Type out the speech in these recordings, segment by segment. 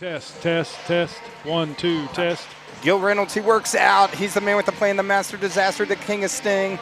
Test, test, test. 1, 2, test. Gil Reynolds, he works out. He's the man with the plan, the master disaster, the king of Sting.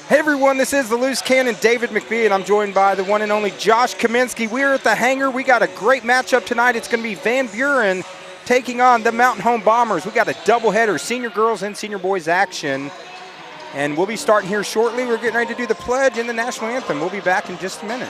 Hey everyone, this is the Loose Cannon, David McBee, and I'm joined by the one and only Josh Kaminsky. We're at the hangar. We got a great matchup tonight. It's going to be Van Buren taking on the Mountain Home Bombers. We got a doubleheader, senior girls and senior boys action. And we'll be starting here shortly. We're getting ready to do the pledge and the national anthem. We'll be back in just a minute.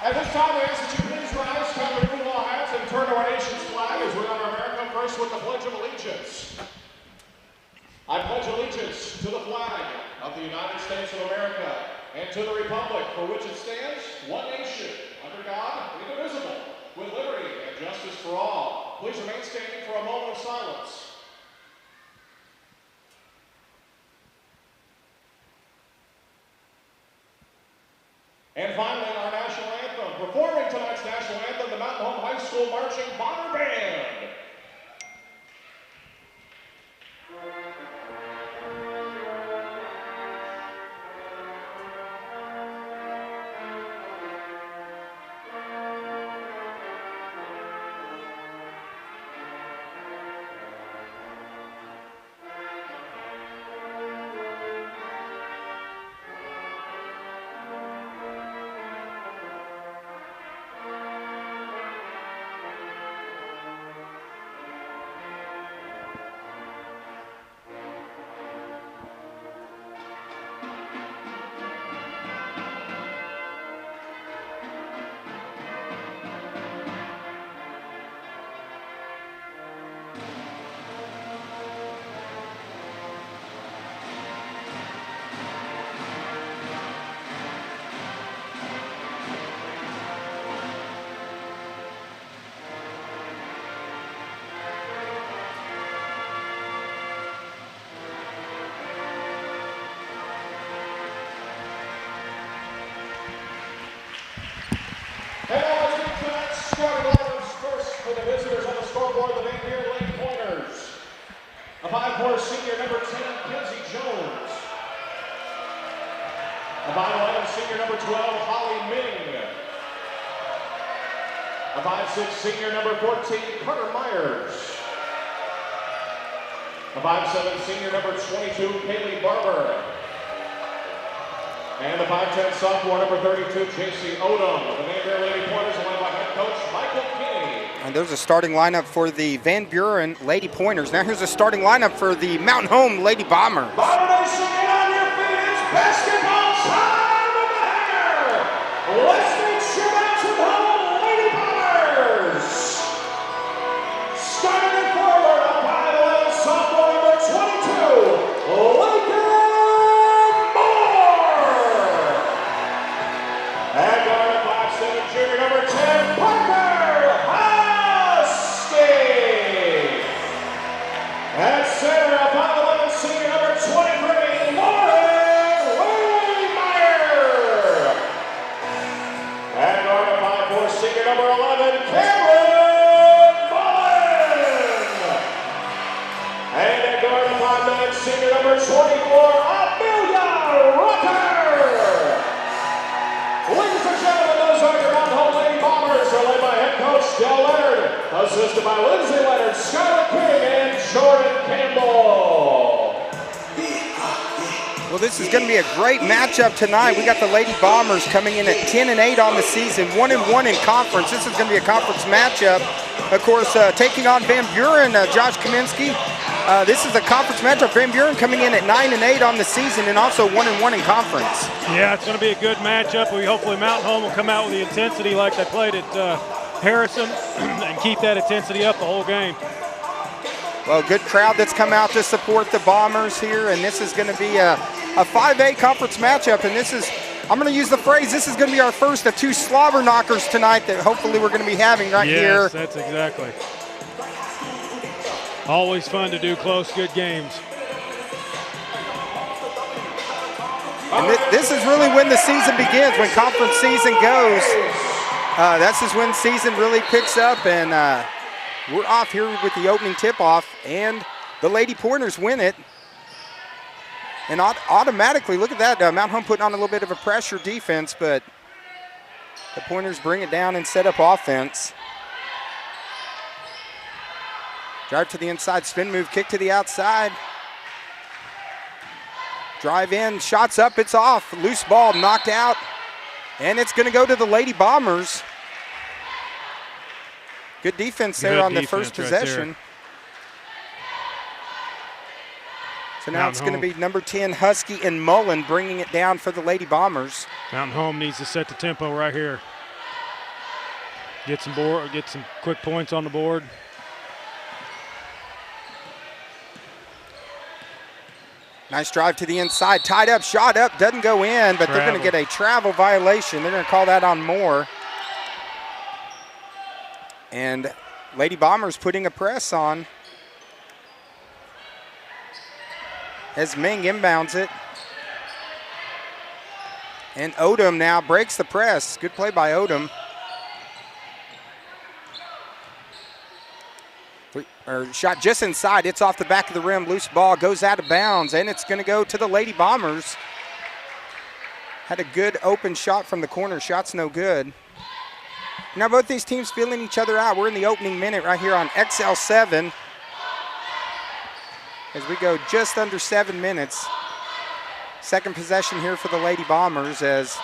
At this time, we ask that you please rise, cover your football hats, and turn to our nation's flag as we honor America first with the Pledge of Allegiance. I pledge allegiance to the flag of the United States of America and to the republic for which it stands, one nation, under God, indivisible, with liberty and justice for all. Please remain standing for a moment of silence. And finally, our national anthem. Performing tonight's national anthem, the Mountain Home High School Marching Bomber Band. A 5'4" senior number 10, Kenzie Jones. A 5'11" senior number 12, Holly Ming. A 5'6" senior number 14, Carter Myers. A 5'7" senior number 22, Kaylee Barber. And the 5'10" sophomore number 32, JC Odom. The Van Buren Lady Pointers led by head coach Michael Kinney. And there's a starting lineup for the Van Buren Lady Pointers. Now here's a starting lineup for the Mountain Home Lady Bombers. Bomber Nation, get on your feet. It's basketball time with the Hanger. Let's meet your Mountain Home Lady Bombers. Starting it forward, a 5'11" sophomore number 22, Lincoln Moore. And guard at 5'7", junior number 10, Parker Husky. At center, a 5'11" senior number 23, Lauren Waymeyer. And guard at 5'4", senior number 11, Cameron Mullen. And at guard at 5'9", senior number 24, Amelia Ritter. Ladies and gentlemen, those are your Mountain Home Lady Bombers, are led by head coach Del Leonard, assisted by Lindsay Leonard, Skylar King, and Jordan Campbell. Well, this is going to be a great matchup tonight. We got the Lady Bombers coming in at 10-8 on the season, 1-1 in conference. This is going to be a conference matchup. Of course, taking on Van Buren, Josh Kaminsky. This is a conference matchup. Van Buren coming in at 9-8 on the season and also 1-1 in conference. Yeah, it's going to be a good matchup. Hopefully Mountain Home will come out with the intensity like they played at Harrison and keep that intensity up the whole game. Well, good crowd that's come out to support the Bombers here, and this is going to be a 5A conference matchup, and this is, I'm going to use the phrase, this is going to be our first of 2 slobber knockers tonight that hopefully we're going to be having right here. Yes, that's exactly. Always fun to do close, good games. And this is really when the season begins, when conference season goes. This is when season really picks up, and we're off here with the opening tip-off, and the Lady Pointers win it. And automatically, look at that, Mountain Home putting on a little bit of a pressure defense, but the Pointers bring it down and set up offense. Drive to the inside, spin move, kick to the outside. Drive in, shots up, it's off. Loose ball knocked out, and it's going to go to the Lady Bombers. Good defense there on the first possession. So now it's going to be number 10, Husky and Mullen bringing it down for the Lady Bombers. Mountain Home needs to set the tempo right here. Get some quick points on the board. Nice drive to the inside, tied up, shot up, doesn't go in, but they're going to get a travel violation. They're going to call that on Moore. And Lady Bombers putting a press on as Ming inbounds it. And Odom now breaks the press. Good play by Odom. Shot just inside. It's off the back of the rim. Loose ball goes out of bounds, and it's going to go to the Lady Bombers. Had a good open shot from the corner. Shot's no good. Now both these teams feeling each other out. We're in the opening minute right here on XL7 as we go just under 7 minutes. Second possession here for the Lady Bombers as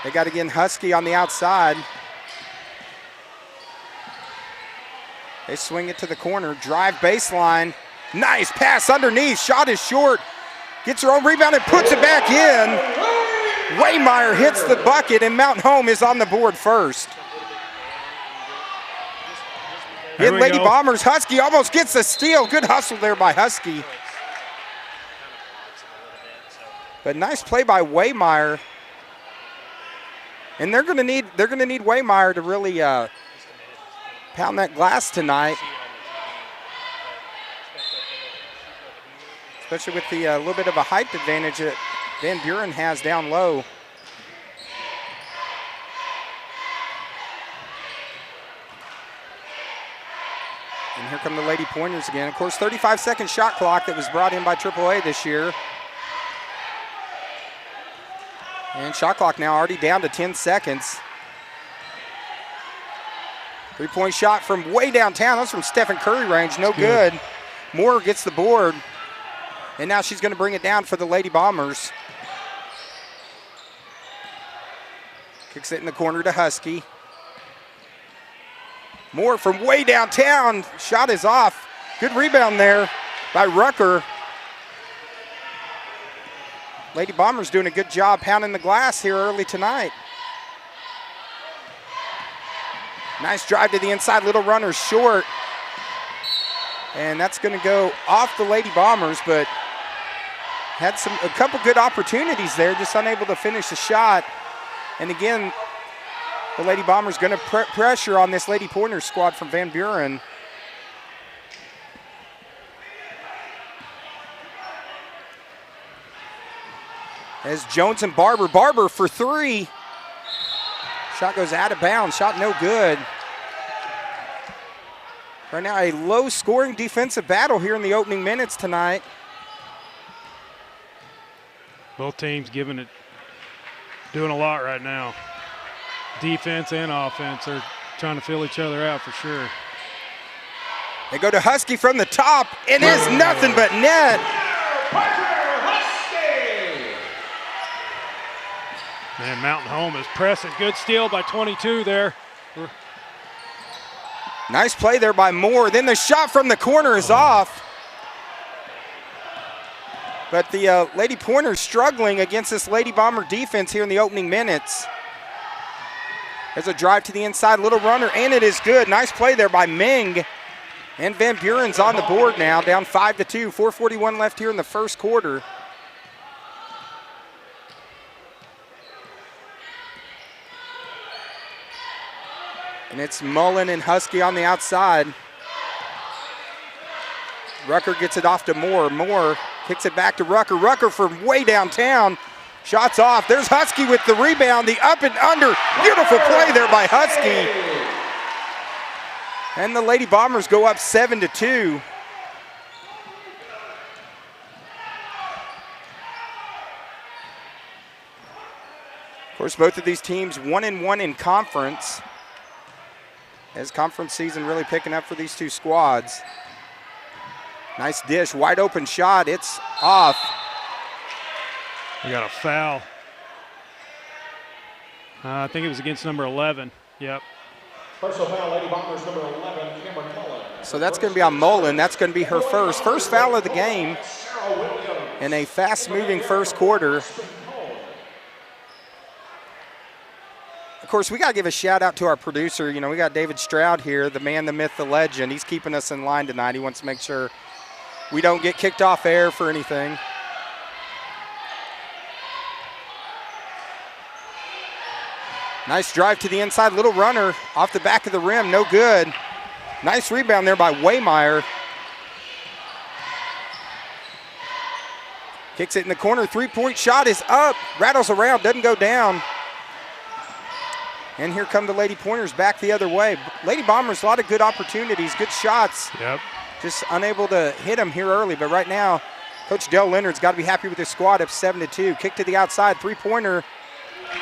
they got again Husky on the outside. They swing it to the corner, drive baseline. Nice pass underneath, shot is short. Gets her own rebound and puts it back in. Waymeyer hits the bucket and Mountain Home is on the board first. In Lady Bombers, Husky almost gets the steal. Good hustle there by Husky. But nice play by Waymeyer. And they're gonna need Waymeyer to really pound that glass tonight. Especially with the little bit of a height advantage that Van Buren has down low. And here come the Lady Pointers again. Of course, 35-second shot clock that was brought in by AAA this year. And shot clock now already down to 10 seconds. Three-point shot from way downtown. That's from Stephen Curry range. No good. Moore gets the board. And now she's going to bring it down for the Lady Bombers. Kicks it in the corner to Husky. Moore from way downtown. Shot is off. Good rebound there by Rucker. Lady Bombers doing a good job pounding the glass here early tonight. Nice drive to the inside. Little runner short. And that's going to go off the Lady Bombers, but had a couple good opportunities there, just unable to finish the shot. And again, the Lady Bombers going to pressure on this Lady Pointers squad from Van Buren. As Jones and Barber for three. Shot goes out of bounds, shot no good. Right now a low scoring defensive battle here in the opening minutes tonight. Both teams doing a lot right now. Defense and offense are trying to fill each other out for sure. They go to Husky from the top. It is nothing but net. Man, Mountain Home is pressing. Good steal by 22 there. Nice play there by Moore. Then the shot from the corner is off. But the Lady Pointers struggling against this Lady Bomber defense here in the opening minutes. There's a drive to the inside, little runner, and it is good. Nice play there by Ming. And Van Buren's on the board now, down 5-2. 4:41 left here in the first quarter. And it's Mullen and Husky on the outside. Rucker gets it off to Moore. Moore kicks it back to Rucker. Rucker from way downtown. Shots off. There's Husky with the rebound. The up and under. Beautiful play there by Husky. And the Lady Bombers go up 7-2. Of course, both of these teams 1-1 in conference. As conference season really picking up for these two squads. Nice dish, wide open shot, it's off. We got a foul. I think it was against number 11, yep. Personal foul, Lady Bombers, number 11, Cameron Cullen. So that's going to be on Mullen, that's going to be her first foul of the game in a fast-moving first quarter. Of course, we got to give a shout out to our producer. You know, we got David Stroud here, the man, the myth, the legend. He's keeping us in line tonight. He wants to make sure we don't get kicked off air for anything. Nice drive to the inside, little runner off the back of the rim, no good. Nice rebound there by Waymeyer. Kicks it in the corner, three-point shot is up, rattles around, doesn't go down. And here come the Lady Pointers back the other way. Lady Bombers, a lot of good opportunities, good shots. Yep. Just unable to hit them here early. But right now, Coach Dell Leonard's got to be happy with his squad up 7-2. Kick to the outside, three-pointer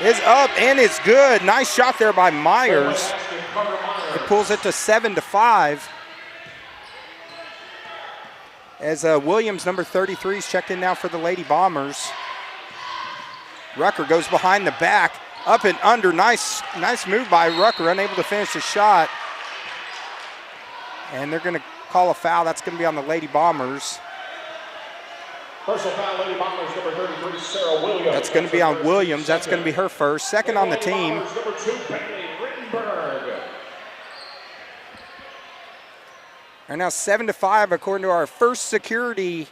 is up and it's good. Nice shot there by Myers. It pulls it to 7-5. As Williams, number 33, is checked in now for the Lady Bombers. Rucker goes behind the back. Up and under, nice move by Rucker, unable to finish the shot. And they're going to call a foul. That's going to be on the Lady Bombers. Personal foul, Lady Bombers, number 33, Sarah Williams. That's going to be on Williams. That's going to be her first. Second on the team. Number 2, Bailey Rittenberg. And now 7-5 according to our first security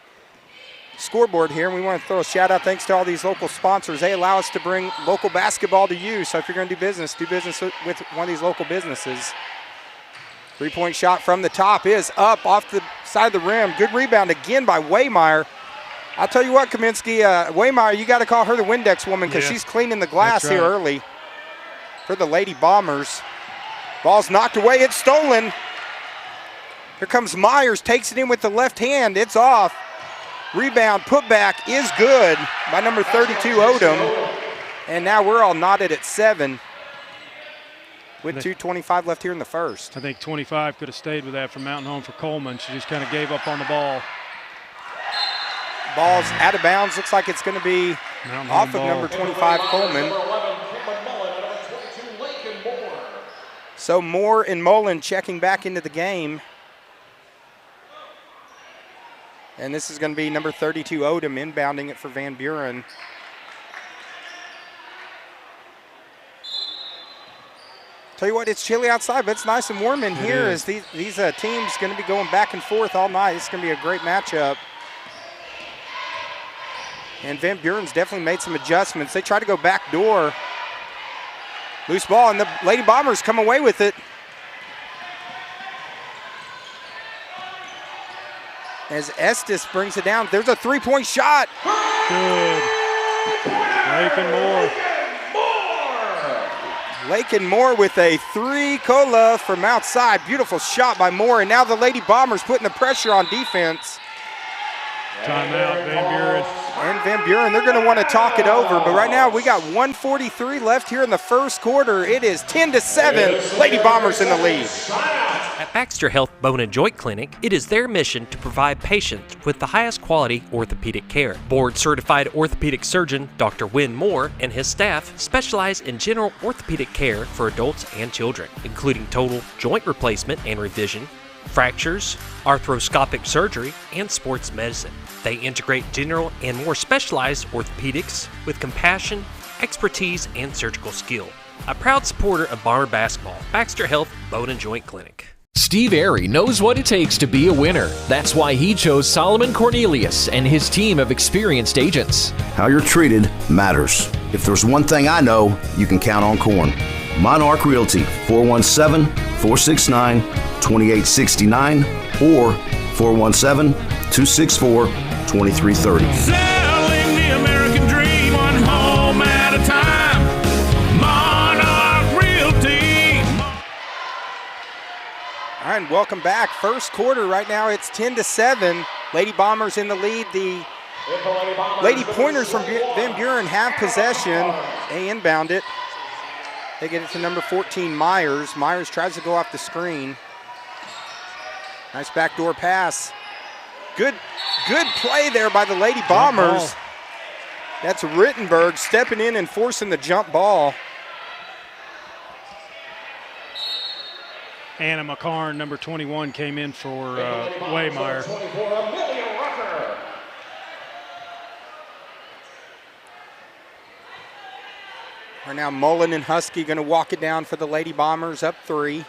scoreboard here, and we want to throw a shout out thanks to all these local sponsors. They allow us to bring local basketball to you. So if you're going to do business with one of these local businesses. Three-point shot from the top is up off the side of the rim. Good rebound again by Waymeyer. I'll tell you what, Kaminsky, Waymeyer, you got to call her the Windex woman because she's cleaning the glass here early for the Lady Bombers. Ball's knocked away, it's stolen. Here comes Myers, takes it in with the left hand. It's off. Rebound, putback is good by number 32, Odom. And now we're all knotted at 7 with 2:25 left here in the first. I think 25 could have stayed with that from Mountain Home for Coleman. She just kind of gave up on the ball. Ball's out of bounds. Looks like it's going to be off of number 25, Coleman. So Moore and Mullen checking back into the game. And this is going to be number 32, Odom, inbounding it for Van Buren. Tell you what, it's chilly outside, but it's nice and warm in here as these teams going to be going back and forth all night. It's going to be a great matchup. And Van Buren's definitely made some adjustments. They try to go back door. Loose ball, and the Lady Bombers come away with it. As Estes brings it down, there's a three-point shot. Good. Lakin Moore. Lakin Moore with a three, Cola from outside. Beautiful shot by Moore, and now the Lady Bombers putting the pressure on defense. Timeout, Van Buren. And Van Buren, they're going to want to talk it over, but right now we got 1:43 left here in the first quarter. It is 10-7, Lady Bombers in the lead. At Baxter Health Bone and Joint Clinic, it is their mission to provide patients with the highest quality orthopedic care. Board-certified orthopedic surgeon Dr. Wynn Moore and his staff specialize in general orthopedic care for adults and children, including total joint replacement and revision, fractures, arthroscopic surgery, and sports medicine. They integrate general and more specialized orthopedics with compassion, expertise, and surgical skill. A proud supporter of Bomber basketball, Baxter Health Bone and Joint Clinic. Steve Airy knows what it takes to be a winner. That's why he chose Solomon Cornelius and his team of experienced agents. How you're treated matters. If there's one thing I know, you can count on Corn. Monarch Realty, 417-469-2869 or 417-264-2330. Selling the American dream, one home at a time. Monarch Realty. All right, welcome back. First quarter right now, it's 10-7. Lady Bombers in the lead. The Lady Pointers from Van Buren have possession. They inbound it. They get it to number 14, Myers. Myers tries to go off the screen. Nice backdoor pass. Good play there by the Lady Bombers. That's Rittenberg stepping in and forcing the jump ball. Anna McCarn, number 21, came in for Waymeyer. Right now, Mullen and Husky going to walk it down for the Lady Bombers, up 3.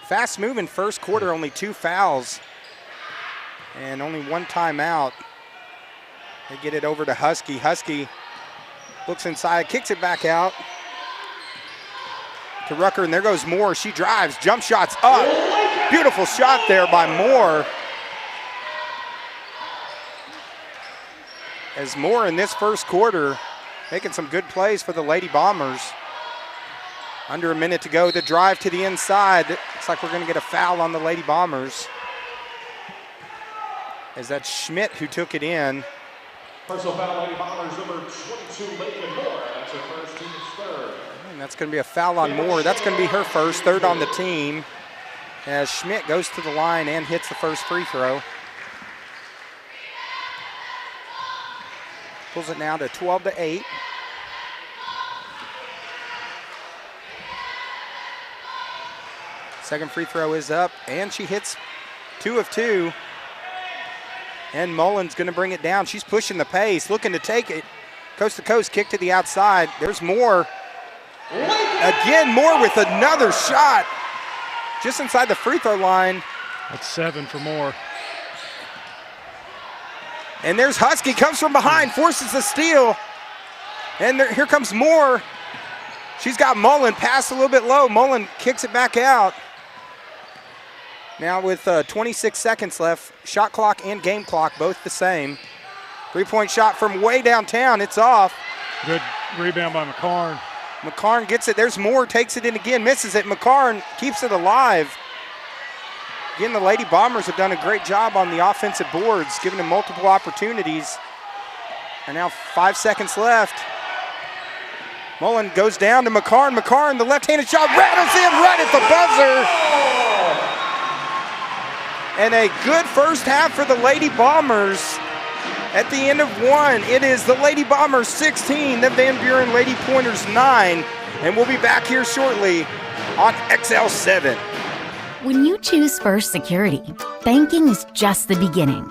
Fast moving first quarter, only 2 fouls and only 1 timeout. They get it over to Husky. Husky looks inside, kicks it back out to Rucker, and there goes Moore. She drives, jump shots up. Beautiful shot there by Moore. As Moore in this first quarter making some good plays for the Lady Bombers. Under a minute to go. The drive to the inside. Looks like we're going to get a foul on the Lady Bombers. As that's Schmidt who took it in. Personal foul, Lady Bombers, number 22, Lakin Moore. That's her first, team's third. And that's going to be a foul on Moore. That's going to be her first, third on the team. As Schmidt goes to the line and hits the first free throw. Pulls it now to 12-8. Second free throw is up, and she hits 2 of 2. And Mullen's going to bring it down. She's pushing the pace, looking to take it. Coast to coast, kick to the outside. There's Moore. Again, Moore with another shot. Just inside the free throw line. That's 7 for Moore. And there's Husky, comes from behind, forces the steal. And here comes Moore. She's got Mullen, pass a little bit low. Mullen kicks it back out. Now with 26 seconds left, shot clock and game clock both the same. 3-point shot from way downtown, it's off. Good rebound by McCarn. McCarn gets it, there's Moore, takes it in again, misses it. McCarn keeps it alive. Again, the Lady Bombers have done a great job on the offensive boards, giving them multiple opportunities. And now 5 seconds left. Mullen goes down to McCarn. McCarn, the left-handed shot, rattles in right at the buzzer. And a good first half for the Lady Bombers. At the end of one, it is the Lady Bombers 16, the Van Buren Lady Pointers 9. And we'll be back here shortly on XL7. When you choose First Security, banking is just the beginning.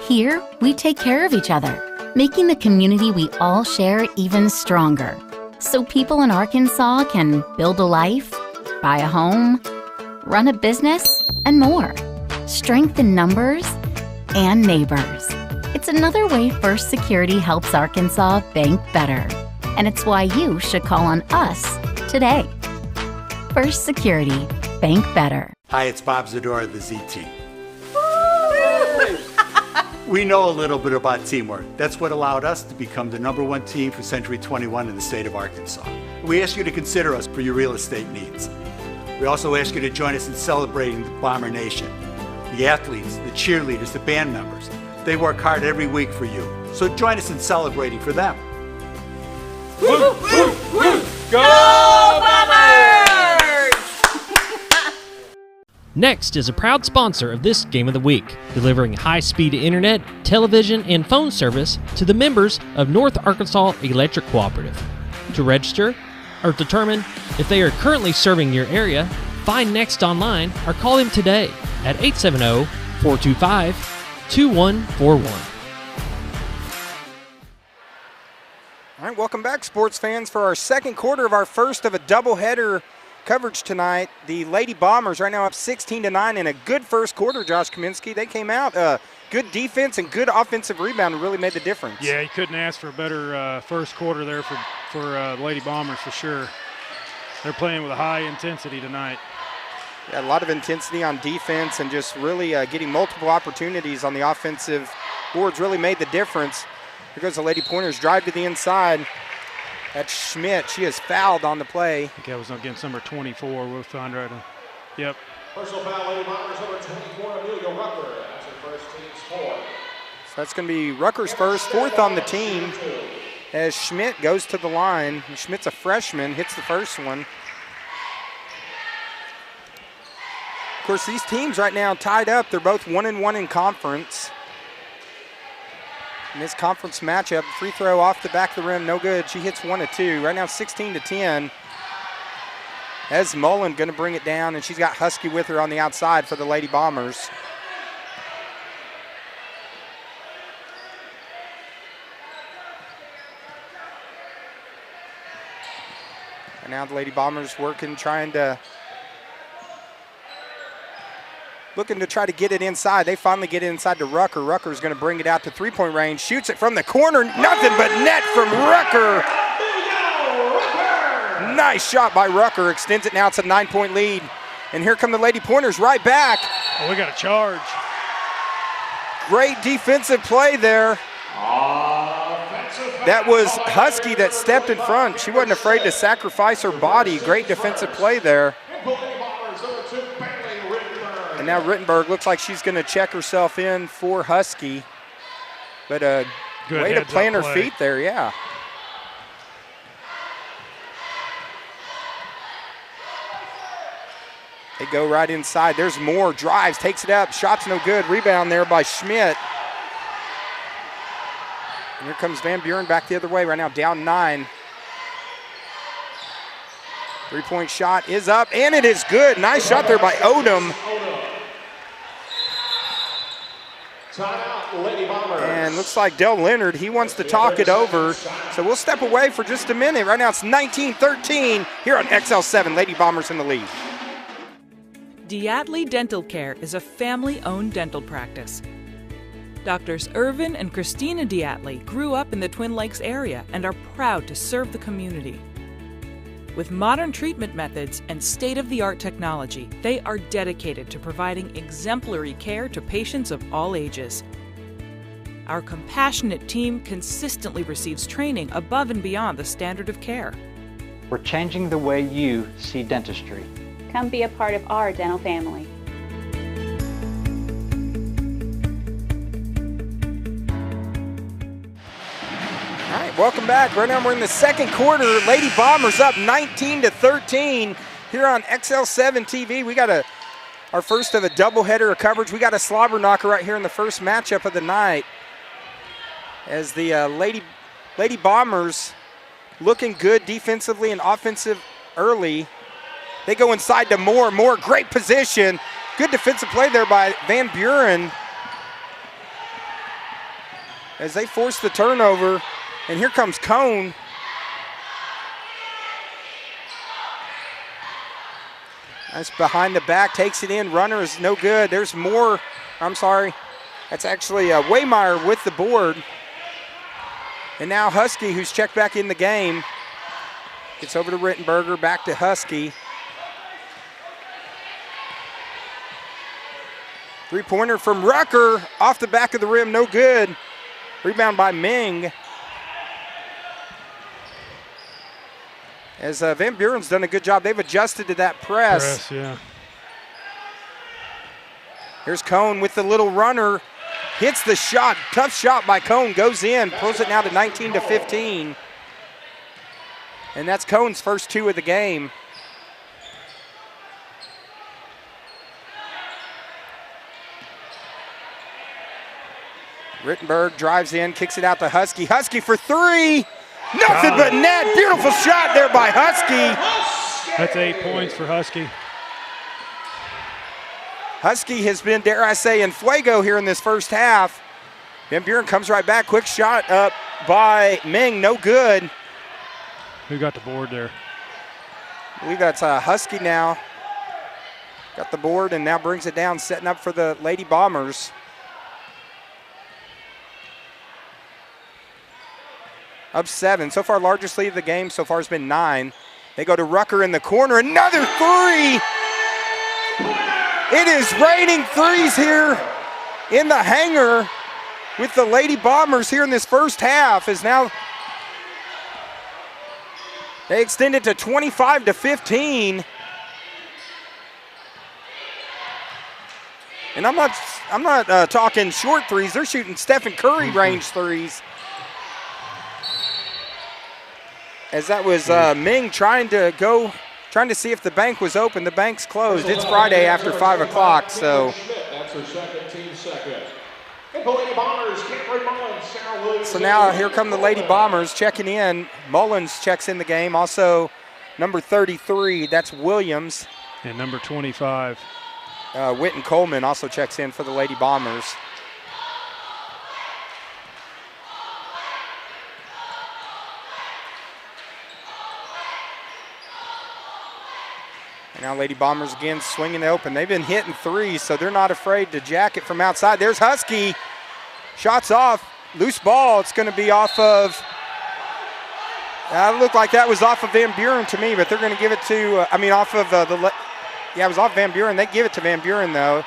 Here, we take care of each other, making the community we all share even stronger. So people in Arkansas can build a life, buy a home, run a business, and more. Strength in numbers and neighbors. It's another way First Security helps Arkansas bank better. And it's why you should call on us today. First Security, bank better. Hi, it's Bob Zadora of the Z Team. We know a little bit about teamwork. That's what allowed us to become the #1 team for Century 21 in the state of Arkansas. We ask you to consider us for your real estate needs. We also ask you to join us in celebrating the Bomber Nation. The athletes, the cheerleaders, the band members, they work hard every week for you. So join us in celebrating for them. Woo, woo, woo. Go Bombers! Next is a proud sponsor of this Game of the Week, delivering high-speed internet, television, and phone service to the members of North Arkansas Electric Cooperative. To register or determine if they are currently serving your area, find Next online or call them today at 870-425-2141. All right, welcome back, sports fans, for our second quarter of our first of a doubleheader coverage tonight. The Lady Bombers right now up 16-9 in a good first quarter, Josh Kaminsky. They came out, good defense and good offensive rebound and really made the difference. Yeah, you couldn't ask for a better first quarter there for the Lady Bombers for sure. They're playing with a high intensity tonight. Yeah, a lot of intensity on defense and just really getting multiple opportunities on the offensive boards really made the difference. Here goes the Lady Pointers, drive to the inside. That's Schmidt. She is fouled on the play. I think that was against number 24. We'll find right. Yep. Personal foul, Lady Bombers, number 24, Amelia Rucker. That's her first team's fourth. So that's going to be Rucker's first, fourth on the team, as Schmidt goes to the line. Schmidt's a freshman, hits the first one. Of course, these teams right now tied up. They're both 1-1 in conference. In this conference matchup, free throw off the back of the rim, no good. She hits 1 of 2. Right now 16-10. As Mullen going to bring it down, and she's got Husky with her on the outside for the Lady Bombers. And now the Lady Bombers working, looking to try to get it inside. They finally get it inside to Rucker. Rucker's going to bring it out to three-point range. Shoots it from the corner. Nothing but net from Rucker. Nice shot by Rucker. Extends it now. It's a 9-point lead. And here come the Lady Pointers right back. Oh, we got a charge. Great defensive play there. That was Husky that stepped in front. She wasn't afraid to sacrifice her body. Great defensive play there. And now Rittenberg looks like she's going to check herself in for Husky. But a way to plant her feet there, yeah. They go right inside. There's more. Drives, takes it up. Shot's no good. Rebound there by Schmidt. And here comes Van Buren back the other way. Right now down 9. Three-point shot is up, and it is good. Nice shot there by Odom. And looks like Del Leonard, he wants to talk it over. So we'll step away for just a minute. Right now it's 19-13 here on XL7. Lady Bombers in the lead. Diatley Dental Care is a family-owned dental practice. Doctors Irvin and Christina Diatley grew up in the Twin Lakes area and are proud to serve the community. With modern treatment methods and state-of-the-art technology, they are dedicated to providing exemplary care to patients of all ages. Our compassionate team consistently receives training above and beyond the standard of care. We're changing the way you see dentistry. Come be a part of our dental family. All right, welcome back. Right now we're in the second quarter. Lady Bombers up 19-13 here on XL7 TV. We got our first of a doubleheader of coverage. We got a slobber knocker right here in the first matchup of the night, as the Lady Bombers looking good defensively and offensive early. They go inside to Moore. Moore, great position. Good defensive play there by Van Buren as they force the turnover. And here comes Cone. That's behind the back, takes it in. Runner is no good. There's Moore. I'm sorry. That's actually Waymeyer with the board. And now Husky, who's checked back in the game, gets over to Rittenberger, back to Husky. Three-pointer from Rucker, off the back of the rim, no good. Rebound by Ming. As Van Buren's done a good job. They've adjusted to that press. Yeah. Here's Cone with the little runner. Hits the shot. Tough shot by Cone. Goes in. Pulls it now to 19-15. And that's Cone's first two of the game. Rittenberg drives in, kicks it out to Husky. Husky for three. Nothing but net. Beautiful shot there by Husky. That's 8 points for Husky. Husky has been, dare I say, in fuego here in this first half. Van Buren comes right back. Quick shot up by Ming. No good. Who got the board there? I believe that's Husky now. Got the board and now brings it down, setting up for the Lady Bombers. Up 7. So far, largest lead of the game so far has been 9. They go to Rucker in the corner. Another three. It is raining threes here in the hangar with the Lady Bombers here in this first half. As now they extend it to 25-15. And I'm not talking short threes. They're shooting Stephen Curry range threes. As that was Ming trying to see if the bank was open. The bank's closed. It's Friday after 5 o'clock, so. That's her second, team second. And the Lady Bombers, Cameron Mullins, Sarah Williams. So now here come the Lady Bombers checking in. Mullins checks in the game. Also number 33, that's Williams. And number 25. Witten Coleman also checks in for the Lady Bombers. And now Lady Bombers again swinging it open. They've been hitting threes, so they're not afraid to jack it from outside. There's Husky. Shots off. Loose ball. It's going to be off of, it looked like that was off of Van Buren to me, but they're going to give it to, off of it was off Van Buren. They give it to Van Buren, though.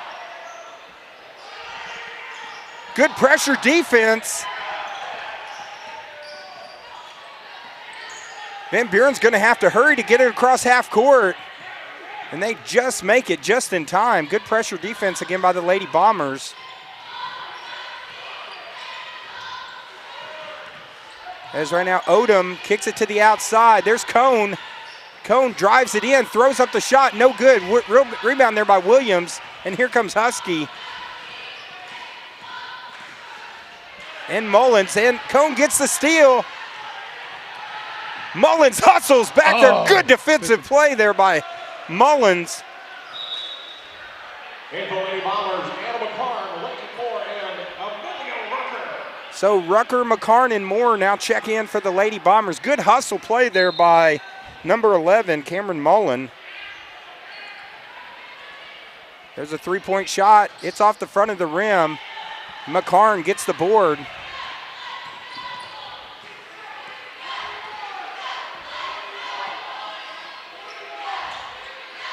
Good pressure defense. Van Buren's going to have to hurry to get it across half court. And they just make it just in time. Good pressure defense again by the Lady Bombers. As right now Odom kicks it to the outside. There's Cone. Cone drives it in, throws up the shot, no good. Real rebound there by Williams. And here comes Husky. And Mullins, and Cone gets the steal. Mullins hustles back there. Good defensive play there by Mullins. And the Lady Bombers, Anna McCarn, Lincoln Moore, and Amelia Rucker. So Rucker, McCarn, and Moore now check in for the Lady Bombers. Good hustle play there by number 11, Cameron Mullen. There's a three-point shot. It's off the front of the rim. McCarn gets the board.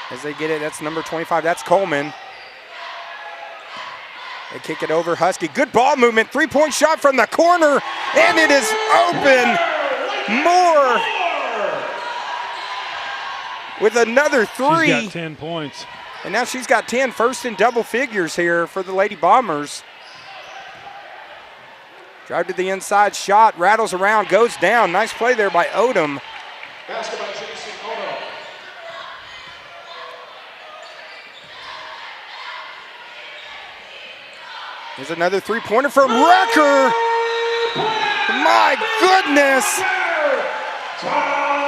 As they get it, that's number 25. That's Coleman. They kick it over. Husky. Good ball movement. Three-point shot from the corner. And it is open. Moore with another three. She's got 10 points. And now she's got 10, first in double figures here for the Lady Bombers. Drive to the inside, shot, rattles around, goes down. Nice play there by Odom. Basket by Jason Odom. Here's another three-pointer from Ritter. My goodness!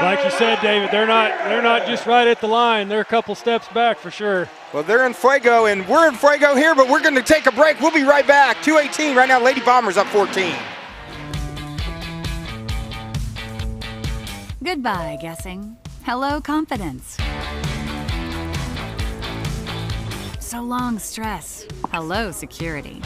Like you said, David, they're not just right at the line. They're a couple steps back for sure. Well, they're in fuego, and we're in fuego here, but we're going to take a break. We'll be right back. 2:18 right now. Lady Bombers up 14. Goodbye, guessing. Hello, confidence. So long, stress. Hello, security.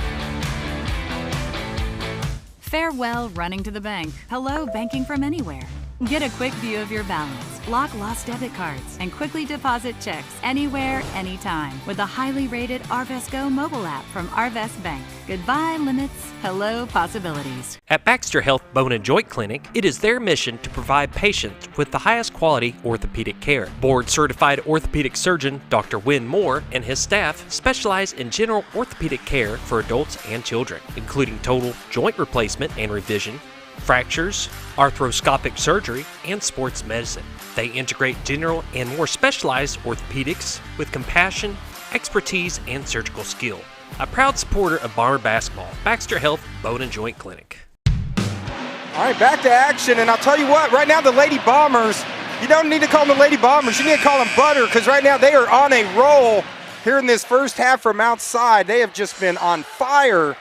Farewell, running to the bank. Hello, banking from anywhere. Get a quick view of your balance, block lost debit cards, and quickly deposit checks anywhere, anytime with the highly rated Arvest Go mobile app from Arvest Bank. Goodbye limits, hello possibilities. At Baxter Health Bone and Joint Clinic, it is their mission to provide patients with the highest quality orthopedic care. Board-certified orthopedic surgeon Dr. Win Moore and his staff specialize in general orthopedic care for adults and children, including total joint replacement and revision, fractures, arthroscopic surgery, and sports medicine. They integrate general and more specialized orthopedics with compassion, expertise, and surgical skill. A proud supporter of Bomber basketball, Baxter Health Bone and Joint Clinic. All right, back to action, and I'll tell you what, right now the Lady Bombers, you don't need to call them the Lady Bombers, you need to call them Butter, because right now they are on a roll here in this first half from outside. They have just been on fire.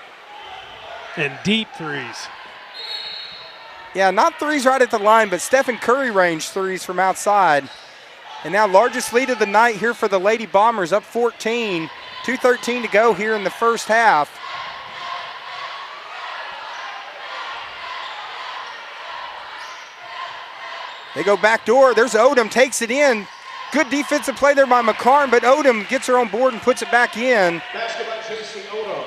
And deep threes. Yeah, not threes right at the line, but Stephen Curry range threes from outside. And now largest lead of the night here for the Lady Bombers, up 14. 2:13 to go here in the first half. They go back door. There's Odom, takes it in. Good defensive play there by McCarn, but Odom gets her on board and puts it back in. Basket by Jason Odom.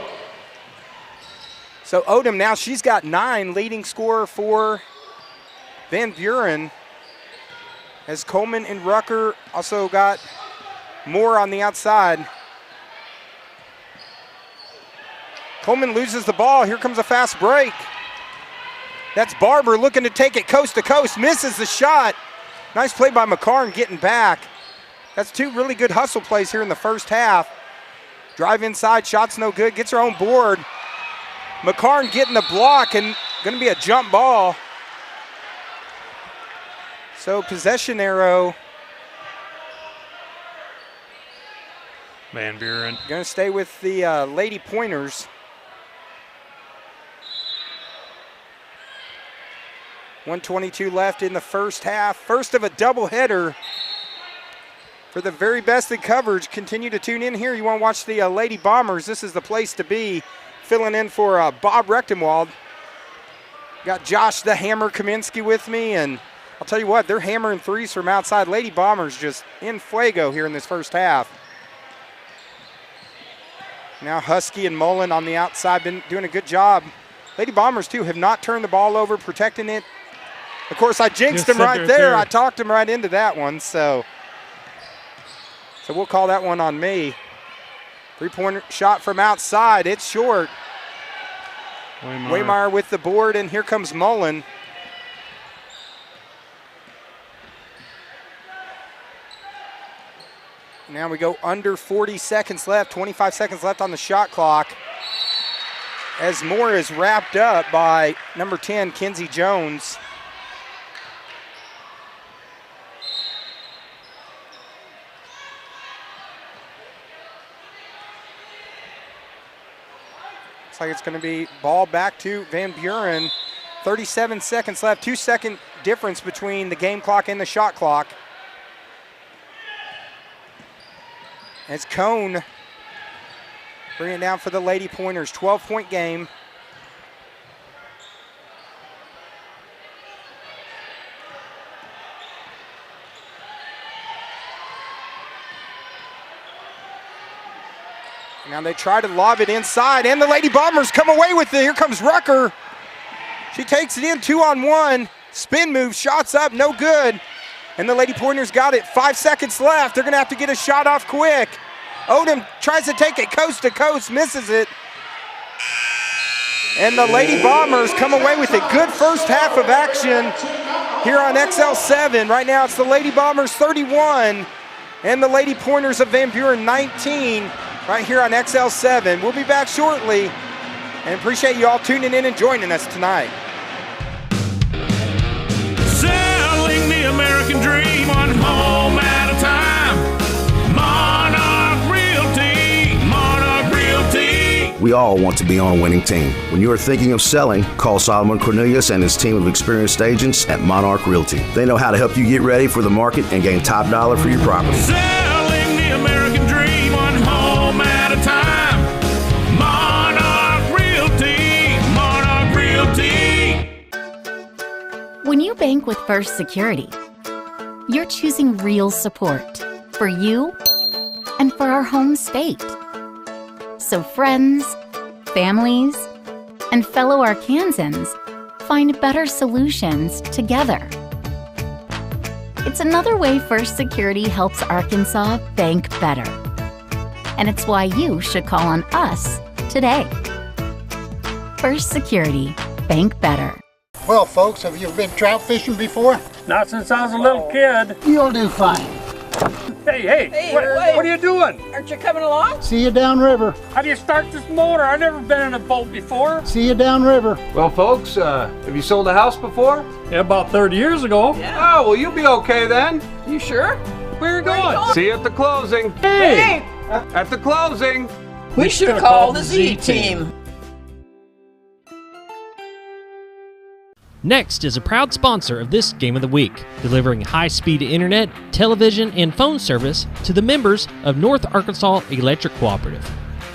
So Odom now, she's got 9, leading scorer for Van Buren. As Coleman and Rucker also got more on the outside. Coleman loses the ball. Here comes a fast break. That's Barber looking to take it coast to coast. Misses the shot. Nice play by McCarn getting back. That's 2 really good hustle plays here in the first half. Drive inside, shot's no good, gets her own board. McCarn getting the block and going to be a jump ball. So possession arrow. Van Buren. Going to stay with the Lady Pointers. 1:22 left in the first half. First of a doubleheader for the very best in coverage. Continue to tune in here. You want to watch the Lady Bombers. This is the place to be. Filling in for Bob Rechtenwald. Got Josh the Hammer Kaminsky with me, and I'll tell you what, they're hammering threes from outside. Lady Bombers just in fuego here in this first half. Now Husky and Mullen on the outside, been doing a good job. Lady Bombers, too, have not turned the ball over, protecting it. Of course, I jinxed them right there. I talked them right into that one, so we'll call that one on me. Three-pointer shot from outside. It's short. Waymeyer with the board, and here comes Mullen. Now we go under 40 seconds left, 25 seconds left on the shot clock. As Moore is wrapped up by number 10, Kenzie Jones. Looks like it's going to be ball back to Van Buren. 37 seconds left, 2-second difference between the game clock and the shot clock. As Cone bringing it down for the Lady Pointers, 12-point game. Now they try to lob it inside, and the Lady Bombers come away with it. Here comes Rucker. She takes it in, 2-on-1. Spin move, shots up, no good. And the Lady Pointers got it. 5 seconds left. They're going to have to get a shot off quick. Odom tries to take it coast to coast, misses it. And the Lady Bombers come away with a good first half of action here on XL7. Right now it's the Lady Bombers 31 and the Lady Pointers of Van Buren 19 right here on XL7. We'll be back shortly and appreciate you all tuning in and joining us tonight. Selling the American dream one home at a time. Monarch Realty, Monarch Realty. We all want to be on a winning team. When you are thinking of selling, call Solomon Cornelius and his team of experienced agents at Monarch Realty. They know how to help you get ready for the market and gain top dollar for your property. Selling the American dream one home at a time. Monarch Realty, Monarch Realty. When you bank with First Security, you're choosing real support for you and for our home state. So friends, families, and fellow Arkansans find better solutions together. It's another way First Security helps Arkansas bank better. And it's why you should call on us today. First Security, bank better. Well, folks, have you been trout fishing before? Not since I was a little kid. You'll do fine. Hey, what are you doing? Aren't you coming along? See you downriver. How do you start this motor? I've never been in a boat before. See you downriver. Well, folks, have you sold a house before? Yeah, about 30 years ago. Yeah. Oh, well, you'll be okay then. You sure? Where are you going? See you at the closing. Hey! At the closing. We should have called the Z-Team. Next is a proud sponsor of this Game of the Week, delivering high-speed internet, television, and phone service to the members of North Arkansas Electric Cooperative.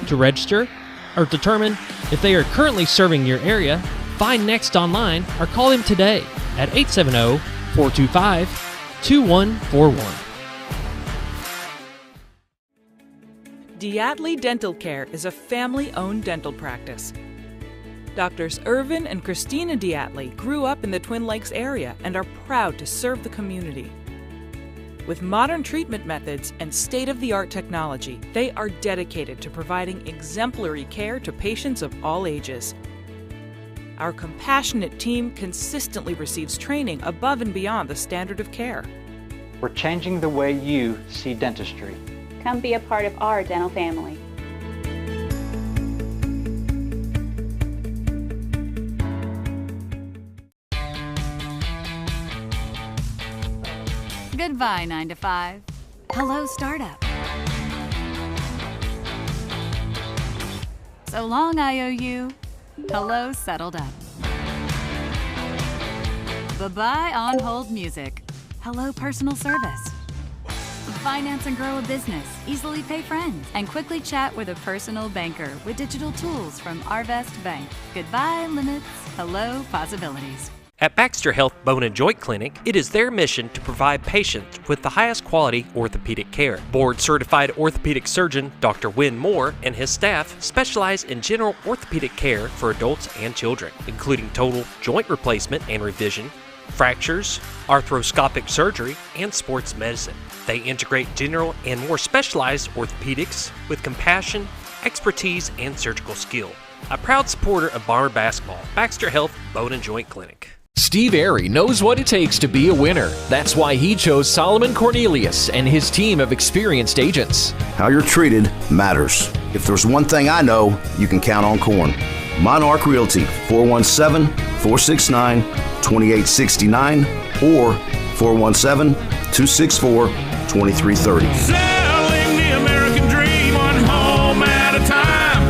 To register or determine if they are currently serving your area, find Next online or call them today at 870-425-2141. Diatley Dental Care is a family-owned dental practice. Doctors Irvin and Christina Diatley grew up in the Twin Lakes area and are proud to serve the community. With modern treatment methods and state-of-the-art technology, they are dedicated to providing exemplary care to patients of all ages. Our compassionate team consistently receives training above and beyond the standard of care. We're changing the way you see dentistry. Come be a part of our dental family. Goodbye, 9 to 5. Hello, startup. So long, IOU. Hello, settled up. Bye-bye, on hold music. Hello, personal service. Finance and grow a business, easily pay friends, and quickly chat with a personal banker with digital tools from Arvest Bank. Goodbye, limits. Hello, possibilities. At Baxter Health Bone and Joint Clinic, it is their mission to provide patients with the highest quality orthopedic care. Board-certified orthopedic surgeon Dr. Win Moore and his staff specialize in general orthopedic care for adults and children, including total joint replacement and revision, fractures, arthroscopic surgery, and sports medicine. They integrate general and more specialized orthopedics with compassion, expertise, and surgical skill. A proud supporter of Bomber basketball, Baxter Health Bone and Joint Clinic. Steve Airy knows what it takes to be a winner. That's why he chose Solomon Cornelius and his team of experienced agents. How you're treated matters. If there's one thing I know, you can count on corn. Monarch Realty, 417-469-2869 or 417-264-2330. Selling the American dream one home at a time.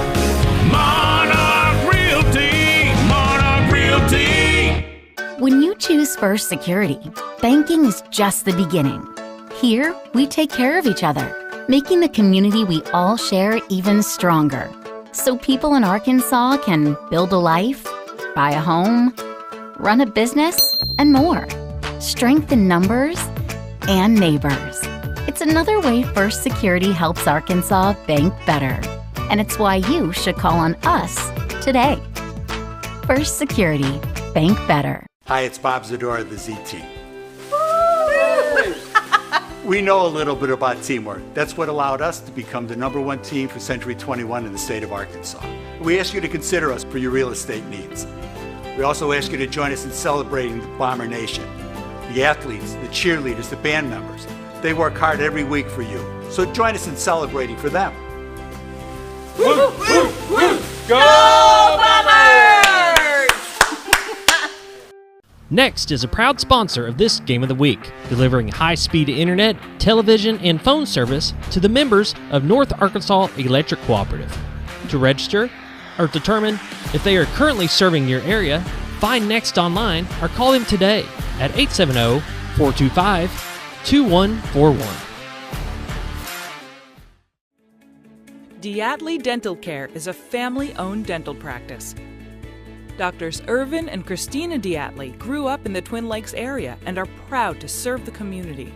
Monarch Realty, Monarch Realty. When you choose First Security, banking is just the beginning. Here, we take care of each other, making the community we all share even stronger. So people in Arkansas can build a life, buy a home, run a business, and more. Strength in numbers and neighbors. It's another way First Security helps Arkansas bank better. And it's why you should call on us today. First Security, bank better. Hi, it's Bob Zadora of the Z-Team. We know a little bit about teamwork. That's what allowed us to become the #1 team for Century 21 in the state of Arkansas. We ask you to consider us for your real estate needs. We also ask you to join us in celebrating the Bomber Nation. The athletes, the cheerleaders, the band members, they work hard every week for you. So join us in celebrating for them. Woo, woo, woo. Go Bombers! Next is a proud sponsor of this Game of the Week, delivering high-speed internet, television, and phone service to the members of North Arkansas Electric Cooperative. To register or determine if they are currently serving your area, find Next online or call them today at 870-425-2141. Diatley Dental Care is a family-owned dental practice. Doctors Irvin and Christina Diatley grew up in the Twin Lakes area and are proud to serve the community.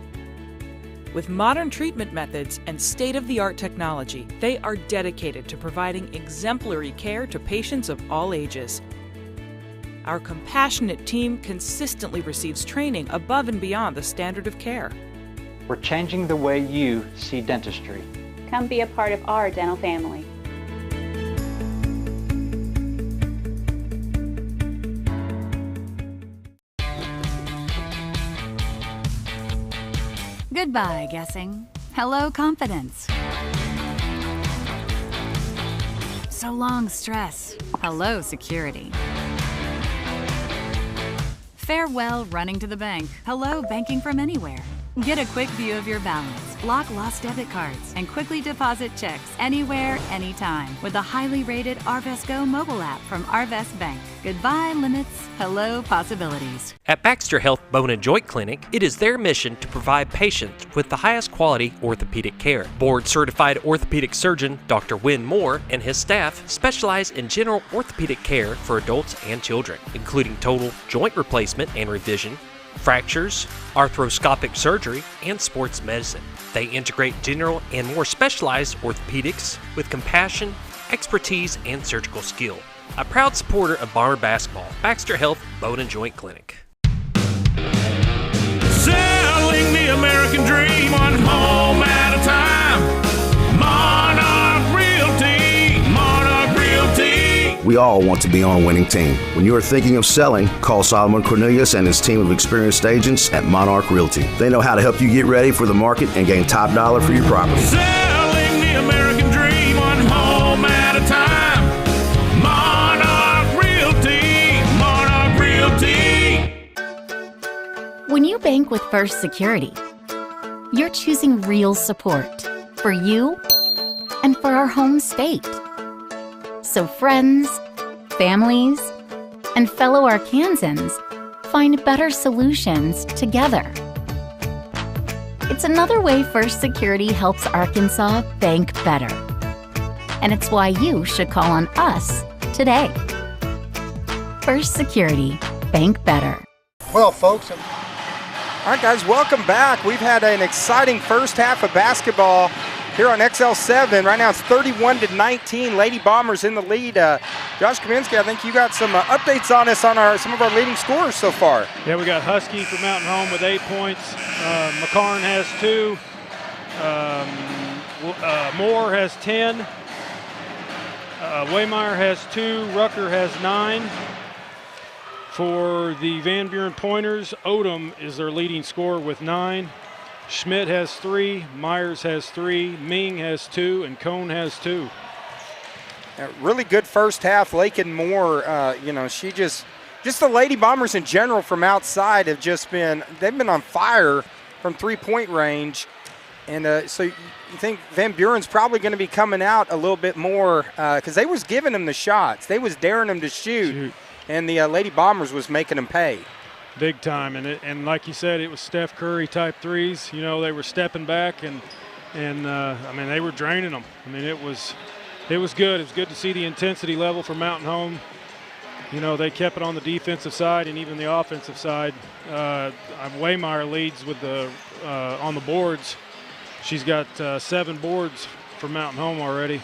With modern treatment methods and state-of-the-art technology, they are dedicated to providing exemplary care to patients of all ages. Our compassionate team consistently receives training above and beyond the standard of care. We're changing the way you see dentistry. Come be a part of our dental family. Goodbye, guessing. Hello, confidence. So long, stress. Hello, security. Farewell, running to the bank. Hello, banking from anywhere. Get a quick view of your balance, block lost debit cards, and quickly deposit checks anywhere, anytime with the highly rated Arvest Go mobile app from Arvest Bank. Goodbye, limits. Hello, possibilities. At Baxter Health Bone and Joint Clinic, it is their mission to provide patients with the highest quality orthopedic care. Board-certified orthopedic surgeon Dr. Win Moore and his staff specialize in general orthopedic care for adults and children, including total joint replacement and revision, fractures, arthroscopic surgery, and sports medicine. They integrate general and more specialized orthopedics with compassion, expertise, and surgical skill. A proud supporter of Bomber basketball, Baxter Health Bone and Joint Clinic. Selling the American dream one home at a time. Monarch Realty, Monarch Realty. We all want to be on a winning team. When you are thinking of selling, call Solomon Cornelius and his team of experienced agents at Monarch Realty. They know how to help you get ready for the market and gain top dollar for your property. Selling the American dream one home at a time. Monarch Realty, Monarch Realty. When you bank with First Security, you're choosing real support for you and for our home state. So friends, families, and fellow Arkansans find better solutions together. It's another way First Security helps Arkansas bank better. And it's why you should call on us today. First Security, bank better. Well, folks. All right, guys, welcome back. We've had an exciting first half of basketball here on XL7. Right now it's 31-19. Lady Bombers in the lead. Josh Kaminsky, I think you got some updates on us on some of our leading scorers so far. Yeah, we got Husky from Mountain Home with 8 points. McCarn has 2. Moore has 10. Waymeyer has 2. Rucker has 9. For the Van Buren Pointers, Odom is their leading scorer with 9. Schmidt has 3, Myers has 3, Ming has 2, and Cone has 2. Really good first half. Lakin Moore, she just the Lady Bombers in general from outside have just they've been on fire from three-point range. And so you think Van Buren's probably going to be coming out a little bit more because they was giving them the shots. They was daring them to shoot. And the Lady Bombers was making them pay. Big time, and like you said, it was Steph Curry type threes. You know, they were stepping back, and they were draining them. I mean, it was good. It was good to see the intensity level for Mountain Home. You know, they kept it on the defensive side and even the offensive side. Waymeyer leads with on the boards. She's got 7 boards for Mountain Home already.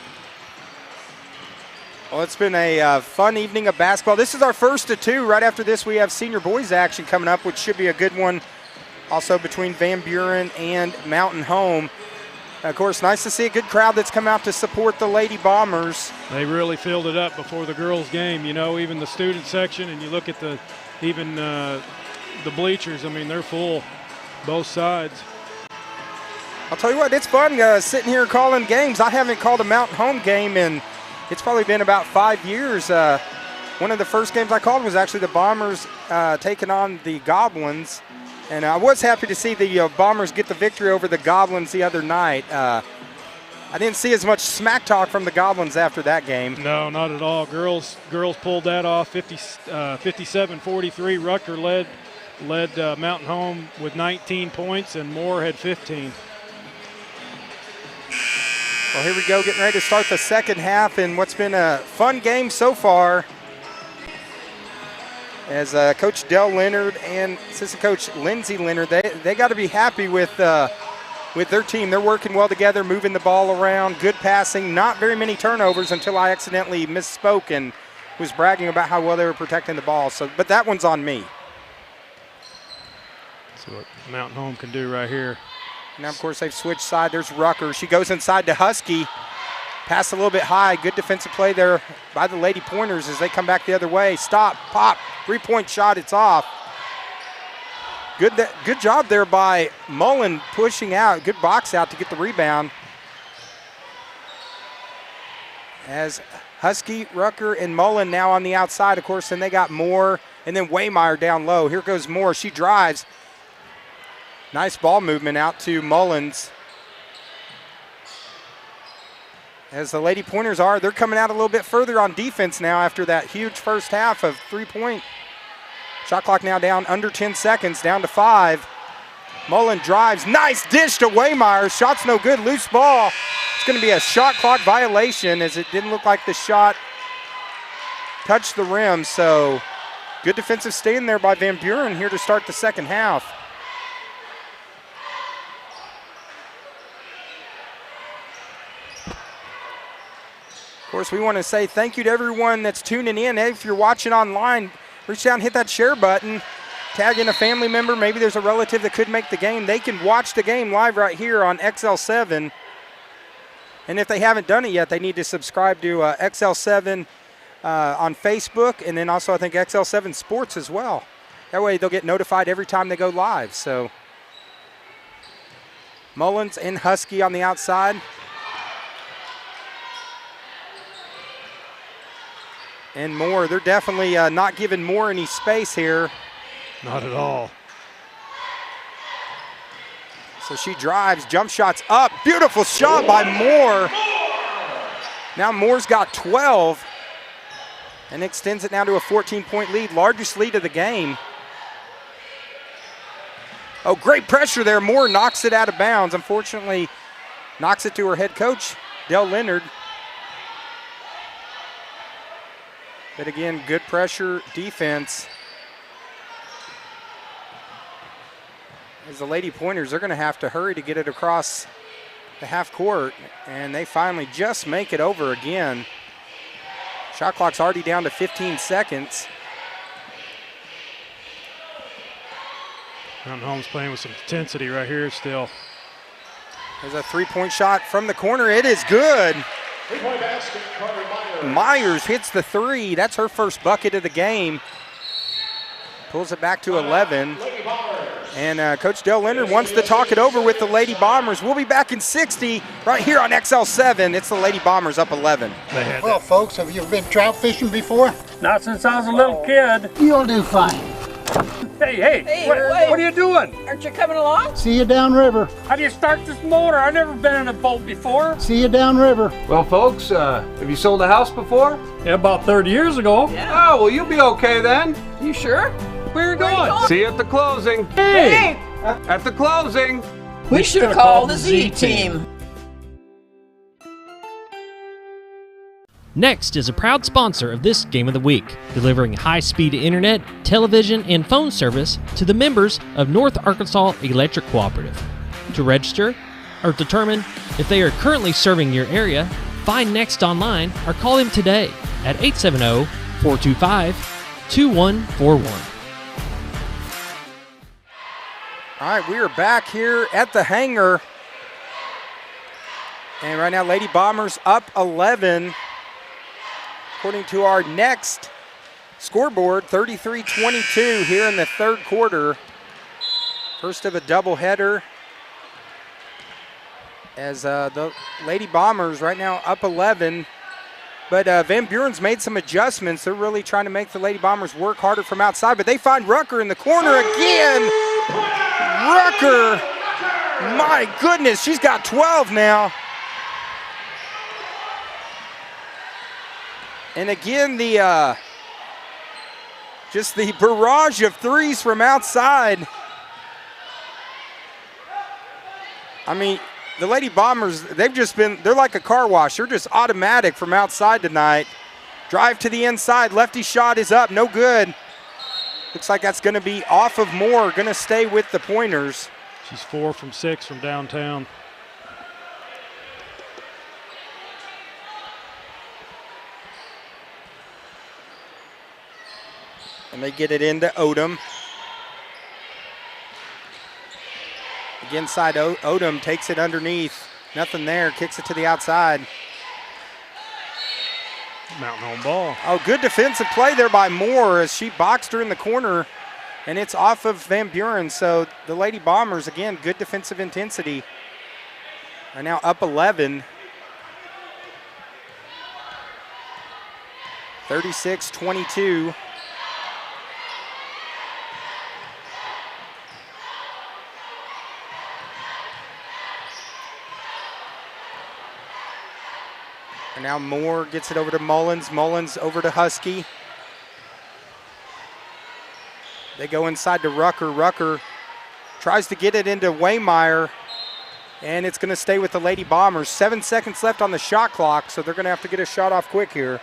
Well, it's been a fun evening of basketball. This is our first of 2. Right after this, we have senior boys action coming up, which should be a good one also between Van Buren and Mountain Home. Of course, nice to see a good crowd that's come out to support the Lady Bombers. They really filled it up before the girls' game, you know, even the student section, and you look at the bleachers, I mean, they're full, both sides. I'll tell you what, it's fun sitting here calling games. I haven't called a Mountain Home game in, it's probably been about 5 years. One of the first games I called was actually the Bombers taking on the Goblins. And I was happy to see the Bombers get the victory over the Goblins the other night. I didn't see as much smack talk from the Goblins after that game. No, not at all. Girls pulled that off, 57-43. Rucker led Mountain Home with 19 points, and Moore had 15. Well, here we go, getting ready to start the second half in what's been a fun game so far. As Coach Dell Leonard and Assistant Coach Lindsey Leonard, they got to be happy with their team. They're working well together, moving the ball around, good passing, not very many turnovers until I accidentally misspoke and was bragging about how well they were protecting the ball. So, but that one's on me. See what Mountain Home can do right here. Now, of course, they've switched side. There's Rucker. She goes inside to Husky. Pass a little bit high. Good defensive play there by the Lady Pointers as they come back the other way. Stop, pop, three-point shot. It's off. Good job there by Mullen pushing out. Good box out to get the rebound. As Husky, Rucker, and Mullen now on the outside, of course, then they got Moore and then Waymeyer down low. Here goes Moore. She drives. Nice ball movement out to Mullins. As the Lady Pointers they're coming out a little bit further on defense now after that huge first half of 3-point. Shot clock now down under 10 seconds, down to 5. Mullen drives, nice dish to Waymeyer. Shot's no good, loose ball. It's going to be a shot clock violation as it didn't look like the shot touched the rim. So good defensive stand there by Van Buren here to start the second half. Of course, we want to say thank you to everyone that's tuning in. Hey, if you're watching online, reach out and hit that share button. Tag in a family member. Maybe there's a relative that could make the game. They can watch the game live right here on XL7. And if they haven't done it yet, they need to subscribe to XL7 on Facebook, and then also I think XL7 Sports as well. That way they'll get notified every time they go live. So Mullins and Husky on the outside. And Moore, they're definitely not giving Moore any space here. Not at all. So she drives, jump shots up. Beautiful shot by Moore. Now Moore's got 12 and extends it now to a 14-point lead, largest lead of the game. Oh, great pressure there. Moore knocks it out of bounds. Unfortunately, knocks it to her head coach, Dell Leonard. But again, good pressure defense. As the Lady Pointers, they're going to have to hurry to get it across the half court, and they finally just make it over again. Shot clock's already down to 15 seconds. Mountain Home's playing with some intensity right here still. There's a three-point shot from the corner. It is good. Three-point basket, Carter Myers. Myers hits the three. That's her first bucket of the game. Pulls it back to 11. And Coach Dell Leonard wants to talk it over with the Lady Bombers. We'll be back in 60 right here on XL7. It's the Lady Bombers up 11. Well, folks, have you been trout fishing before? Not since I was a little kid. You'll do fine. Hey, what are you doing? Aren't you coming along? See you downriver. How do you start this motor? I've never been in a boat before. See you downriver. Well, folks, have you sold a house before? Yeah, about 30 years ago. Yeah. Oh, well, you'll be okay then. You sure? Where are you going? See you at the closing. Hey! At the closing. We should have called the Z-Team. Next is a proud sponsor of this Game of the Week, delivering high-speed internet, television, and phone service to the members of North Arkansas Electric Cooperative. To register or determine if they are currently serving your area, find Next online or call them today at 870-425-2141. All right, we are back here at the hangar. And right now, Lady Bombers up 11. According to our next scoreboard, 33-22 here in the third quarter. First of a doubleheader. As the Lady Bombers right now up 11. But Van Buren's made some adjustments. They're really trying to make the Lady Bombers work harder from outside. But they find Rucker in the corner again. Rucker, my goodness, she's got 12 now. And again, just the barrage of threes from outside. I mean, the Lady Bombers, they're like a car wash. They're just automatic from outside tonight. Drive to the inside, lefty shot is up, no good. Looks like that's gonna be off of Moore, gonna stay with the pointers. She's 4 from 6 from downtown. And they get it into Odom. Again, side Odom takes it underneath. Nothing there, kicks it to the outside. Mountain home ball. Oh, good defensive play there by Moore as she boxed her in the corner, and it's off of Van Buren. So the Lady Bombers, again, good defensive intensity. Are now up 11. 36-22. And now Moore gets it over to Mullins. Mullins over to Husky. They go inside to Rucker. Rucker tries to get it into Waymeyer, and it's going to stay with the Lady Bombers. 7 seconds left on the shot clock, so they're going to have to get a shot off quick here.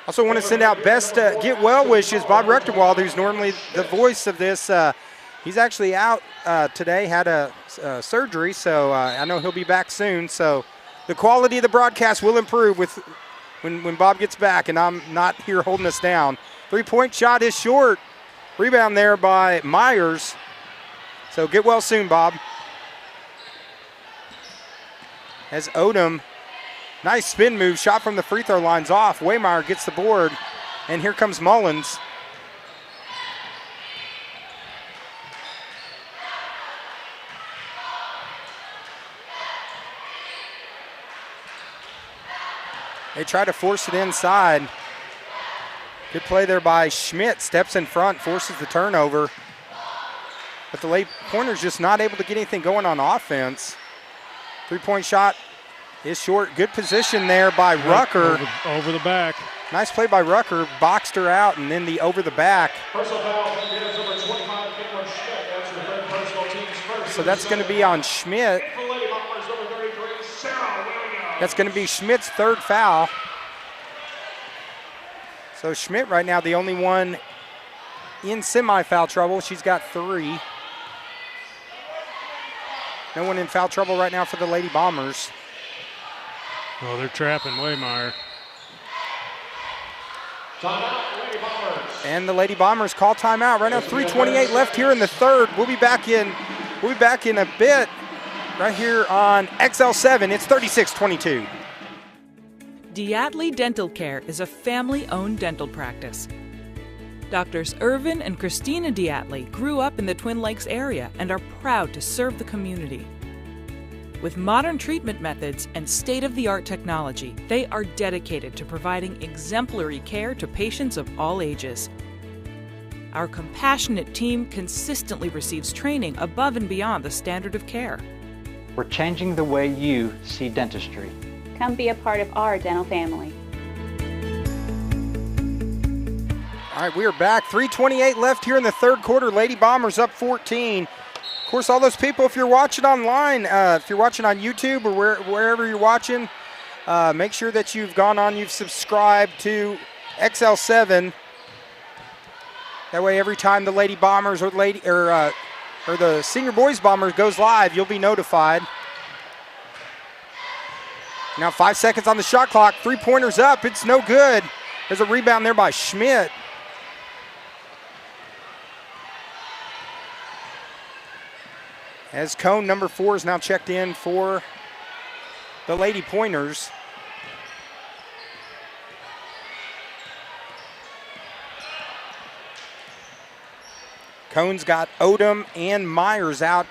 Also want to send out best get well wishes. Bob Rechterwald, who's normally the voice of this, he's actually out today, had a surgery, so I know he'll be back soon. So the quality of the broadcast will improve with when Bob gets back, and I'm not here holding us down. Three-point shot is short. Rebound there by Myers. So get well soon, Bob. As Odom, nice spin move, shot from the free throw line's off. Waymeyer gets the board, and here comes Mullins. They try to force it inside. Good play there by Schmidt. Steps in front, forces the turnover. But the late pointer's just not able to get anything going on offense. Three-point shot is short. Good position there by Rucker. Over the back. Nice play by Rucker. Boxed her out, and then the over the back. Personal foul, begins number 25, Caitlin Schmidt. That's her third personal, team's first. So that's going to be on Schmidt. For Lady Bombers, number 33, Sarah Williams. That's going to be Schmidt's third foul. So Schmidt right now the only one in semi-foul trouble. She's got 3. No one in foul trouble right now for the Lady Bombers. Oh, they're trapping Waymeyer. Timeout, Lady Bombers. And the Lady Bombers call timeout. Right now 3:28 left here in the third. We'll be back in a bit right here on XL7. It's 36-22. Diatley Dental Care is a family-owned dental practice. Doctors Irvin and Christina Diatley grew up in the Twin Lakes area and are proud to serve the community. With modern treatment methods and state-of-the-art technology, they are dedicated to providing exemplary care to patients of all ages. Our compassionate team consistently receives training above and beyond the standard of care. We're changing the way you see dentistry. Come be a part of our dental family. All right, we are back. 3:28 left here in the third quarter. Lady Bombers up 14. Of course, all those people, if you're watching online, if you're watching on YouTube or wherever you're watching, make sure that you've subscribed to XL7. That way, every time the Lady Bombers or the Senior Boys Bombers goes live, you'll be notified. Now 5 seconds on the shot clock. Three-pointers up. It's no good. There's a rebound there by Schmidt. As Cone, number 4, is now checked in for the Lady Pointers. Cone's got Odom and Myers out.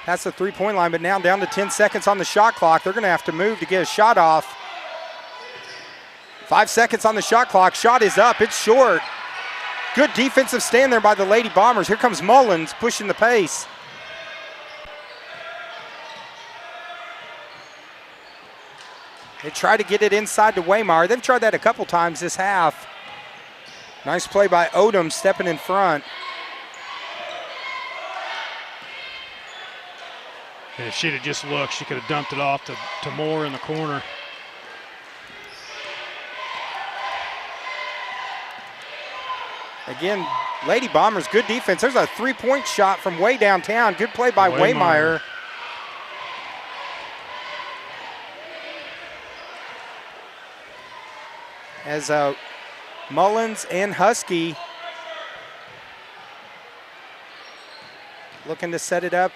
That's the three-point line, but now down to 10 seconds on the shot clock. They're going to have to move to get a shot off. 5 seconds on the shot clock. Shot is up. It's short. Good defensive stand there by the Lady Bombers. Here comes Mullins pushing the pace. They try to get it inside to Waymire. They've tried that a couple times this half. Nice play by Odom stepping in front. If she'd have just looked, she could have dumped it off to Moore in the corner. Again, Lady Bombers, good defense. There's a three-point shot from way downtown. Good play by Waymire. As Mullins and Husky looking to set it up.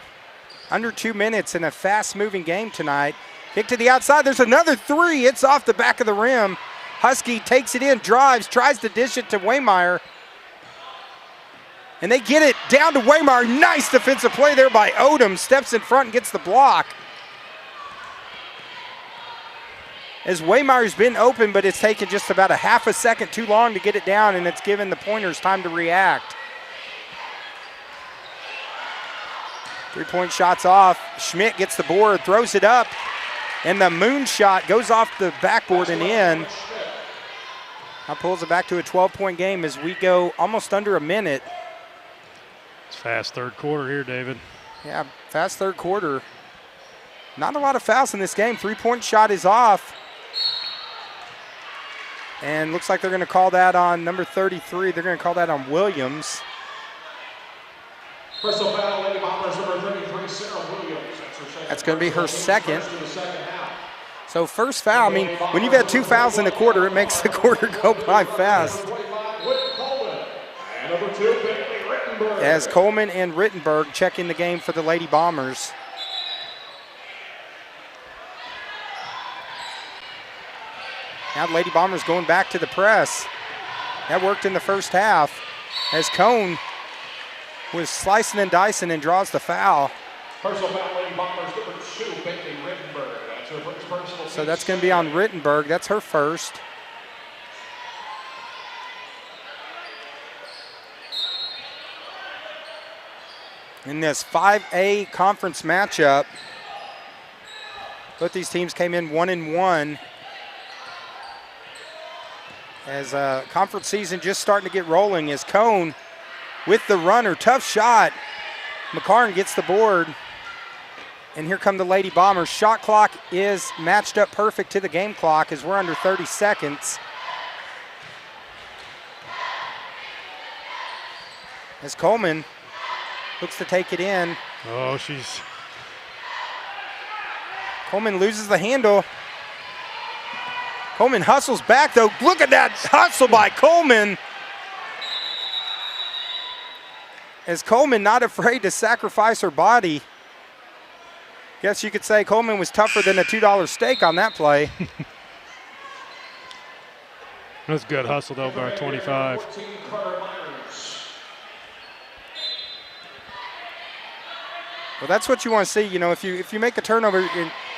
Under 2 minutes in a fast-moving game tonight. Kick to the outside. There's another three. It's off the back of the rim. Husky takes it in, drives, tries to dish it to Waymire. And they get it down to Waymire. Nice defensive play there by Odom. Steps in front and gets the block. As Waymire's been open, but it's taken just about a half a second too long to get it down, and it's given the Pointers time to react. Three-point shot's off. Schmidt gets the board, throws it up, and the moon shot goes off the backboard and in. Now pulls it back to a 12-point game as we go almost under a minute. It's fast third quarter here, David. Yeah, fast third quarter. Not a lot of fouls in this game. Three-point shot is off. And looks like they're going to call that on number 33. They're going to call that on Williams. Personal foul, Lady Bombers, number 33, Sarah Williams. That's going to be her second. So first foul, I mean, when you've had 2 fouls in a quarter, it makes the quarter go by fast. As Coleman and Rittenberg check in the game for the Lady Bombers. Now the Lady Bombers going back to the press. That worked in the first half as Cone was slicing and dicing and draws the foul. Personal foul, Lady Bombers, number 2, Bailey Rittenberg. That's her first personal. So that's going to be on Rittenberg. That's her first. In this 5A conference matchup, both these teams came in 1-1. As conference season just starting to get rolling as Cone with the runner. Tough shot. McCarn gets the board. And here come the Lady Bombers. Shot clock is matched up perfect to the game clock as we're under 30 seconds. As Coleman looks to take it in. Oh, Coleman loses the handle. Coleman hustles back, though. Look at that hustle by Coleman. As Coleman not afraid to sacrifice her body. Guess you could say Coleman was tougher than a $2 steak on that play. That's good hustle, though, by 25. Well, that's what you want to see. You know, if you make a turnover,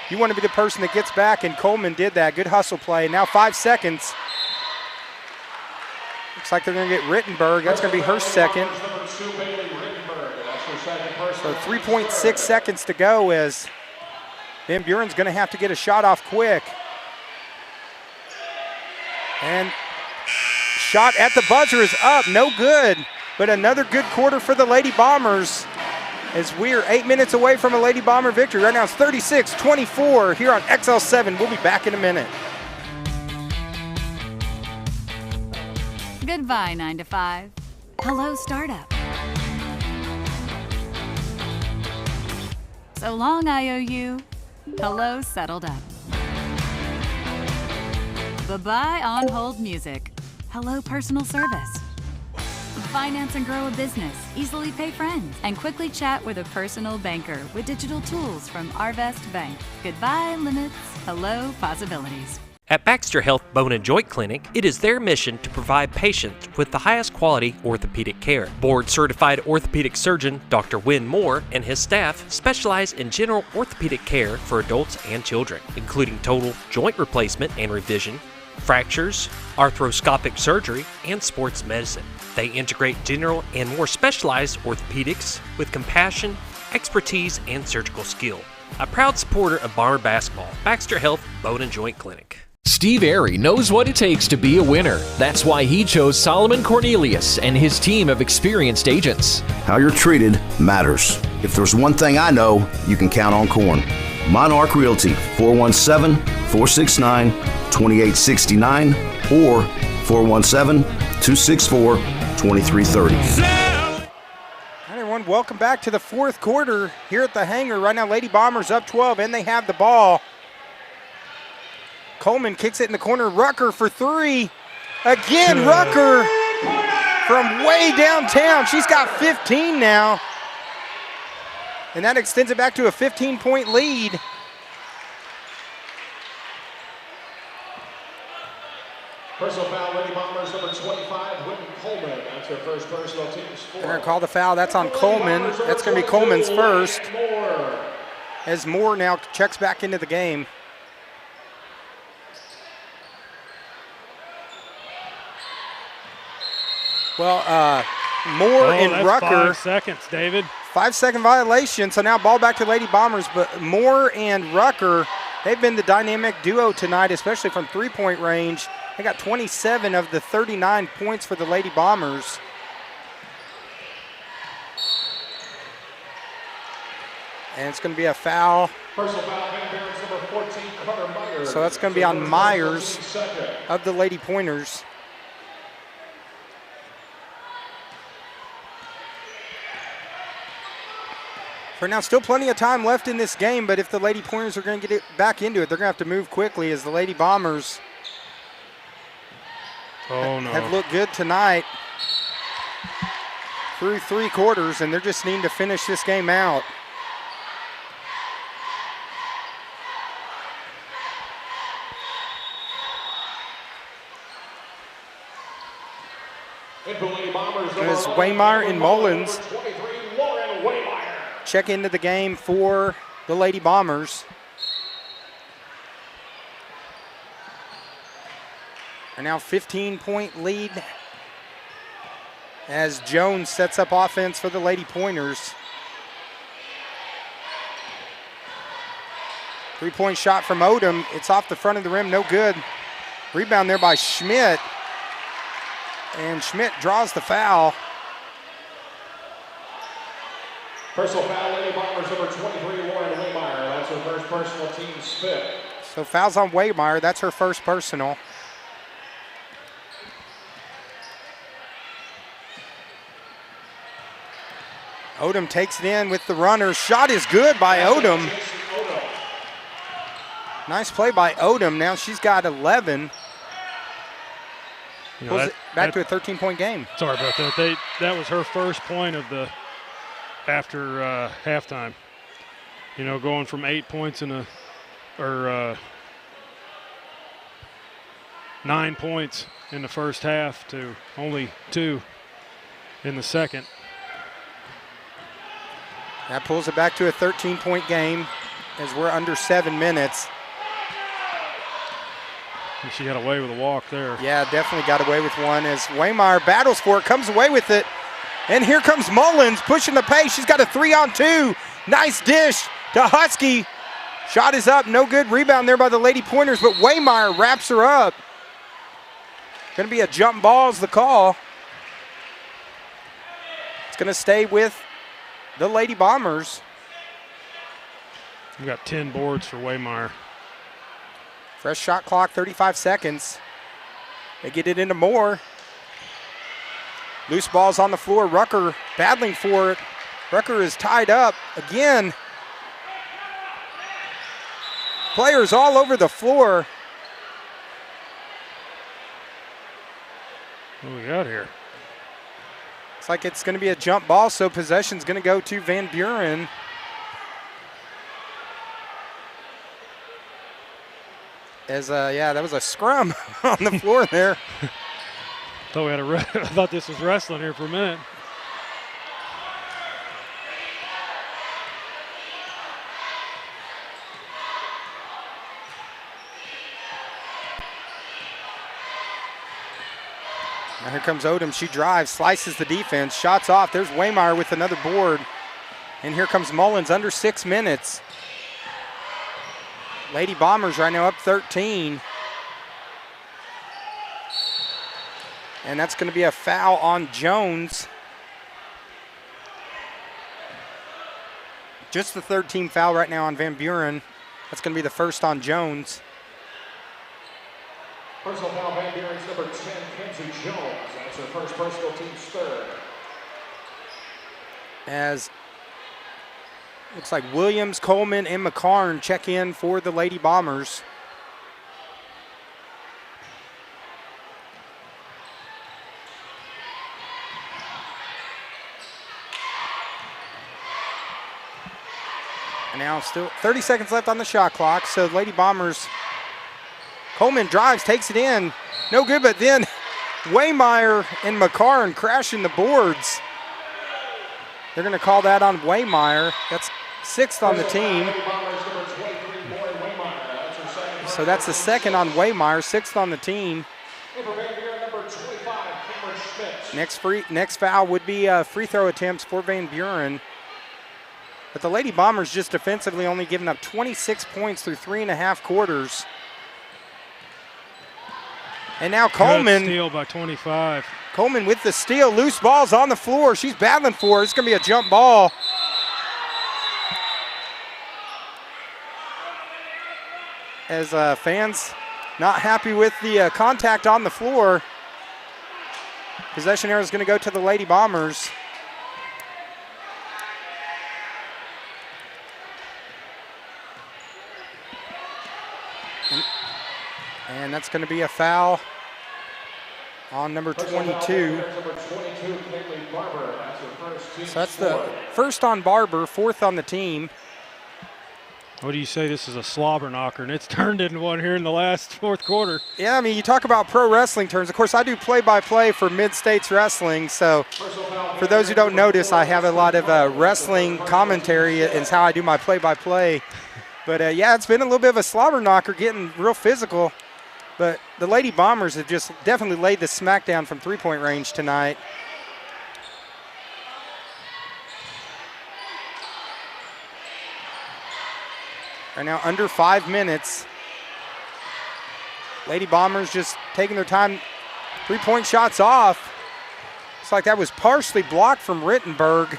you want to be the person that gets back, and Coleman did that. Good hustle play. Now 5 seconds. Looks like they're going to get Rittenberg. That's going to be her second. So 3.6 seconds to go as Van Buren's going to have to get a shot off quick. And shot at the buzzer is up. No good. But another good quarter for the Lady Bombers, as we're 8 minutes away from a Lady Bomber victory. Right now it's 36-24 here on XL7. We'll be back in a minute. Goodbye, 9 to 5. Hello, startup. So long, IOU. Hello, settled up. Bye-bye, on hold music. Hello, personal service. Finance and grow a business, easily pay friends, and quickly chat with a personal banker with digital tools from Arvest Bank. Goodbye, limits. Hello, possibilities. At Baxter Health Bone and Joint Clinic, it is their mission to provide patients with the highest quality orthopedic care. Board-certified orthopedic surgeon Dr. Win Moore and his staff specialize in general orthopedic care for adults and children, including total joint replacement and revision, fractures, arthroscopic surgery, and sports medicine. They integrate general and more specialized orthopedics with compassion, expertise, and surgical skill. A proud supporter of Bomber basketball, Baxter Health Bone and Joint Clinic. Steve Airy knows what it takes to be a winner. That's why he chose Solomon Cornelius and his team of experienced agents. How you're treated matters. If there's one thing I know, you can count on Corn. Monarch Realty, 417-469-2869 or 417-264-2330. Everyone, welcome back to the fourth quarter here at the hangar. Right now, Lady Bombers up 12, and they have the ball. Coleman kicks it in the corner. Rucker for three. Again, Rucker from way downtown. She's got 15 now. And that extends it back to a 15-point lead. Personal foul, Lady Bombers, number 25, Whitney Coleman. That's her first personal, team's foul. They're going to call the foul. That's on Coleman. That's going to be Coleman's first. As Moore now checks back into the game. Well, Moore and that's Rucker. 5 seconds, David. 5-second violation, so now ball back to Lady Bombers, but Moore and Rucker, they've been the dynamic duo tonight, especially from three-point range. They got 27 of the 39 points for the Lady Bombers. And it's going to be a foul. Personal foul, Van Buren's number 14, Carter Myers. So that's going to be on Myers of the Lady Pointers. For now, still plenty of time left in this game, but if the Lady Pointers are going to get it back into it, they're going to have to move quickly as the Lady Bombers have looked good tonight through three quarters, and they're just needing to finish this game out. As Waymire and Mullins check into the game for the Lady Bombers. And now 15-point lead as Jones sets up offense for the Lady Pointers. Three-point shot from Odom. It's off the front of the rim, no good. Rebound there by Schmidt. And Schmidt draws the foul. Personal foul, Lady Bombers, number 23, Lauren Waymire. That's her first personal, team's fifth. So fouls on Waymire. That's her first personal. Odom takes it in with the runner. Shot is good by Odom. Nice play by Odom. Now she's got 11. You know, Pulls it back to a 13-point game. Sorry about that. That was her first point of the after halftime. You know, going from 8 points 9 points in the first half to only 2 in the second. That pulls it back to a 13-point game as we're under 7 minutes. And she got away with a walk there. Yeah, definitely got away with one as Waymire battles for it, comes away with it. And here comes Mullins pushing the pace. She's got a 3-on-2. Nice dish to Husky. Shot is up, no good. Rebound there by the Lady Pointers, but Waymire wraps her up. Going to be a jump ball is the call. It's going to stay with the Lady Bombers. We got 10 boards for Waymire. Fresh shot clock, 35 seconds. They get it into Moore. Loose ball's on the floor. Rucker battling for it. Rucker is tied up again. Players all over the floor. What do we got here? Looks like it's going to be a jump ball, so possession's going to go to Van Buren. As that was a scrum on the floor there. I thought this was wrestling here for a minute. Now here comes Odom. She drives, slices the defense, shots off. There's Waymeyer with another board. And here comes Mullins, under 6 minutes. Lady Bombers right now up 13. And that's going to be a foul on Jones. Just the third team foul right now on Van Buren. That's going to be the first on Jones. Personal foul, Van Buren's number 10, Kenzie Jones. That's her first personal, team's third. As looks like Williams, Coleman, and McCarn check in for the Lady Bombers. And now still 30 seconds left on the shot clock, so Lady Bombers, Coleman drives, takes it in. No good, but then Waymeyer and McCarn crashing the boards. They're going to call that on Waymeyer. That's 6th on the team. So that's the second on Waymeyer, 6th on the team. Next foul would be free throw attempts for Van Buren. But the Lady Bombers just defensively only giving up 26 points through 3.5 quarters. And now Coleman. Good steal by 25. Coleman with the steal. Loose ball's on the floor. She's battling for it. It's going to be a jump ball. As fans not happy with the contact on the floor. Possession arrow is going to go to the Lady Bombers. And that's going to be a foul on number 22. So that's the first on Barber, 4th on the team. What do you say? This is a slobber knocker, and it's turned into one here in the last 4th quarter. Yeah, I mean, you talk about pro wrestling terms. Of course, I do play-by-play for Mid-States Wrestling. So for those who don't notice, I have a lot of wrestling commentary is how I do my play-by-play. But, yeah, it's been a little bit of a slobber knocker, getting real physical. But the Lady Bombers have just definitely laid the smackdown from three-point range tonight. Right now, under 5 minutes. Lady Bombers just taking their time. 3-point shots off. Looks like that was partially blocked from Rittenberg.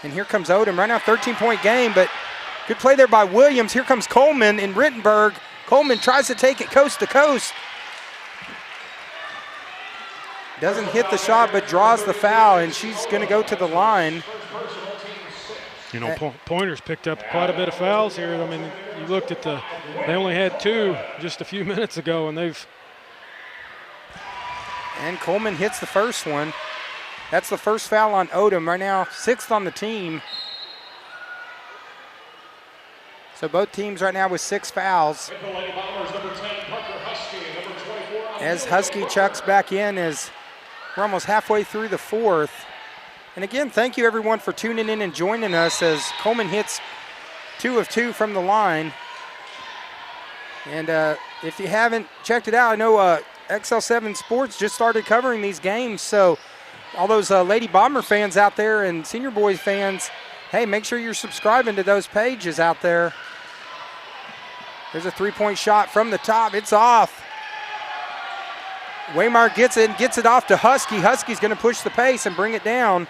And here comes Odom. Right now, 13-point game, but good play there by Williams. Here comes Coleman and Rittenberg. Coleman tries to take it coast to coast. Doesn't hit the shot, but draws the foul, and she's going to go to the line. You know, Pointers picked up quite a bit of fouls here. I mean, you looked at they only had 2 just a few minutes ago, and they've. And Coleman hits the first one. That's the first foul on Odom. Right now, 6th on the team. So both teams right now with 6 fouls. As Husky chucks back in, as we're almost halfway through the 4th. And again, thank you everyone for tuning in and joining us as Coleman hits 2 of 2 from the line. And if you haven't checked it out, I know XL7 Sports just started covering these games. So all those Lady Bomber fans out there and Senior Boys fans, hey, make sure you're subscribing to those pages out there. There's a 3-point shot from the top. It's off. Waymeyer gets it and gets it off to Husky. Husky's going to push the pace and bring it down.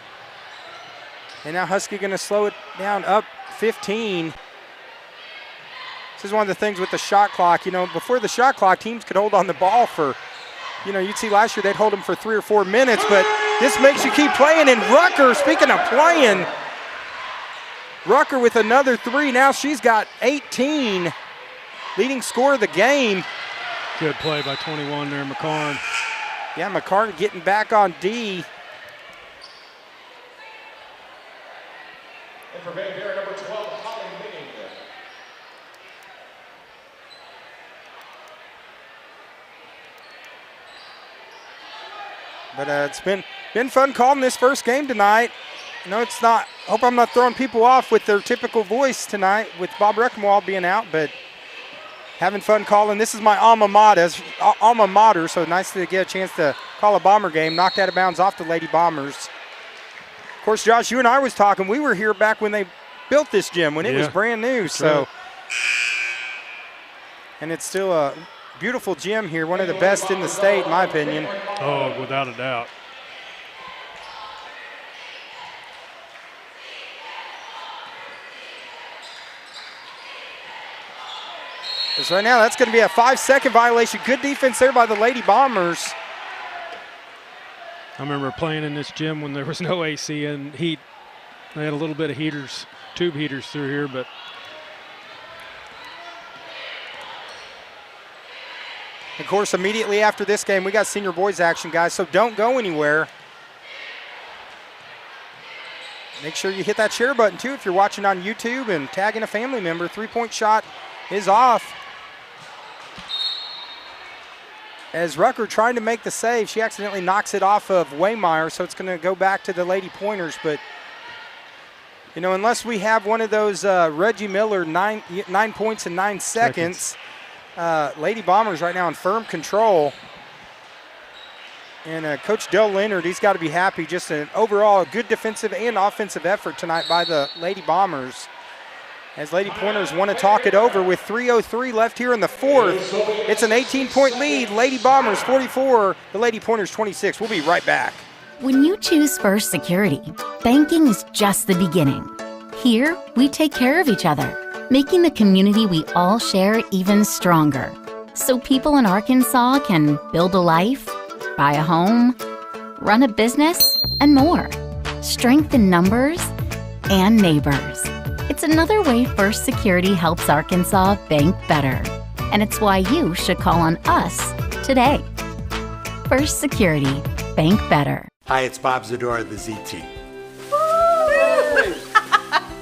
And now Husky going to slow it down, up 15. This is one of the things with the shot clock. You know, before the shot clock, teams could hold on the ball for, you know, you'd see last year they'd hold them for 3 or 4 minutes, but this makes you keep playing. And Rucker, speaking of playing, Rucker with another 3. Now she's got 18. Leading scorer of the game. Good play by 21 there, McCarn. Yeah, McCartan getting back on D. And for Van Buren, number 12, Holly Ming. But it's been fun calling this first game tonight. No, it's not. Hope I'm not throwing people off with their typical voice tonight with Bob Reckenwald being out, but having fun calling. This is my alma mater, so nice to get a chance to call a Bomber game. Knocked out of bounds off the Lady Bombers. Of course, Josh, you and I was talking. We were here back when they built this gym, when it was brand new. So, and it's still a beautiful gym here, one of the best in the state, in my opinion. Oh, without a doubt. Because right now, that's going to be a 5-second violation. Good defense there by the Lady Bombers. I remember playing in this gym when there was no AC and heat. They had a little bit of heaters, tube heaters through here, but of course, immediately after this game, we got senior boys action, guys, so don't go anywhere. Make sure you hit that share button, too, if you're watching on YouTube and tagging a family member. Three-point shot is off. As Rucker trying to make the save, she accidentally knocks it off of Waymeyer, so it's going to go back to the Lady Pointers. But, you know, unless we have one of those Reggie Miller 9 points in 9 seconds. Lady Bombers right now in firm control. And Coach Del Leonard, he's got to be happy. Just an overall good defensive and offensive effort tonight by the Lady Bombers. As Lady Pointers want to talk it over with 3:03 left here in the fourth. It's an 18-point lead. Lady Bombers 44, the Lady Pointers 26. We'll be right back. When you choose First Security, banking is just the beginning. Here, we take care of each other, making the community we all share even stronger. So people in Arkansas can build a life, buy a home, run a business, and more. Strength in numbers and neighbors. It's another way First Security helps Arkansas bank better. And it's why you should call on us today. First Security, bank better. Hi, it's Bob Zadora of the Z Team.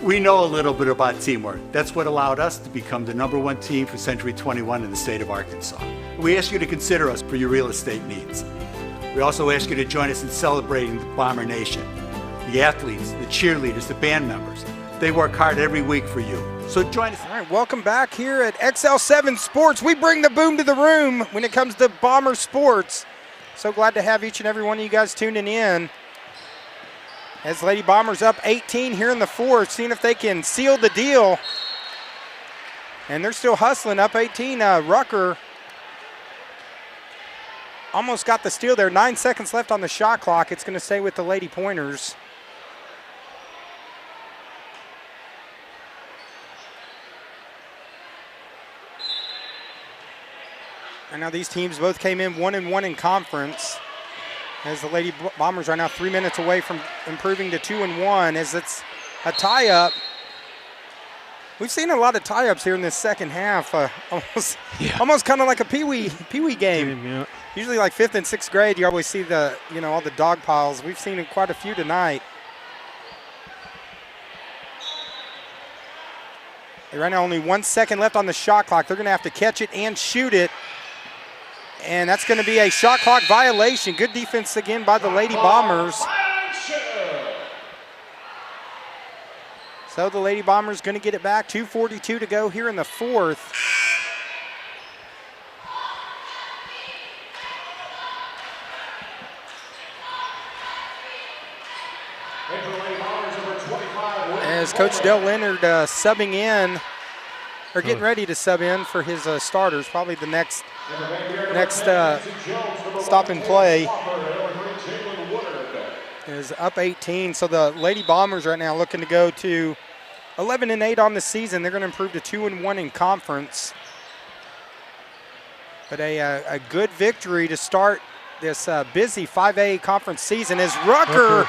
We know a little bit about teamwork. That's what allowed us to become the #1 team for Century 21 in the state of Arkansas. We ask you to consider us for your real estate needs. We also ask you to join us in celebrating the Bomber Nation. The athletes, the cheerleaders, the band members, they work hard every week for you. So join us. All right, welcome back here at XL7 Sports. We bring the boom to the room when it comes to Bomber sports. So glad to have each and every one of you guys tuning in. As Lady Bombers up 18 here in the fourth, seeing if they can seal the deal. And they're still hustling up 18. Rucker almost got the steal there. 9 seconds left on the shot clock. It's going to stay with the Lady Pointers. And now these teams both came in 1-1 in conference. As the Lady Bombers are now 3 minutes away from improving to 2-1 as it's a tie-up. We've seen a lot of tie-ups here in this second half. Almost kind of like a pee-wee game. Yeah. Usually like 5th and 6th grade, you always see the, all the dog piles. We've seen quite a few tonight. Right now only 1 second left on the shot clock. They're going to have to catch it and shoot it. And that's going to be a shot clock violation. Good defense again by the Lady Bombers. So the Lady Bombers going to get it back. 2:42 to go here in the fourth. As Coach Del Leonard subbing in, or getting ready to sub in for his starters, probably the next stop and play is up 18. So the Lady Bombers right now looking to go to 11-8 on the season. They're going to improve to 2-1 in conference. But a good victory to start this busy 5A conference season as Rucker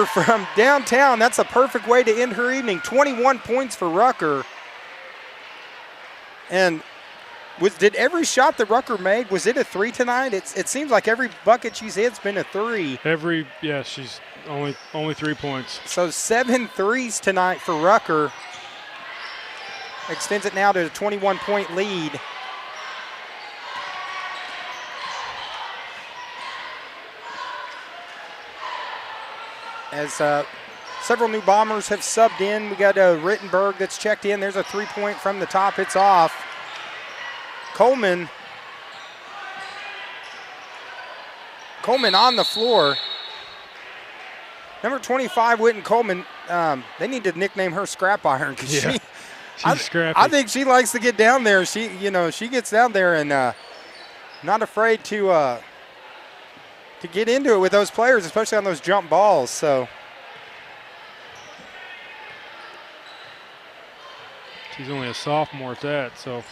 from downtown. That's a perfect way to end her evening. 21 points for Rucker. And Did every shot that Rucker made, was it a 3 tonight? It seems like every bucket she's hit's been a 3. She's only 3 points. So 7 threes tonight for Rucker. Extends it now to a 21-point lead. As several new Bombers have subbed in. We got Rittenberg that's checked in. There's a 3-point from the top. It's off. Coleman on the floor. Number 25, Whitten Coleman. They need to nickname her Scrap Iron because she's scrappy. I think she likes to get down there. She gets down there and not afraid to get into it with those players, especially on those jump balls. So she's only a sophomore at that. So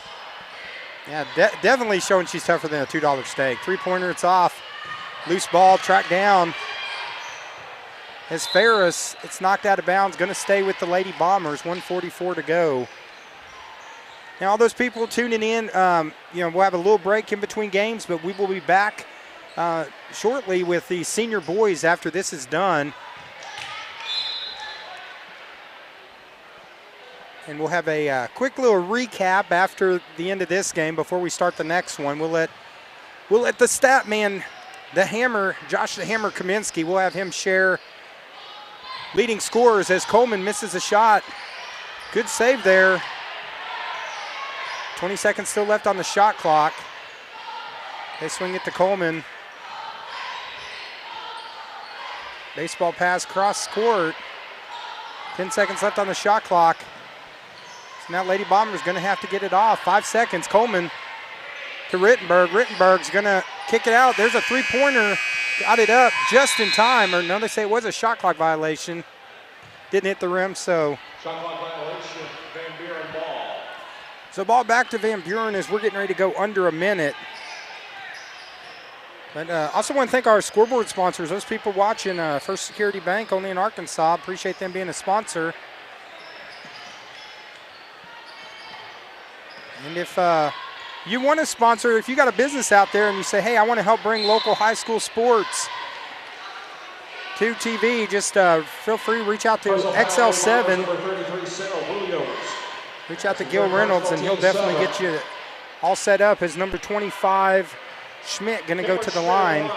yeah, definitely showing she's tougher than a $2 steak. 3-pointer, it's off. Loose ball, tracked down. As Ferris, it's knocked out of bounds, going to stay with the Lady Bombers, 1:44 to go. Now, all those people tuning in, we'll have a little break in between games, but we will be back shortly with the senior boys after this is done. And we'll have a quick little recap after the end of this game before we start the next one. We'll let the stat man, the Hammer, Josh the Hammer Kaminsky, we'll have him share leading scorers as Coleman misses a shot. Good save there. 20 seconds still left on the shot clock. They swing it to Coleman. Baseball pass cross court. 10 seconds left on the shot clock. So now Lady Bombers going to have to get it off. 5 seconds. Coleman to Rittenberg. Rittenberg's going to kick it out. There's a 3-pointer. Got it up just in time. Or no, they say it was a shot clock violation. Didn't hit the rim, so. Shot clock violation, Van Buren ball. So ball back to Van Buren as we're getting ready to go under a minute. But also want to thank our scoreboard sponsors. Those people watching, First Security Bank, only in Arkansas. Appreciate them being a sponsor. And if you want to sponsor, if you got a business out there and you say, hey, I want to help bring local high school sports to TV, just feel free to reach out to XL7. Reach out to Gil Reynolds and he'll definitely get you all set up. His number 25, Schmidt, going to go to the line.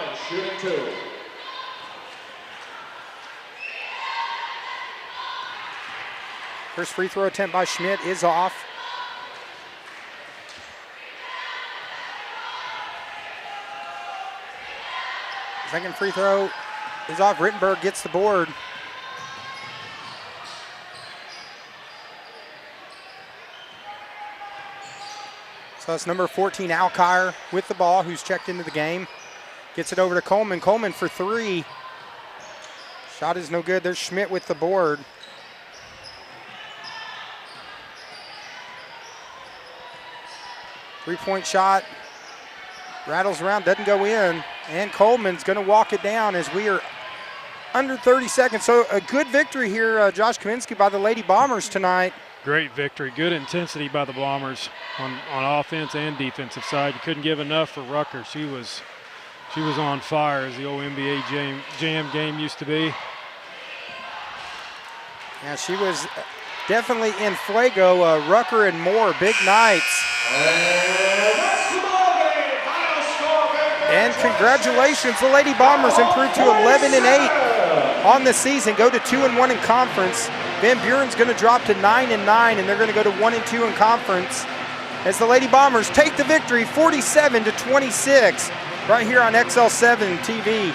First free throw attempt by Schmidt is off. Second free throw is off. Rittenberg gets the board. So that's number 14, Alkire, with the ball, who's checked into the game. Gets it over to Coleman. Coleman for 3. Shot is no good. There's Schmidt with the board. Three-point shot. Rattles around, doesn't go in. And Coleman's going to walk it down as we are under 30 seconds. So a good victory here, Josh Kaminsky, by the Lady Bombers tonight. Great victory. Good intensity by the Bombers on offense and defensive side. You couldn't give enough for Rucker. She was on fire, as the old NBA Jam game used to be. Yeah, she was definitely in fuego. Rucker and Moore, big nights. And congratulations, the Lady Bombers improved to 11-8 on the season, go to 2-1 in conference. Van Buren's going to drop to 9-9, and they're going to go to 1-2 in conference as the Lady Bombers take the victory, 47-26, right here on XL7 TV.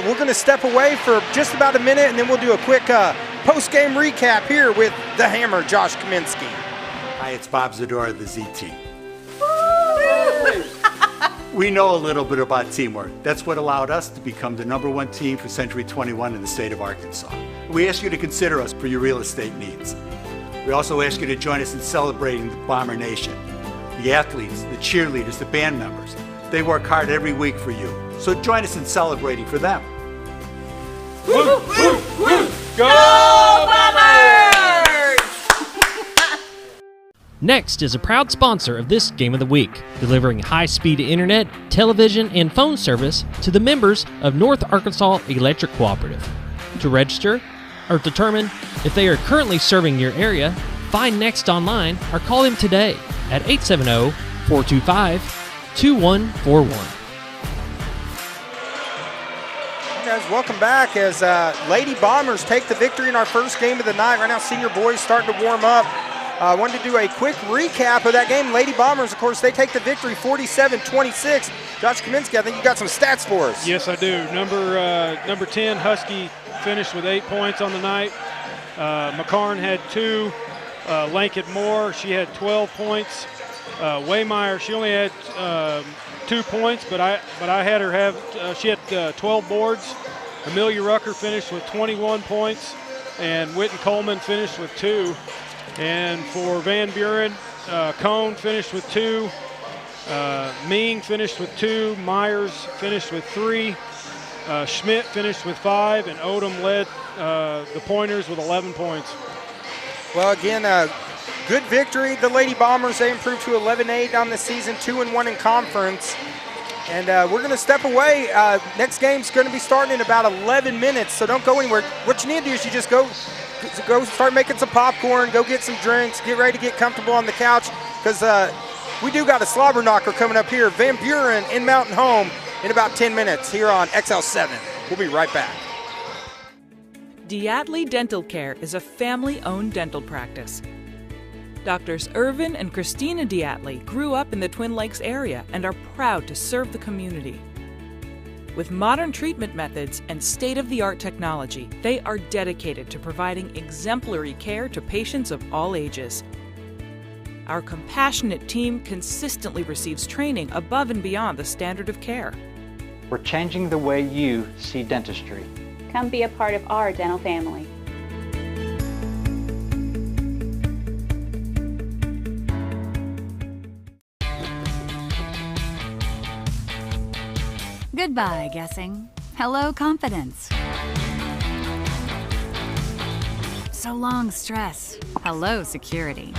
We're going to step away for just about a minute, and then we'll do a quick post-game recap here with the Hammer, Josh Kaminsky. Hi, it's Bob Zadora of the Z Team. We know a little bit about teamwork. That's what allowed us to become the #1 team for Century 21 in the state of Arkansas. We ask you to consider us for your real estate needs. We also ask you to join us in celebrating the Bomber Nation. The athletes, the cheerleaders, the band members, they work hard every week for you. So join us in celebrating for them. Woo, woo, woo. Go Bombers! Next is a proud sponsor of this Game of the Week, delivering high-speed internet, television, and phone service to the members of North Arkansas Electric Cooperative. To register or determine if they are currently serving your area, find Next online or call them today at 870-425-2141. Guys, welcome back as Lady Bombers take the victory in our first game of the night. Right now, senior boys starting to warm up. I wanted to do a quick recap of that game. Lady Bombers, of course, they take the victory 47-26. Josh Kaminsky, I think you got some stats for us. Yes, I do. Number 10, Husky, finished with 8 points on the night. McCarn had 2. Lankett Moore, she had 12 points. Waymeyer, she only had 2 points, but I had her have, she had 12 boards. Amelia Rucker finished with 21 points, and Witten Coleman finished with 2. And for Van Buren, Cone finished with 2. Ming finished with 2. Myers finished with 3. Schmidt finished with 5, and Odom led the pointers with 11 points. Well, again, good victory. The Lady Bombers, they improved to 11-8 on the season, 2-1 in conference. And we're going to step away. Next game's going to be starting in about 11 minutes, so don't go anywhere. What you need to do is you just go start making some popcorn, go get some drinks, get ready to get comfortable on the couch, because we do got a slobber knocker coming up here. Van Buren in Mountain Home in about 10 minutes here on XL7. We'll be right back. Diatley Dental Care is a family-owned dental practice. Doctors Irvin and Christina Diatley grew up in the Twin Lakes area and are proud to serve the community. With modern treatment methods and state-of-the-art technology, they are dedicated to providing exemplary care to patients of all ages. Our compassionate team consistently receives training above and beyond the standard of care. We're changing the way you see dentistry. Come be a part of our dental family. Goodbye, guessing. Hello, confidence. So long, stress. Hello, security.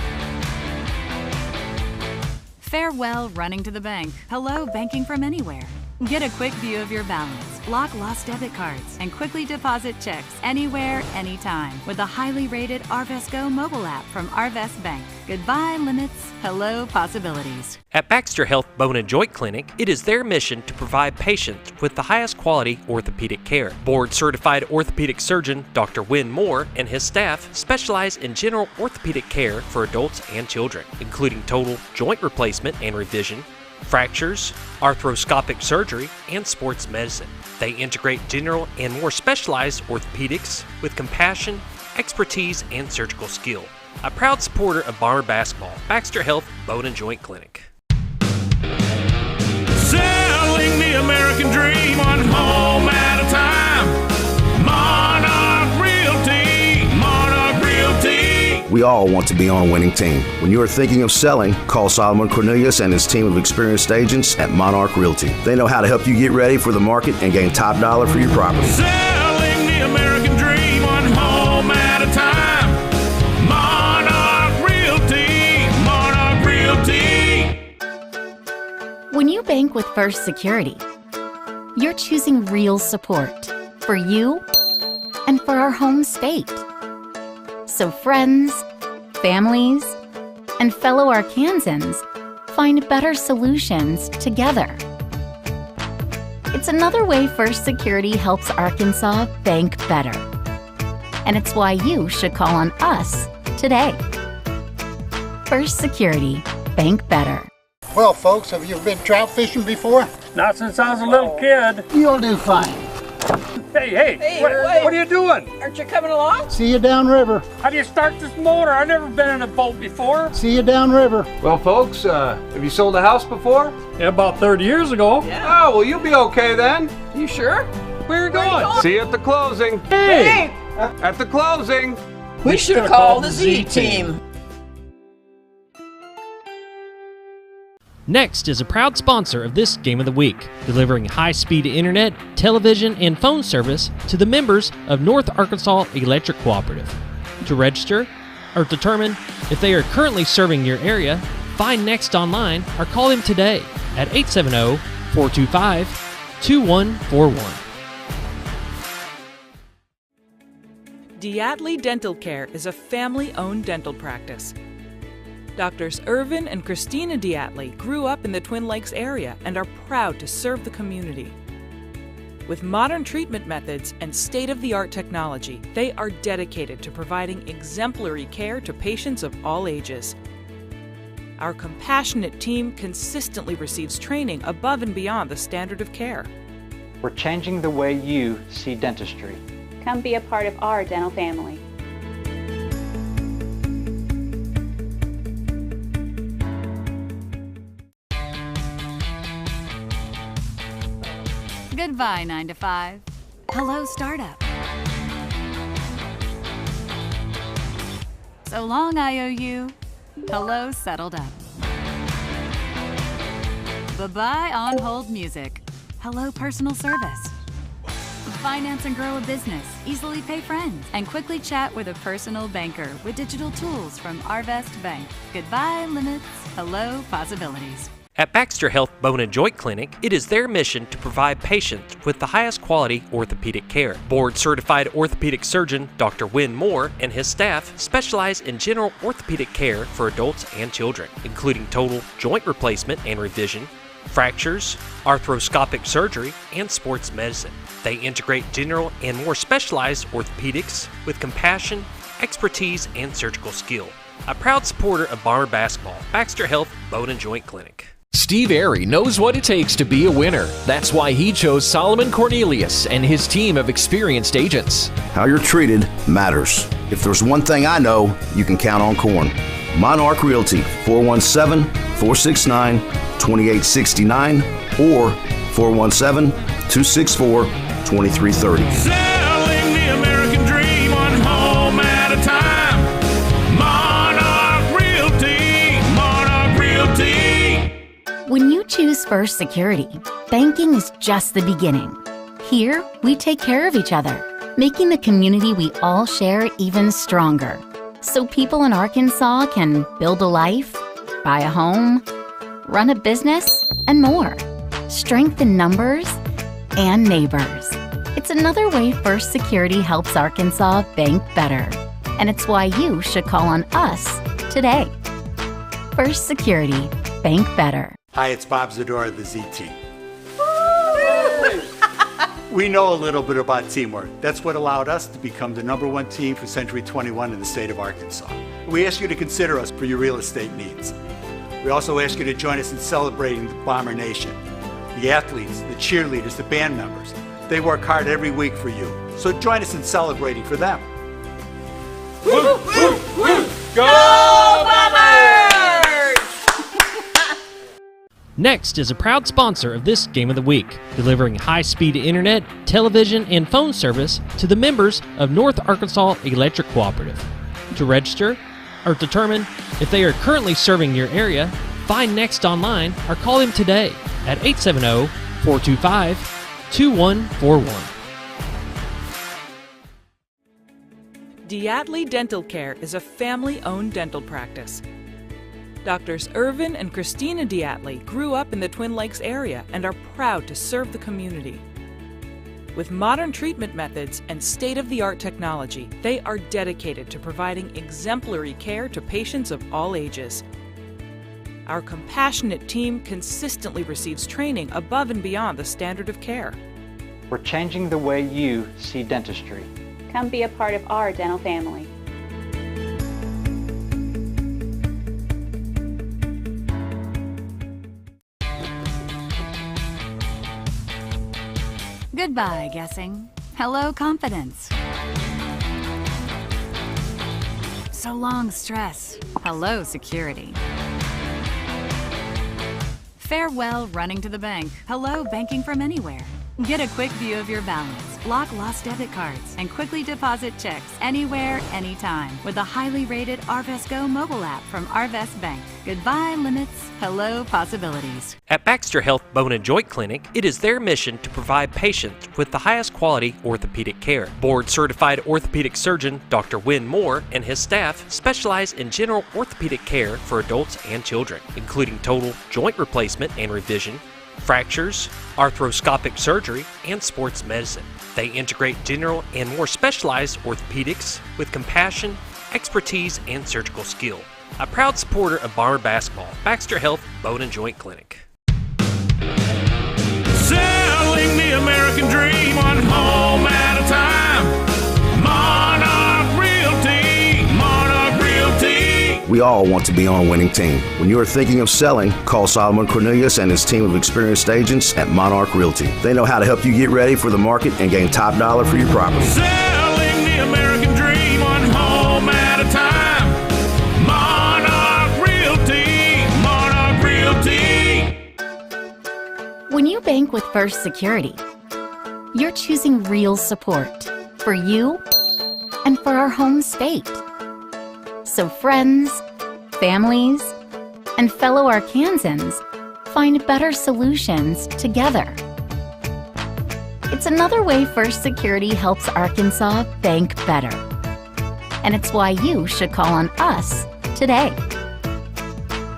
Farewell, running to the bank. Hello, banking from anywhere. Get a quick view of your balance, lock lost debit cards, and quickly deposit checks anywhere, anytime with the highly rated Arvest Go mobile app from Arvest Bank. Goodbye limits, hello possibilities. At Baxter Health Bone and Joint Clinic, it is their mission to provide patients with the highest quality orthopedic care. Board-certified orthopedic surgeon Dr. Win Moore and his staff specialize in general orthopedic care for adults and children, including total joint replacement and revision, fractures, arthroscopic surgery, and sports medicine. They integrate general and more specialized orthopedics with compassion, expertise, and surgical skill. A proud supporter of Bomber basketball, Baxter Health Bone and Joint Clinic. Selling the American dream one home at a time. Monarch Realty, Monarch Realty. We all want to be on a winning team. When you are thinking of selling, call Solomon Cornelius and his team of experienced agents at Monarch Realty. They know how to help you get ready for the market and gain top dollar for your property. Selling the American dream one home at a time. Monarch Realty, Monarch Realty. When you bank with First Security, you're choosing real support for you and for our home state. So friends, families, and fellow Arkansans find better solutions together. It's another way First Security helps Arkansas bank better. And it's why you should call on us today. First Security, bank better. Well, folks, have you been trout fishing before? Not since I was a little kid. You'll do fine. Hey, what are you doing? Aren't you coming along? See you downriver. How do you start this motor? I've never been in a boat before. See you downriver. Well, folks, have you sold a house before? Yeah, about 30 years ago. Yeah. Oh, well, you'll be okay then. You sure? Where are you going? See you at the closing. Hey! At the closing. We should have called the Z team. Next is a proud sponsor of this Game of the Week, delivering high-speed internet, television, and phone service to the members of North Arkansas Electric Cooperative. To register or determine if they are currently serving your area, find Next online or call them today at 870-425-2141. Diatley Dental Care is a family-owned dental practice. Doctors Irvin and Christina Diatley grew up in the Twin Lakes area and are proud to serve the community. With modern treatment methods and state-of-the-art technology, they are dedicated to providing exemplary care to patients of all ages. Our compassionate team consistently receives training above and beyond the standard of care. We're changing the way you see dentistry. Come be a part of our dental family. Goodbye, 9 to 5. Hello, startup. So long, IOU. Hello, settled up. Bye-bye, on-hold music. Hello, personal service. Finance and grow a business, easily pay friends, and quickly chat with a personal banker with digital tools from Arvest Bank. Goodbye, limits. Hello, possibilities. At Baxter Health Bone and Joint Clinic, it is their mission to provide patients with the highest quality orthopedic care. Board-certified orthopedic surgeon Dr. Win Moore and his staff specialize in general orthopedic care for adults and children, including total joint replacement and revision, fractures, arthroscopic surgery, and sports medicine. They integrate general and more specialized orthopedics with compassion, expertise, and surgical skill. A proud supporter of Bomber basketball, Baxter Health Bone and Joint Clinic. Steve Airy knows what it takes to be a winner. That's why he chose Solomon Cornelius and his team of experienced agents. How you're treated matters. If there's one thing I know, you can count on Corn. Monarch Realty, 417-469-2869 or 417-264-2330. Selling the American dream, one home at a time. Monarch Realty, Monarch Realty. When you choose First Security, banking is just the beginning. Here, we take care of each other, making the community we all share even stronger. So people in Arkansas can build a life, buy a home, run a business, and more. Strength in numbers and neighbors. It's another way First Security helps Arkansas bank better. And it's why you should call on us today. First Security, bank better. Hi, it's Bob Zadora of the Z Team. We know a little bit about teamwork. That's what allowed us to become the #1 team for Century 21 in the state of Arkansas. We ask you to consider us for your real estate needs. We also ask you to join us in celebrating the Bomber Nation. The athletes, the cheerleaders, the band members, they work hard every week for you. So join us in celebrating for them. Woo, woo, woo. Go Bombers! Next is a proud sponsor of this Game of the Week, delivering high-speed internet, television, and phone service to the members of North Arkansas Electric Cooperative. To register or determine if they are currently serving your area, find Next online or call them today at 870-425-2141. Diatley Dental Care is a family-owned dental practice. Doctors Irvin and Christina Diatley grew up in the Twin Lakes area and are proud to serve the community. With modern treatment methods and state-of-the-art technology, they are dedicated to providing exemplary care to patients of all ages. Our compassionate team consistently receives training above and beyond the standard of care. We're changing the way you see dentistry. Come be a part of our dental family. Goodbye, guessing. Hello, confidence. So long, stress. Hello, security. Farewell, running to the bank. Hello, banking from anywhere. Get a quick view of your balance. lock lost debit cards, and quickly deposit checks anywhere, anytime with the highly rated Arvest Go mobile app from Arvest Bank. Goodbye limits, hello possibilities. At Baxter Health Bone and Joint Clinic, it is their mission to provide patients with the highest quality orthopedic care. Board-certified orthopedic surgeon Dr. Win Moore and his staff specialize in general orthopedic care for adults and children, including total joint replacement and revision, fractures, arthroscopic surgery, and sports medicine. They integrate general and more specialized orthopedics with compassion, expertise, and surgical skill. A proud supporter of Bomber basketball, Baxter Health Bone and Joint Clinic. Selling the American dream one home at a time. Monarch Realty, Monarch Realty. We all want to be on a winning team. When you are thinking of selling, call Solomon Cornelius and his team of experienced agents at Monarch Realty. They know how to help you get ready for the market and gain top dollar for your property. Selling the American dream one home at a time. When you bank with First Security, you're choosing real support for you and for our home state. So friends, families, and fellow Arkansans find better solutions together. It's another way First Security helps Arkansas bank better. And it's why you should call on us today.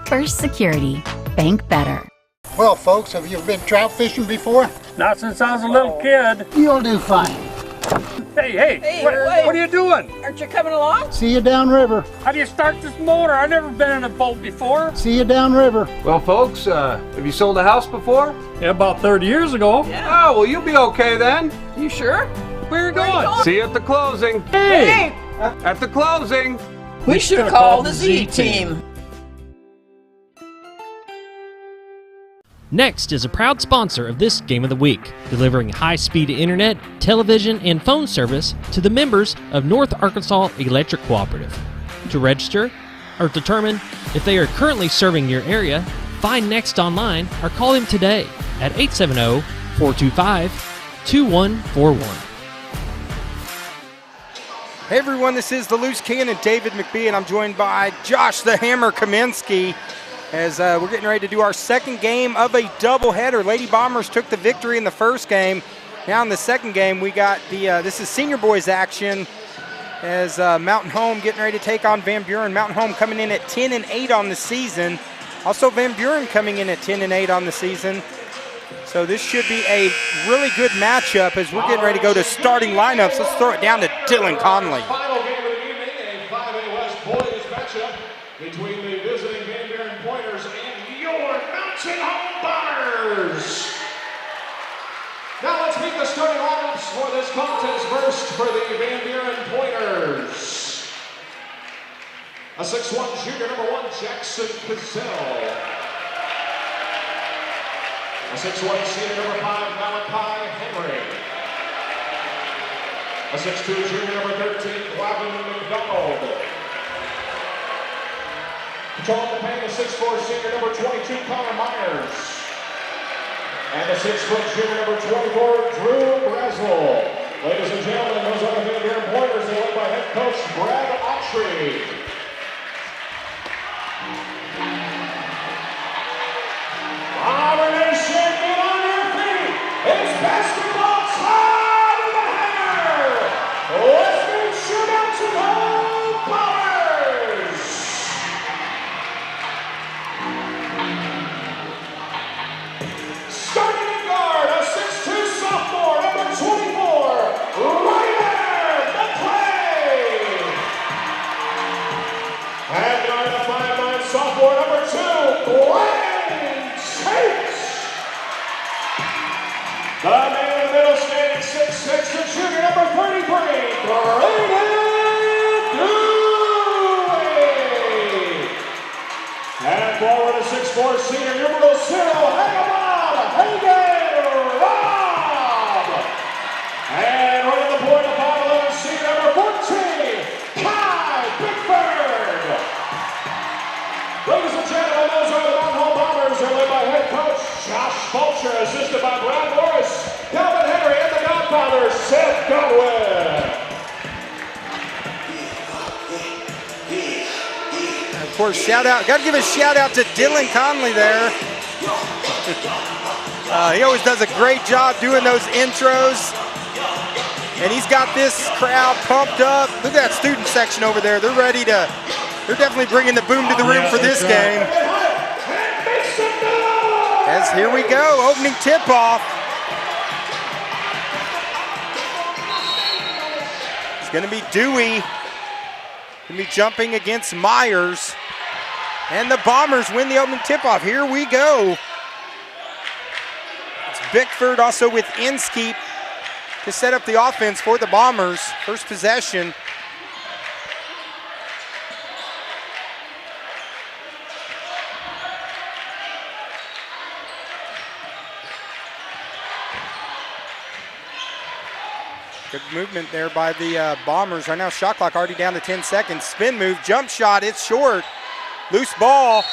First Security, bank better. Well, folks, have you been trout fishing before? Not since I was a little kid. You'll do fine. Hey, what are you doing? Aren't you coming along? See you downriver. How do you start this motor? I've never been in a boat before. See you downriver. Well, folks, have you sold a house before? Yeah, about 30 years ago. Yeah. Oh, well, you'll be okay then. You sure? Where are you going? See you at the closing. Hey! At the closing. We should have called the Z team. Next is a proud sponsor of this Game of the Week, delivering high-speed internet, television, and phone service to the members of North Arkansas Electric Cooperative. To register or determine if they are currently serving your area, find Next online or call them today at 870-425-2141. Hey everyone, this is the Loose Cannon, David McBee, and I'm joined by Josh the Hammer Kaminsky as we're getting ready to do our second game of a doubleheader. Lady Bombers took the victory in the first game. Now in the second game, we got this is senior boys action as Mountain Home getting ready to take on Van Buren. Mountain Home coming in at 10-8 on the season. Also Van Buren coming in at 10-8 on the season. So this should be a really good matchup as we're getting ready to go to starting lineups. Let's throw it down to Dylan Conley. Final game of the evening, a 5A West boys matchup between the visiting Van Buren Pointers and your Mountain Home Bombers. Now let's meet the starting lineups for this contest. First for the Van Buren Pointers. A 6'1" shooter, number 1, Jackson Cassell. A 6'1" senior, number 5, Malachi Henry. A 6'2" junior, number 13, Glavin McDonald. Controlling the paint, a 6'4" senior, number 22, Connor Myers. And a 6-foot junior, number 24, Drew Brazel. Ladies and gentlemen, those are the Van Buren Pointers. They're led by head coach Brad Autry. Bomber Nation, get on your feet. It's basketball time in the hangar. Let's get shootout to the Bombers. Starting in guard, a 6'2" sophomore, number 24, Ritter McClay. And guard, a 5'9" sophomore, number 2, Glenn. The man in the middle standing 6'6", the junior number 33, Brayden Dewey. And forward a 6'4" senior, number 0, Hagamon Hagen Rob. And running the point, a 5'11" senior, number 14, Kai Bickford. Ladies and gentlemen, those are the Mountain Home Bombers. They're led by head coach Josh Fulcher, assisted by Brad Morris, Calvin Henry, and the Godfather, course, shout out. Got to give a shout out to Dylan Conley there. He always does a great job doing those intros. And he's got this crowd pumped up. Look at that student section over there. They're ready to, they're definitely bringing the boom to the room for this game. As here we go, opening tip-off. It's going to be Dewey. Going to be jumping against Myers. And the Bombers win the opening tip-off. Here we go. It's Bickford also with Inskeep to set up the offense for the Bombers. First possession. Good movement there by the Bombers. Right now, shot clock already down to 10 seconds. Spin move, jump shot, it's short. Loose ball.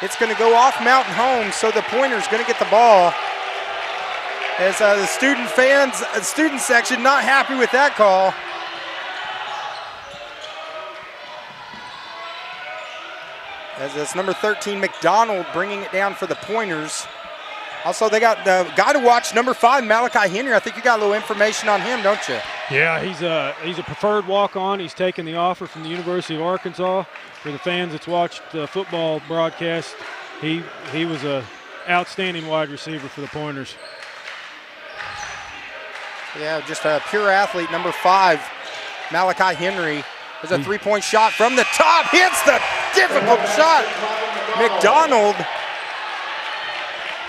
It's going to go off Mountain Home, so the Pointer's going to get the ball. As the student fans, student section not happy with that call. As it's number 13, McDonald, bringing it down for the Pointers. Also, they got the guy to watch, number 5, Malachi Henry. I think you got a little information on him, don't you? Yeah, he's a preferred walk-on. He's taken the offer from the University of Arkansas. For the fans that's watched the football broadcast, he was a outstanding wide receiver for the Pointers. Yeah, just a pure athlete, number 5, Malachi Henry. There's a three-point shot from the top, hits the difficult shot. McDonald,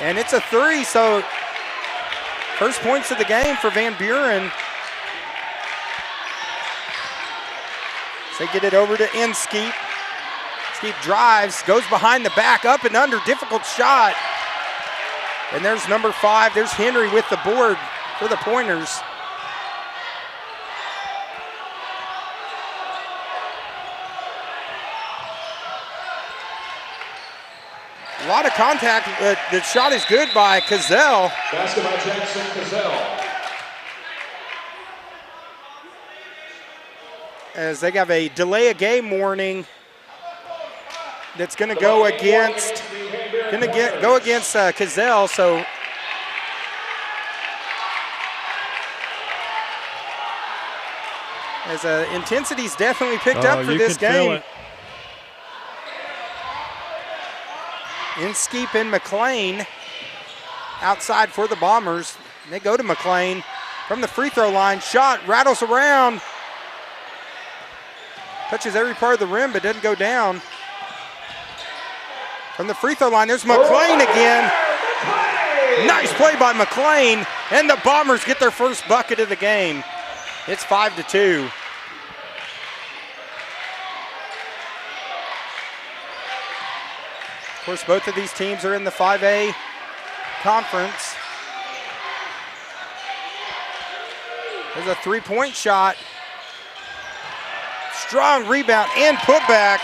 and it's a 3, so first points of the game for Van Buren. So they get it over to Inskeep. Inskeep drives, goes behind the back, up and under, difficult shot. And there's number 5, there's Henry with the board for the Pointers. A lot of contact. The shot is good by Cazell. Basket by Jackson Cazell. As they have a delay of game warning that's going to go against Cazell. So as intensity's definitely picked up for this game. Inskeep and McLean outside for the Bombers. They go to McLean from the free throw line. Shot rattles around. Touches every part of the rim but doesn't go down. From the free throw line, there's McLean again. Nice play by McLean. And the Bombers get their first bucket of the game. It's 5-2. Of course, both of these teams are in the 5A conference. There's a three-point shot. Strong rebound and putback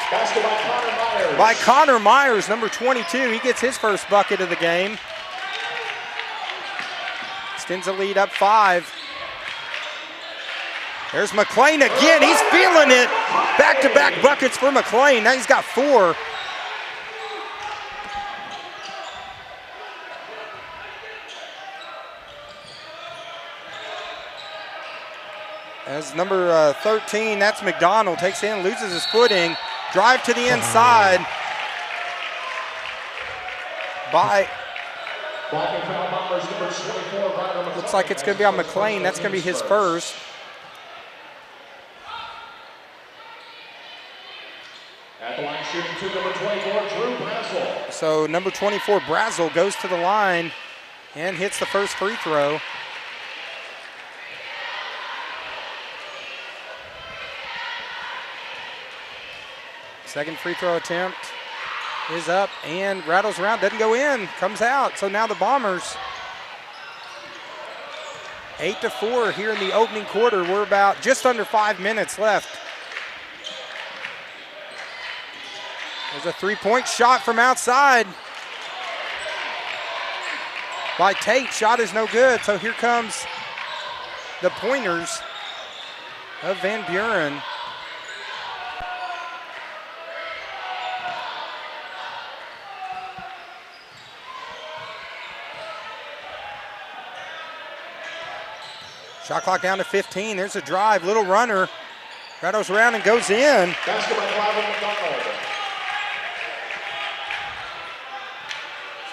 by Connor Myers, number 22. He gets his first bucket of the game. Extends the lead up 5. There's McLean again. He's feeling it. Back-to-back buckets for McLean. Now he's got 4. As number 13, that's McDonald, takes in, loses his footing. Drive to the inside by, looks like it's going to be on McLean. That's going to be his first. At the line shooting to number 24, Drew Brazel. So number 24, Brazel, goes to the line and hits the first free throw. Second free throw attempt is up and rattles around, doesn't go in, comes out. So now the Bombers 8-4 here in the opening quarter. We're about just under 5 minutes left. There's a three-point shot from outside by Tate. Shot is no good, so here comes the Pointers of Van Buren. Shot clock down to 15. There's a drive, little runner. Rattles around and goes in. Basket by Clive McDonald.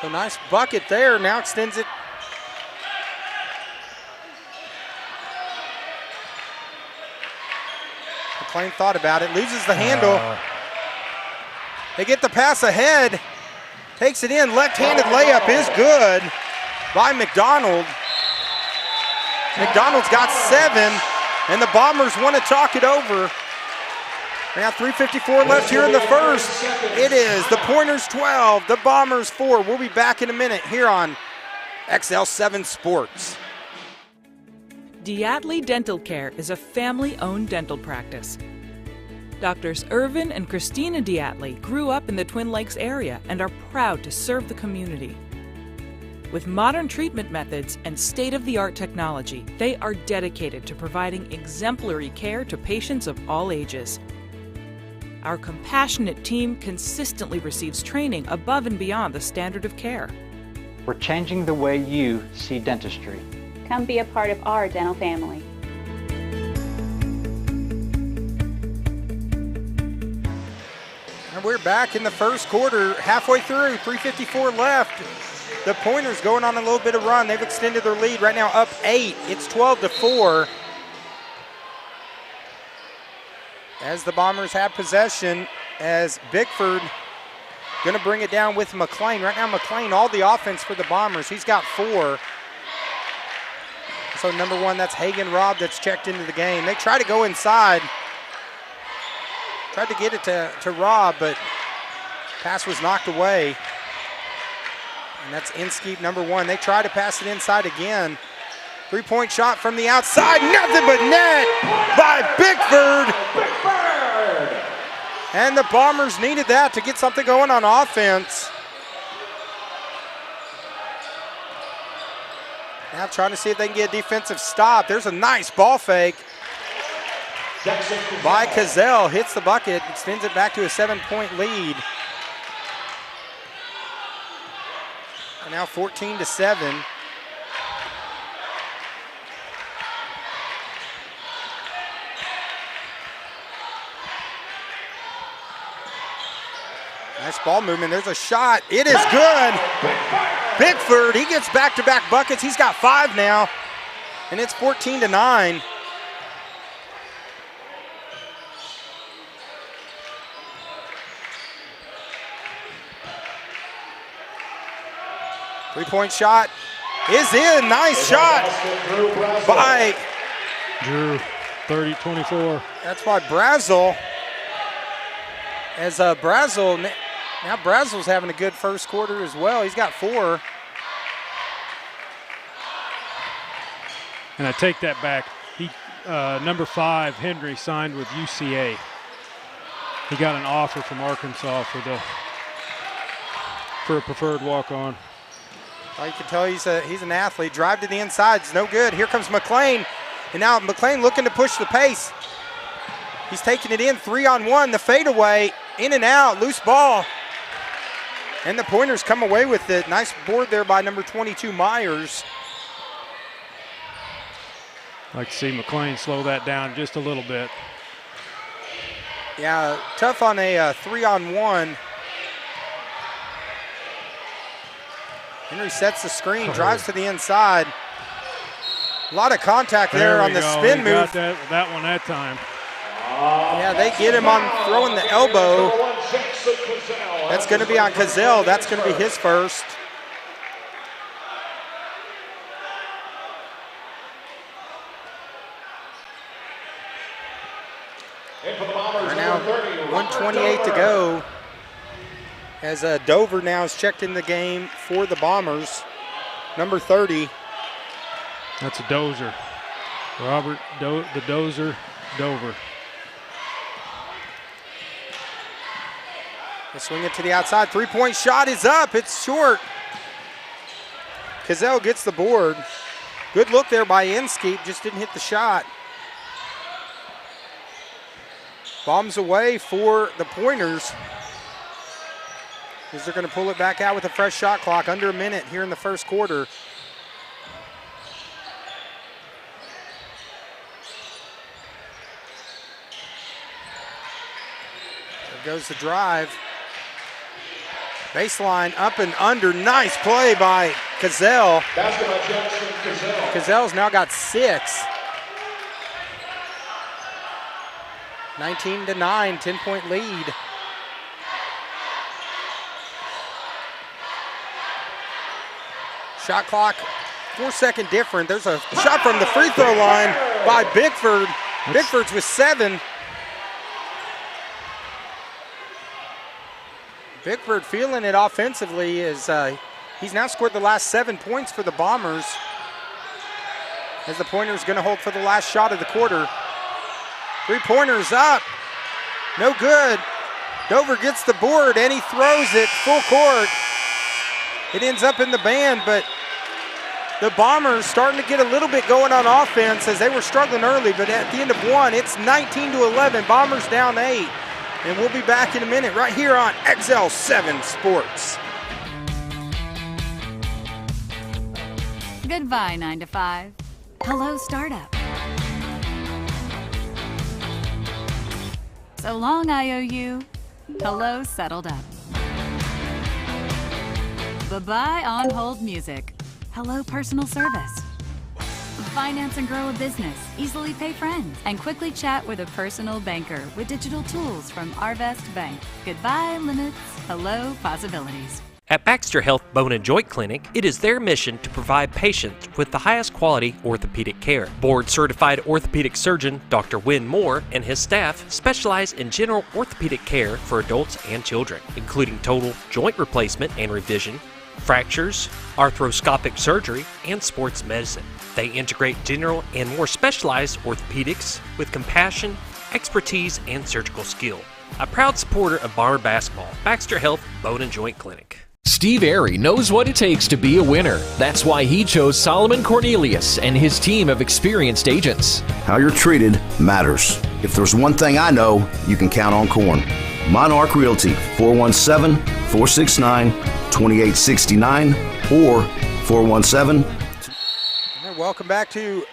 So nice bucket there. Now extends it. McLean thought about it, loses the handle. They get the pass ahead. Takes it in, left-handed layup is good by McDonald. McDonald's got 7, and the Bombers want to talk it over. Now 3:54 left here in the first. It is the Pointers 12, the Bombers 4. We'll be back in a minute here on XL7 Sports. Diatley Dental Care is a family-owned dental practice. Doctors Irvin and Christina Diatley grew up in the Twin Lakes area and are proud to serve the community. With modern treatment methods and state-of-the-art technology, they are dedicated to providing exemplary care to patients of all ages. Our compassionate team consistently receives training above and beyond the standard of care. We're changing the way you see dentistry. Come be a part of our dental family. And we're back in the first quarter, halfway through, 3:54 left. The Pointers going on a little bit of run. They've extended their lead right now up 8. It's 12-4. As the Bombers have possession, as Bickford going to bring it down with McLean. Right now McLean, all the offense for the Bombers. He's got 4. So number 1, that's Hagan Robb that's checked into the game. They try to go inside. Tried to get it to Robb, but pass was knocked away. And that's Inskeep, number 1. They try to pass it inside again. 3-point shot from the outside, nothing but net by Bickford. And the Bombers needed that to get something going on offense. Now trying to see if they can get a defensive stop. There's a nice ball fake by Cazell. Hits the bucket, extends it back to a 7-point lead. And now 14-7. Nice ball movement. There's a shot. It is good. Bickford, he gets back-to-back buckets. He's got 5 now. And it's 14-9. Three-point shot is in. Nice shot by Drew, 30-24. That's by Brazel. As Brazel, now Brazel's having a good first quarter as well. He's got 4. And I take that back. He, number 5, Henry, signed with UCA. He got an offer from Arkansas for a preferred walk-on. Well, you can tell he's an athlete. Drive to the inside is no good. Here comes McLean. And now McLean looking to push the pace. He's taking it in, 3-on-1. The fadeaway, in and out, loose ball. And the Pointers come away with it. Nice board there by number 22, Myers. Like to see McLean slow that down just a little bit. Yeah, tough on a 3-on-1. Henry sets the screen, drives to the inside. A lot of contact there on the spin move. Got that one that time. Yeah, they get him on throwing the elbow. That's going to be on Cazell. That's going to be his first. Right now, 1:28 to go. As Dover now is checked in the game for the Bombers. Number 30. That's a dozer. Robert, the dozer, Dover. They swing it to the outside. 3-point shot is up. It's short. Cazell gets the board. Good look there by Inskeep. Just didn't hit the shot. Bombs away for the Pointers. As they're going to pull it back out with a fresh shot clock. Under a minute here in the first quarter. goes the drive. Baseline up and under. Nice play by Cazell. Cazell's now got 6. 19-9, 10-point lead. Shot clock, 4-second different. There's a shot from the free throw line by Bickford. Bickford's with 7. Bickford feeling it offensively as he's now scored the last 7 points for the Bombers. As the pointer's gonna hold for the last shot of the quarter. 3-pointers up, no good. Dover gets the board and he throws it full court. It ends up in the band, but the Bombers starting to get a little bit going on offense as they were struggling early, but at the end of 1, it's 19-11, Bombers down 8. And we'll be back in a minute right here on XL7 Sports. Goodbye, 9 to 5. Hello, startup. So long, IOU. Hello, settled up. Bye-bye, on-hold music. Hello, personal service. Finance and grow a business, easily pay friends, and quickly chat with a personal banker with digital tools from Arvest Bank. Goodbye, limits. Hello, possibilities. At Baxter Health Bone and Joint Clinic, it is their mission to provide patients with the highest quality orthopedic care. Board-certified orthopedic surgeon Dr. Win Moore and his staff specialize in general orthopedic care for adults and children, including total joint replacement and revision, fractures, arthroscopic surgery, and sports medicine. They integrate general and more specialized orthopedics with compassion, expertise, and surgical skill. A proud supporter of Bomber basketball, Baxter Health Bone and Joint Clinic. Steve Airy knows what it takes to be a winner. That's why he chose Solomon Cornelius and his team of experienced agents. How you're treated matters. If there's one thing I know, you can count on Corn. Monarch Realty, 417-469-2869 or 417. Welcome back to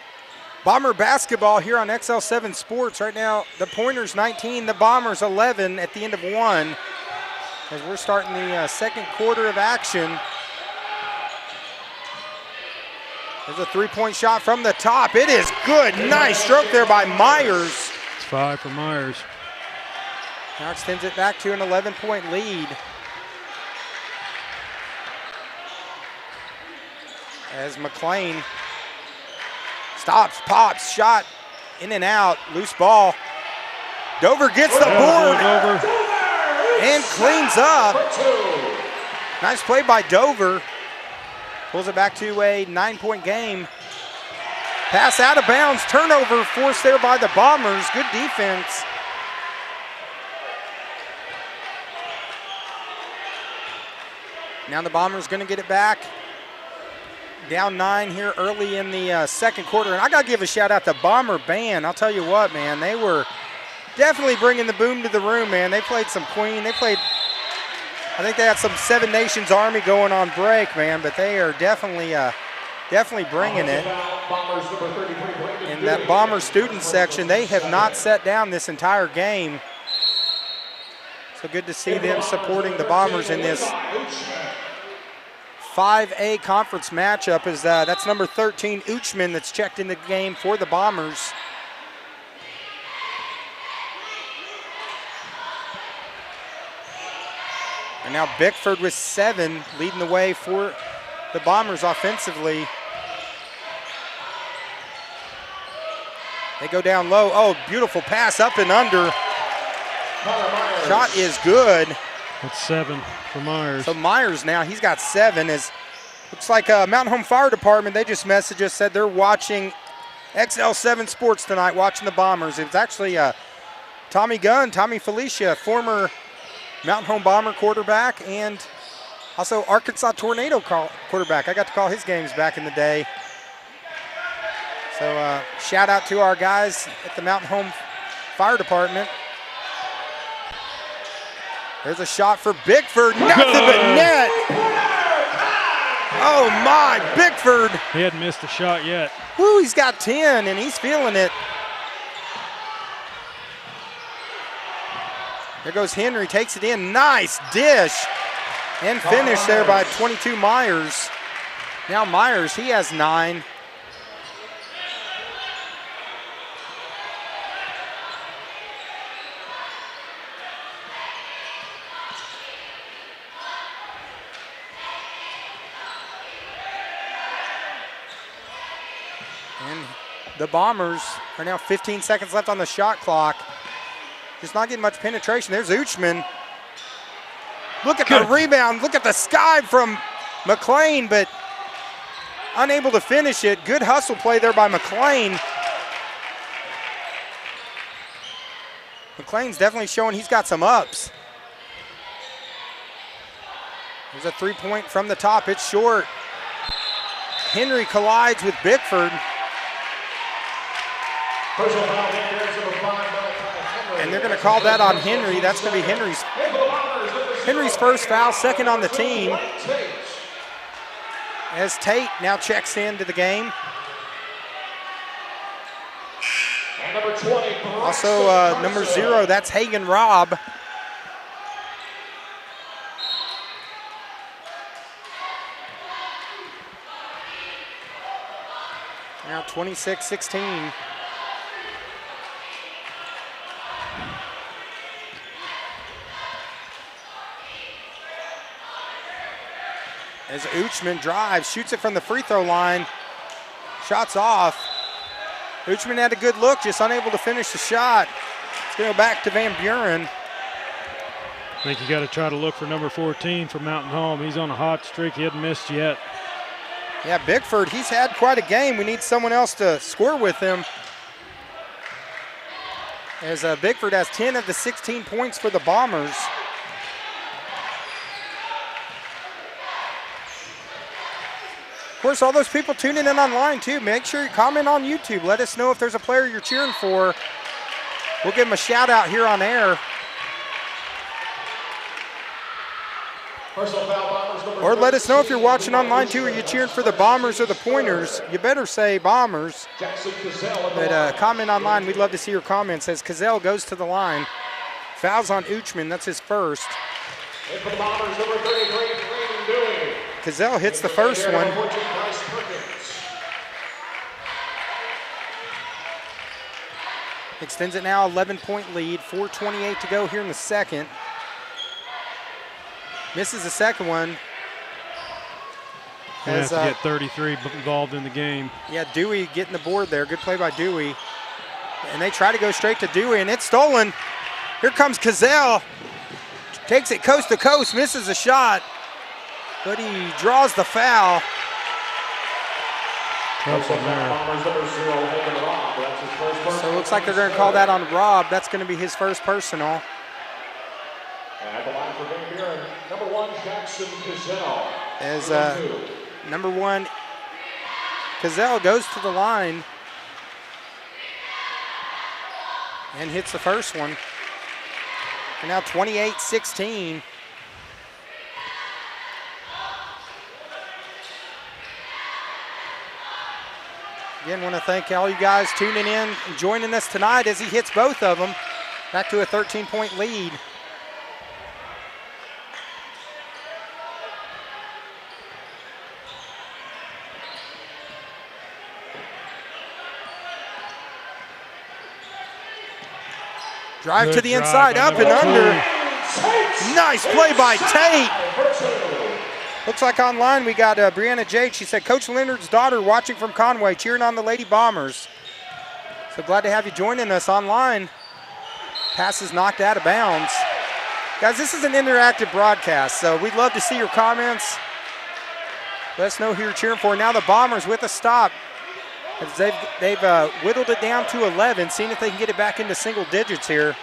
Bomber basketball here on XL7 Sports. Right now, the Pointers 19, the Bombers 11 at the end of 1. As we're starting the second quarter of action. There's a 3-point shot from the top. It is good. Nice stroke there by Myers. It's 5 for Myers. Now extends it back to an 11-point lead. As McLean stops, pops, shot in and out, loose ball. Dover gets the board and cleans up. Nice play by Dover. Pulls it back to a 9-point game. Pass out of bounds, turnover forced there by the Bombers. Good defense. Now the Bombers gonna get it back. Down 9 here early in the second quarter. And I gotta give a shout out to Bomber Band. I'll tell you what, man, they were definitely bringing the boom to the room, man. They played some Queen. They played, I think they had some Seven Nations Army going on break, man, but they are definitely bringing it. In that Bomber student section, they have not sat down this entire game. So good to see them supporting the Bombers in this 5A conference matchup. As that's number 13, Uchman, that's checked in the game for the Bombers. And now Bickford with 7, leading the way for the Bombers offensively. They go down low. Oh, beautiful pass up and under. Shot is good. That's 7 for Myers. So Myers now, he's got 7. Looks like Mountain Home Fire Department, they just messaged us, said they're watching XL7 Sports tonight, watching the Bombers. It was actually Tommy Felicia, former Mountain Home Bomber quarterback and also Arkansas Tornado quarterback. I got to call his games back in the day. So shout out to our guys at the Mountain Home Fire Department. There's a shot for Bickford, nothing but net. Oh my, Bickford. He hadn't missed a shot yet. Woo, he's got 10 and he's feeling it. There goes Henry, takes it in. Nice dish. And finish there by 22 Myers. Now Myers, he has 9. And the Bombers are now 15 seconds left on the shot clock. Just not getting much penetration. There's Uchman. Look at the rebound. Look at the sky from McLean, but unable to finish it. Good hustle play there by McLean. McLean's definitely showing he's got some ups. There's a three-point from the top. It's short. Henry collides with Bickford. And they're going to call that on Henry. That's going to be Henry's first foul, second on the team. As Tate now checks into the game. Also number 0, that's Hagan Robb. Now 26-16. As Uchman drives, shoots it from the free throw line. Shots off. Uchman had a good look, just unable to finish the shot. It's going to go back to Van Buren. I think you got to try to look for number 14 for Mountain Home. He's on a hot streak. He hadn't missed yet. Yeah, Bickford, he's had quite a game. We need someone else to score with him. As Bickford has 10 of the 16 points for the Bombers. Of course, all those people tuning in online too, make sure you comment on YouTube. Let us know if there's a player you're cheering for. We'll give them a shout out here on air. Or let us know if you're watching online too. Are you cheering for the Bombers or the Pointers? You better say Bombers. But comment online. We'd love to see your comments. As Cazell goes to the line. Fouls on Uchman. That's his first. Cazell hits the first one. Extends it now, 11-point lead, 4:28 to go here in the second. Misses the second one. He has to get 33 involved in the game. Yeah, Dewey getting the board there. Good play by Dewey. And they try to go straight to Dewey, and it's stolen. Here comes Cazell. Takes it coast to coast, misses a shot. But he draws the foul. So it looks like they're going to call that on Robb. That's going to be his first personal. And at the line for Van Buren, number 1, Jackson Cazell. As number 1, Cazell goes to the line and hits the first one. And now 28-16. Again, want to thank all you guys tuning in and joining us tonight as he hits both of them. Back to a 13-point lead. Drive to the inside, up and under. Nice play by Tate. Looks like online we got Brianna Jade. She said, Coach Leonard's daughter watching from Conway, cheering on the Lady Bombers. So glad to have you joining us online. Pass is knocked out of bounds. Guys, this is an interactive broadcast, so we'd love to see your comments. Let us know who you're cheering for. Now the Bombers with a stop. As they've whittled it down to 11, seeing if they can get it back into single digits here.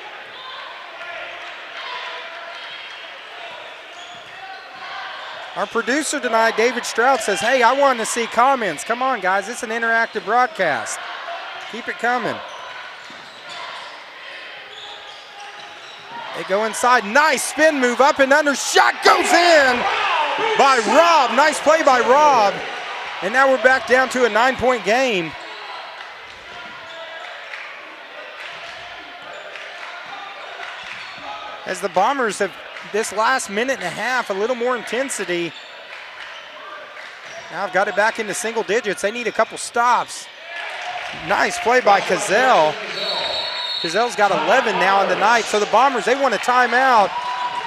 Our producer tonight, David Stroud, says, hey, I want to see comments. Come on, guys. It's an interactive broadcast. Keep it coming. They go inside. Nice spin move up and under. Shot goes in by Robb. Nice play by Robb. And now we're back down to a 9-point game. as the Bombers have, this last minute and a half, a little more intensity. Now I've got it back into single digits. They need a couple stops. Nice play by Cazell. Cazell's got 11 now in the night. So the Bombers, they want a timeout.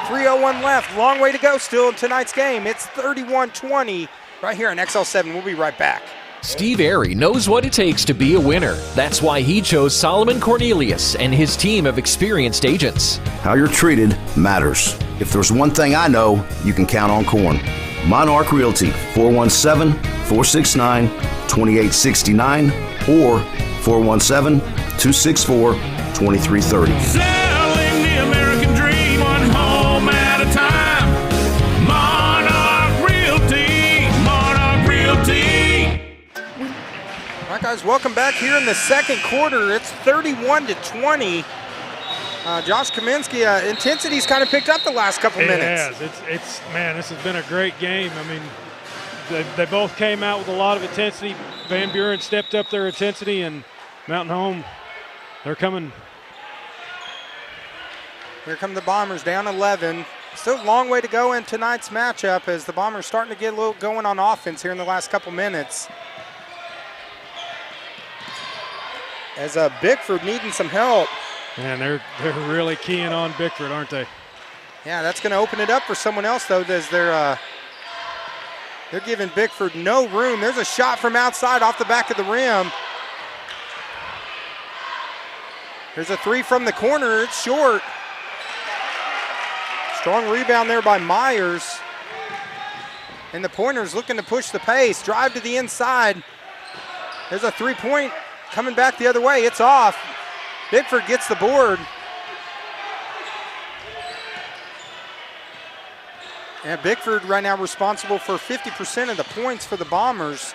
3:01 left. Long way to go still in tonight's game. It's 31-20 right here on XL7. We'll be right back. Steve Airy knows what it takes to be a winner. That's why he chose Solomon Cornelius and his team of experienced agents. How you're treated matters. If there's one thing I know, you can count on Corn. Monarch Realty, 417-469-2869 or 417-264-2330. Selling the American dream, one home at a time. Monarch Realty, Monarch Realty. All right, guys, welcome back here in the second quarter. It's 31-20. Josh Kaminsky, intensity's kind of picked up the last couple minutes. It has. Man, this has been a great game. I mean, they both came out with a lot of intensity. Van Buren stepped up their intensity, and Mountain Home, they're coming. Here come the Bombers down 11. Still a long way to go in tonight's matchup as the Bombers starting to get a little going on offense here in the last couple minutes. As Bickford needing some help. Man, they're really keying on Bickford, aren't they? Yeah, that's going to open it up for someone else, though, as they're giving Bickford no room. There's a shot from outside off the back of the rim. There's a three from the corner. It's short. Strong rebound there by Myers. And the Pointers looking to push the pace. Drive to the inside. There's a three-point coming back the other way. It's off. Bickford gets the board. And Bickford right now responsible for 50% of the points for the Bombers.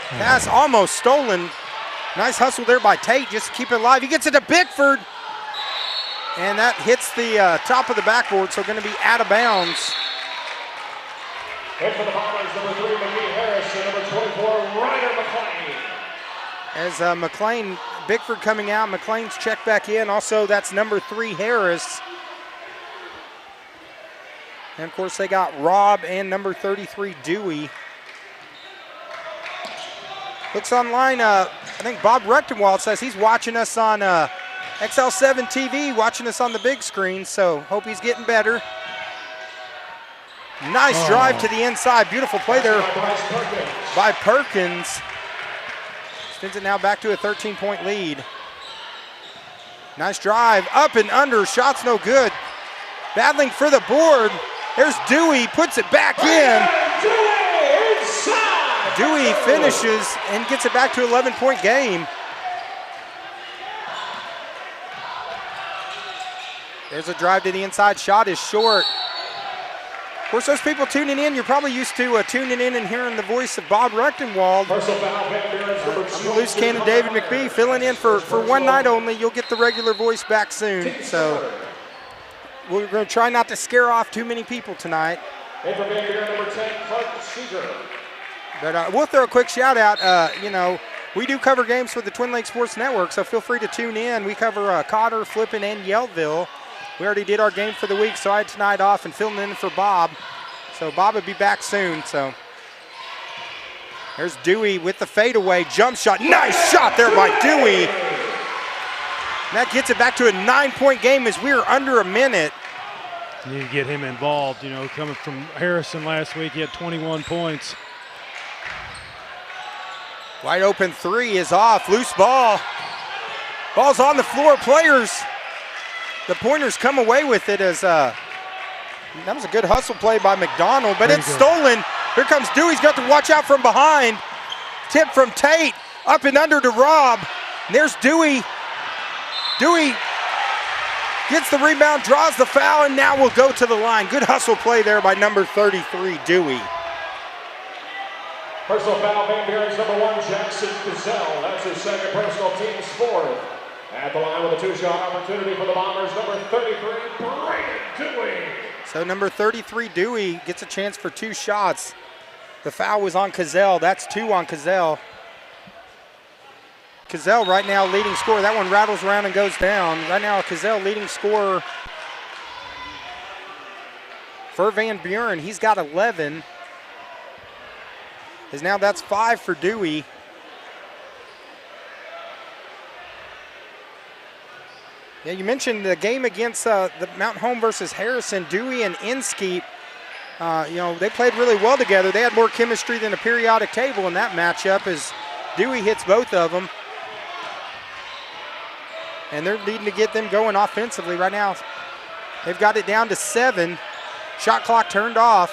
Pass almost stolen. Nice hustle there by Tate just to keep it alive. He gets it to Bickford. And that hits the top of the backboard, so going to be out of bounds. And for the Bombers, number 3, McGee Harris, and number 24, Ryder McClain. As McClain, Bickford coming out, McClain's checked back in. Also, that's number 3, Harris. And, of course, they got Rob and number 33, Dewey. Looks online, I think Bob Rechtenwald says he's watching us on XL7 TV, watching us on the big screen, so hope he's getting better. Nice drive to the inside. Beautiful play there by Perkins. Spins it now back to a 13-point lead. Nice drive, up and under, shots no good. Battling for the board. There's Dewey, puts it back in. Dewey finishes and gets it back to an 11-point game. There's a drive to the inside, shot is short. Of course, those people tuning in, you're probably used to tuning in and hearing the voice of Bob Rechtenwald. I'm the loose cannon David McBee filling in for one night only. You'll get the regular voice back soon. So we're going to try not to scare off too many people tonight. And for Van Buren, number 10, Clark Seeger. But we'll throw a quick shout out. We do cover games for the Twin Lakes Sports Network, so feel free to tune in. We cover Cotter, Flippin, and Yeltville. We already did our game for the week, so I had tonight off and filling in for Bob. So Bob will be back soon. So there's Dewey with the fadeaway jump shot. Nice shot there by Dewey. And that gets it back to a 9-point game as we are under a minute. You need to get him involved. Coming from Harrison last week, he had 21 points. Wide open three is off. Loose ball. Ball's on the floor. Players. The Pointers come away with it as that was a good hustle play by McDonald, but it's stolen. Here comes Dewey. He's got to watch out from behind. Tip from Tate. Up and under to Rob. And there's Dewey. Dewey gets the rebound, draws the foul, and now will go to the line. Good hustle play there by number 33, Dewey. Personal foul, Van Buren's number 1, Jackson Gazelle. That's his second personal, team's 4th. At the line with a 2-shot opportunity for the Bombers, number 33, Brandon Dewey. So number 33, Dewey, gets a chance for 2 shots. The foul was on Cazell. That's 2 on Cazell. Cazell right now leading scorer. That one rattles around and goes down. Right now, Cazell leading scorer for Van Buren. He's got 11. As now that's 5 for Dewey. Yeah, you mentioned the game against the Mount Home versus Harrison. Dewey and Inskeep, they played really well together. They had more chemistry than a periodic table in that matchup as Dewey hits both of them. And they're needing to get them going offensively right now. They've got it down to 7. Shot clock turned off.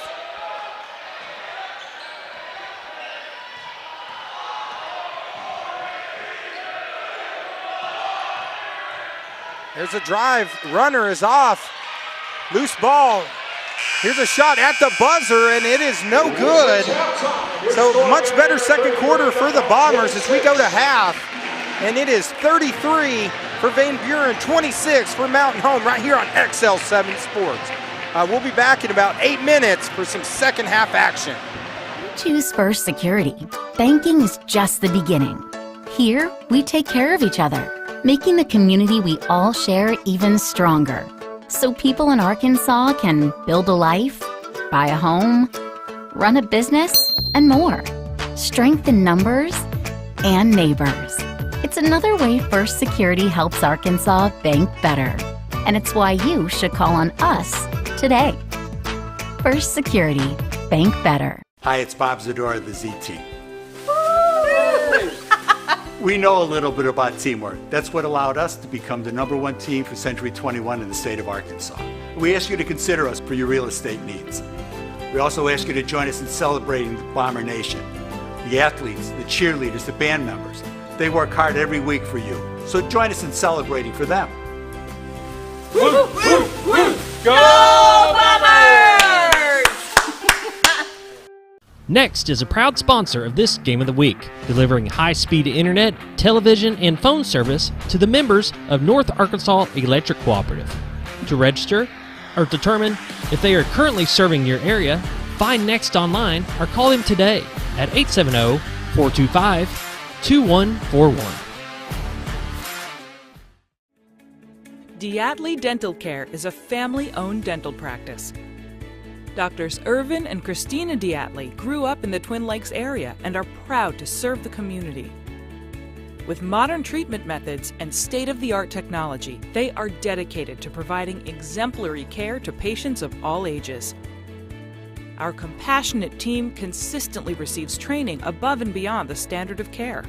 There's a drive. Runner is off. Loose ball. Here's a shot at the buzzer, and it is no good. So much better second quarter for the Bombers as we go to half. And it is 33 for Van Buren, 26 for Mountain Home right here on XL7 Sports. We'll be back in about 8 minutes for some second half action. Choose First Security. Banking is just the beginning. Here, we take care of each other, making the community we all share even stronger. So people in Arkansas can build a life, buy a home, run a business, and more. Strength in numbers and neighbors. It's another way First Security helps Arkansas bank better. And it's why you should call on us today. First Security. Bank better. Hi, it's Bob Zadora of the Z Team. We know a little bit about teamwork. That's what allowed us to become the #1 team for Century 21 in the state of Arkansas. We ask you to consider us for your real estate needs. We also ask you to join us in celebrating the Bomber Nation. The athletes, the cheerleaders, the band members, they work hard every week for you. So join us in celebrating for them. Woo, woo, woo. Go Bombers! Next is a proud sponsor of this Game of the Week, delivering high-speed internet, television, and phone service to the members of North Arkansas Electric Cooperative. To register or determine if they are currently serving your area, find Next online or call them today at 870-425-2141. Diatley Dental Care is a family-owned dental practice. Doctors Irvin and Christina Diatley grew up in the Twin Lakes area and are proud to serve the community. With modern treatment methods and state-of-the-art technology, they are dedicated to providing exemplary care to patients of all ages. Our compassionate team consistently receives training above and beyond the standard of care.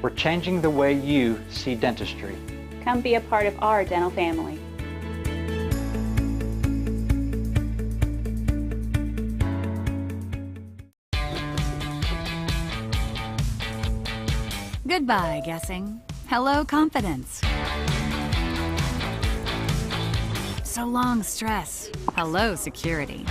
We're changing the way you see dentistry. Come be a part of our dental family. Goodbye, guessing. Hello, confidence. So long, stress. Hello, security.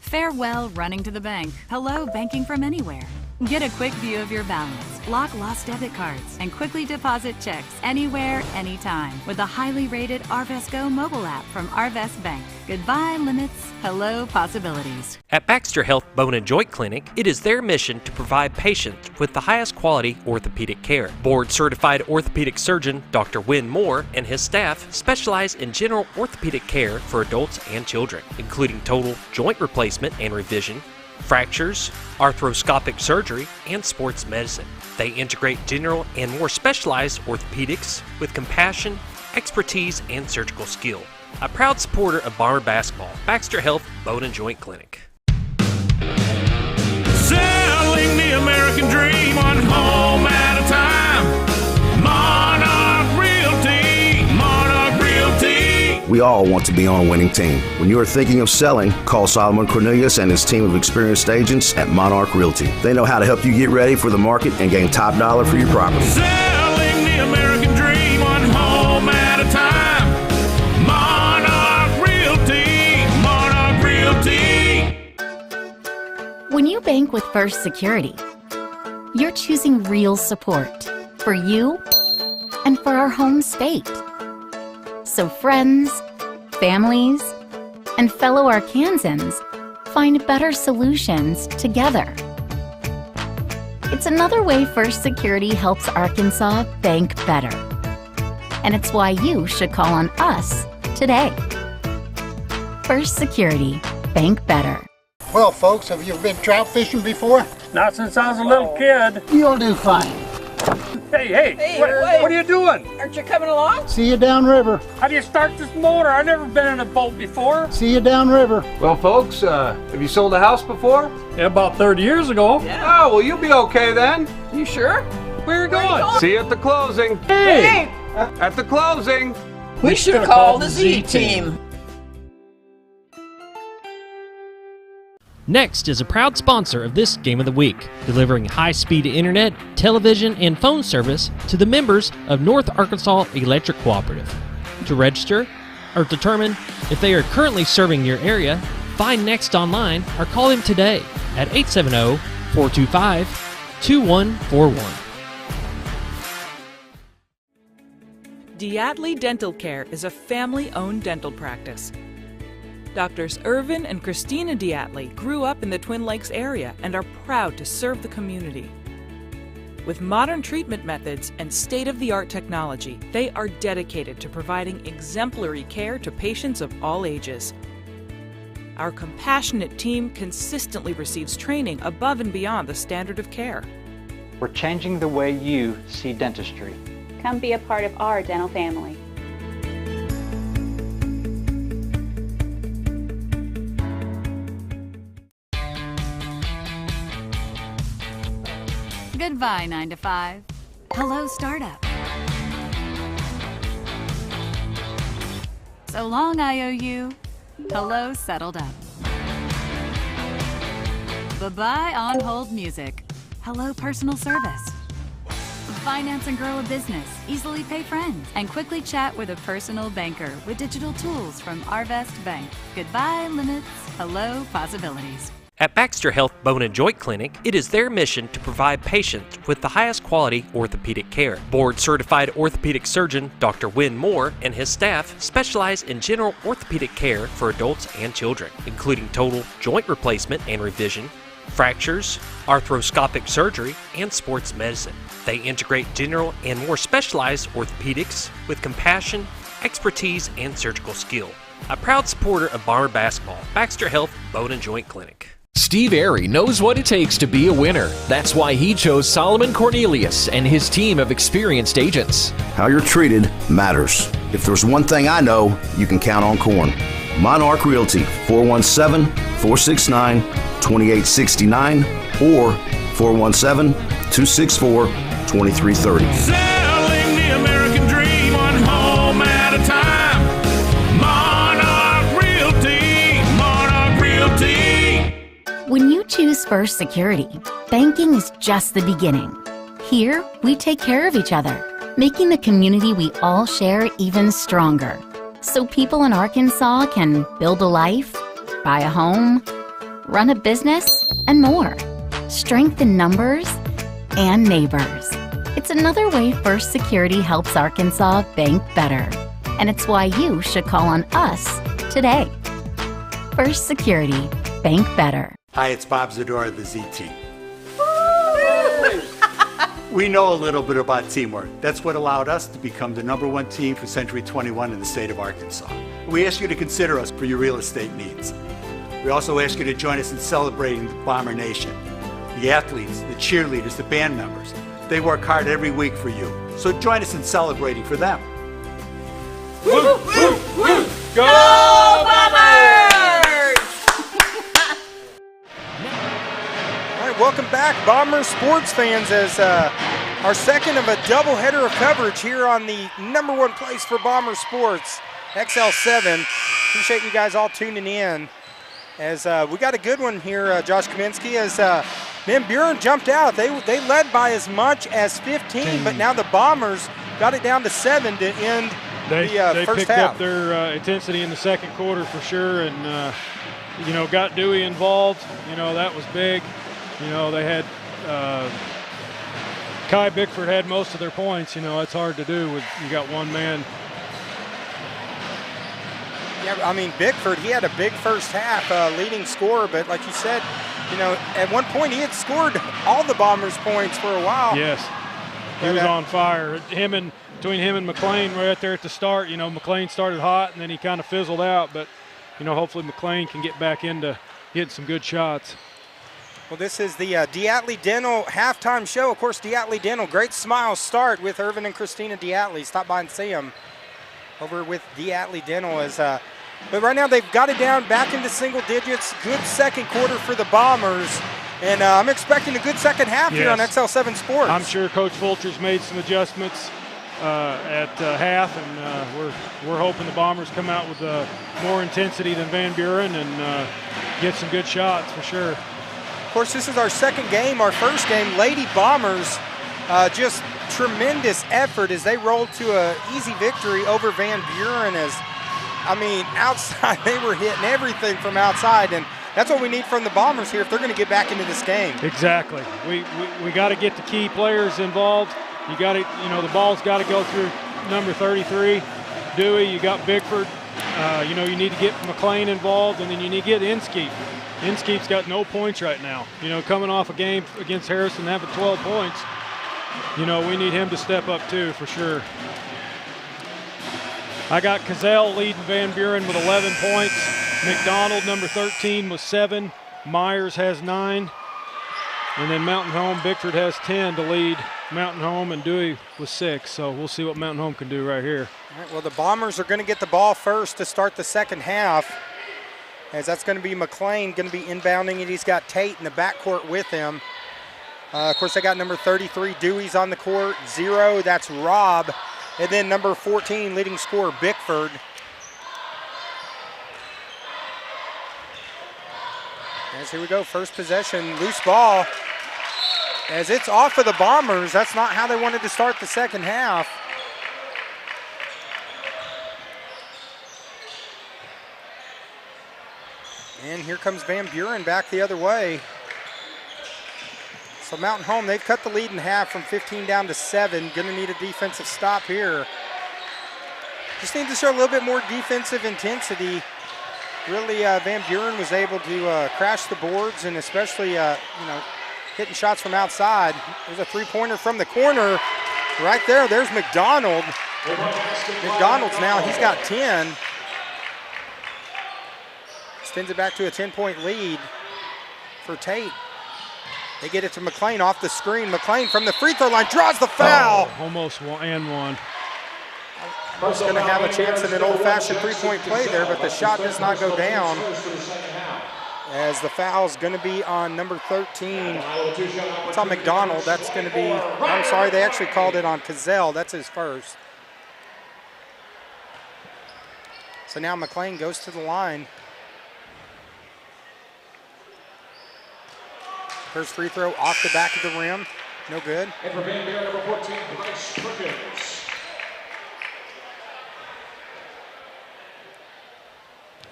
Farewell, running to the bank. Hello, banking from anywhere. Get a quick view of your balance, lock lost debit cards, and quickly deposit checks anywhere, anytime with the highly rated Arvest Go mobile app from Arvest Bank. Goodbye limits, hello possibilities. At Baxter Health Bone and Joint Clinic, it is their mission to provide patients with the highest quality orthopedic care. Board-certified orthopedic surgeon Dr. Win Moore and his staff specialize in general orthopedic care for adults and children, including total joint replacement and revision, fractures, arthroscopic surgery, and sports medicine. They integrate general and more specialized orthopedics with compassion, expertise, and surgical skill. A proud supporter of Bomber basketball, Baxter Health Bone and Joint Clinic. Selling the American dream one home at a time. Monarch Realty, Monarch Realty. We all want to be on a winning team. When you are thinking of selling, call Solomon Cornelius and his team of experienced agents at Monarch Realty. They know how to help you get ready for the market and gain top dollar for your property. Selling the American dream one home at a time. Monarch Realty, Monarch Realty. When you bank with First Security, you're choosing real support for you and for our home state. So friends, families, and fellow Arkansans find better solutions together. It's another way First Security helps Arkansas bank better. And it's why you should call on us today. First Security, bank better. Well, folks, have you been trout fishing before? Not since I was a little kid. You'll do fine. Hey, what are you doing? Aren't you coming along? See you downriver. How do you start this motor? I've never been in a boat before. See you downriver. Well, folks, have you sold a house before? Yeah, about 30 years ago. Yeah. Oh, well, you'll be okay then. You sure? Where are you going? See you at the closing. Hey! At the closing. We should have called the Z-Team. Next is a proud sponsor of this Game of the Week, delivering high-speed internet, television, and phone service to the members of North Arkansas Electric Cooperative. To register or determine if they are currently serving your area, find Next online or call them today at 870-425-2141. Diatley Dental Care is a family-owned dental practice. Doctors Irvin and Christina Diatley grew up in the Twin Lakes area and are proud to serve the community. With modern treatment methods and state-of-the-art technology, they are dedicated to providing exemplary care to patients of all ages. Our compassionate team consistently receives training above and beyond the standard of care. We're changing the way you see dentistry. Come be a part of our dental family. Goodbye, 9 to 5. Hello, startup. So long, IOU. Hello, settled up. Bye-bye, on-hold music. Hello, personal service. Finance and grow a business, easily pay friends, and quickly chat with a personal banker with digital tools from Arvest Bank. Goodbye, limits. Hello, possibilities. At Baxter Health Bone and Joint Clinic, it is their mission to provide patients with the highest quality orthopedic care. Board-certified orthopedic surgeon Dr. Win Moore and his staff specialize in general orthopedic care for adults and children, including total joint replacement and revision, fractures, arthroscopic surgery, and sports medicine. They integrate general and more specialized orthopedics with compassion, expertise, and surgical skill. A proud supporter of Bomber basketball, Baxter Health Bone and Joint Clinic. Steve Airy knows what it takes to be a winner. That's why he chose Solomon Cornelius and his team of experienced agents. How you're treated matters. If there's one thing I know, you can count on Corn. Monarch Realty, 417-469-2869 or 417-264-2330. Selling the American dream, one home at a time. Monarch Realty, Monarch Realty. When you choose First Security, banking is just the beginning. Here, we take care of each other, making the community we all share even stronger. So people in Arkansas can build a life, buy a home, run a business, and more. Strength in numbers and neighbors. It's another way First Security helps Arkansas bank better. And it's why you should call on us today. First Security, bank better. Hi, it's Bob Zadora of the Z-Team. We know a little bit about teamwork. That's what allowed us to become the #1 team for Century 21 in the state of Arkansas. We ask you to consider us for your real estate needs. We also ask you to join us in celebrating the Bomber Nation. The athletes, the cheerleaders, the band members, they work hard every week for you. So join us in celebrating for them. Woo, woo, woo. Go Bombers! Welcome back, Bomber sports fans, as our second of a doubleheader of coverage here on the #1 place for Bomber sports, XL7. Appreciate you guys all tuning in. As we got a good one here, Josh Kaminsky, as Van Buren jumped out. They led by as much as 15, but now the Bombers got it down to 7 to end the first picked half. up their intensity in the second quarter for sure, and got Dewey involved. That was big. They had Kai Bickford had most of their points. It's hard to do with you got one man. Yeah, I mean, Bickford, he had a big first half leading scorer, but like you said, You know, at one point he had scored all the Bombers' points for a while. Yes, he was on fire. Between him and McLean right there at the start, you know, McLean started hot and then he kind of fizzled out, but, you know, hopefully McLean can get back into getting some good shots. Well, this is the Diatley Dental halftime show. Of course, Diatley Dental, great smile start with Irvin and Christina Diatley. Stop by and see them over with Diatley Dental. But right now they've got it down back into single digits. Good second quarter for the Bombers. And I'm expecting a good second half here on XL7 Sports. I'm sure Coach Fulcher's made some adjustments at half, and we're hoping the Bombers come out with more intensity than Van Buren and get some good shots for sure. Of course, this is our second game. Our first game, Lady Bombers, just tremendous effort as they rolled to an easy victory over Van Buren. Outside, they were hitting everything from outside, and that's what we need from the Bombers here if they're going to get back into this game. Exactly. We got to get the key players involved. You got to, the ball's got to go through number 33, Dewey. You got Bickford. You need to get McLean involved, and then you need to get Inskeep. Inskeep's got no points right now. Coming off a game against Harrison, having 12 points, we need him to step up too, for sure. I got Cazell leading Van Buren with 11 points. McDonald, number 13, with 7. Myers has 9. And then Mountain Home, Bickford has 10 to lead Mountain Home, and Dewey with 6. So we'll see what Mountain Home can do right here. All right, well, the Bombers are going to get the ball first to start the second half, as that's going to be McLean going to be inbounding it. He's got Tate in the backcourt with him. Of course, they got number 33, Dewey's on the court. 0, that's Robb. And then number 14, leading scorer, Bickford. As here we go, first possession, loose ball. As it's off of the Bombers, that's not how they wanted to start the second half. And here comes Van Buren back the other way. So Mountain Home, they've cut the lead in half from 15 down to 7. Gonna need a defensive stop here. Just need to show a little bit more defensive intensity. Really, Van Buren was able to crash the boards, and especially, hitting shots from outside. There's a three-pointer from the corner. Right there, there's McDonald. McDonald's now, he's got 10. Extends it back to a 10-point lead for Tate. They get it to McLean off the screen. McLean from the free throw line draws the foul. Oh, almost one. Almost going to have a chance in an old-fashioned three-point play there, but the shot does not go down, as the foul's going to be on number 13. It's on McDonald. That's going to be, I'm sorry, they actually called it on Cazell. That's his first. So now McLean goes to the line. First free throw off the back of the rim. No good. And for Van Buren, number 14, Bryce Perkins.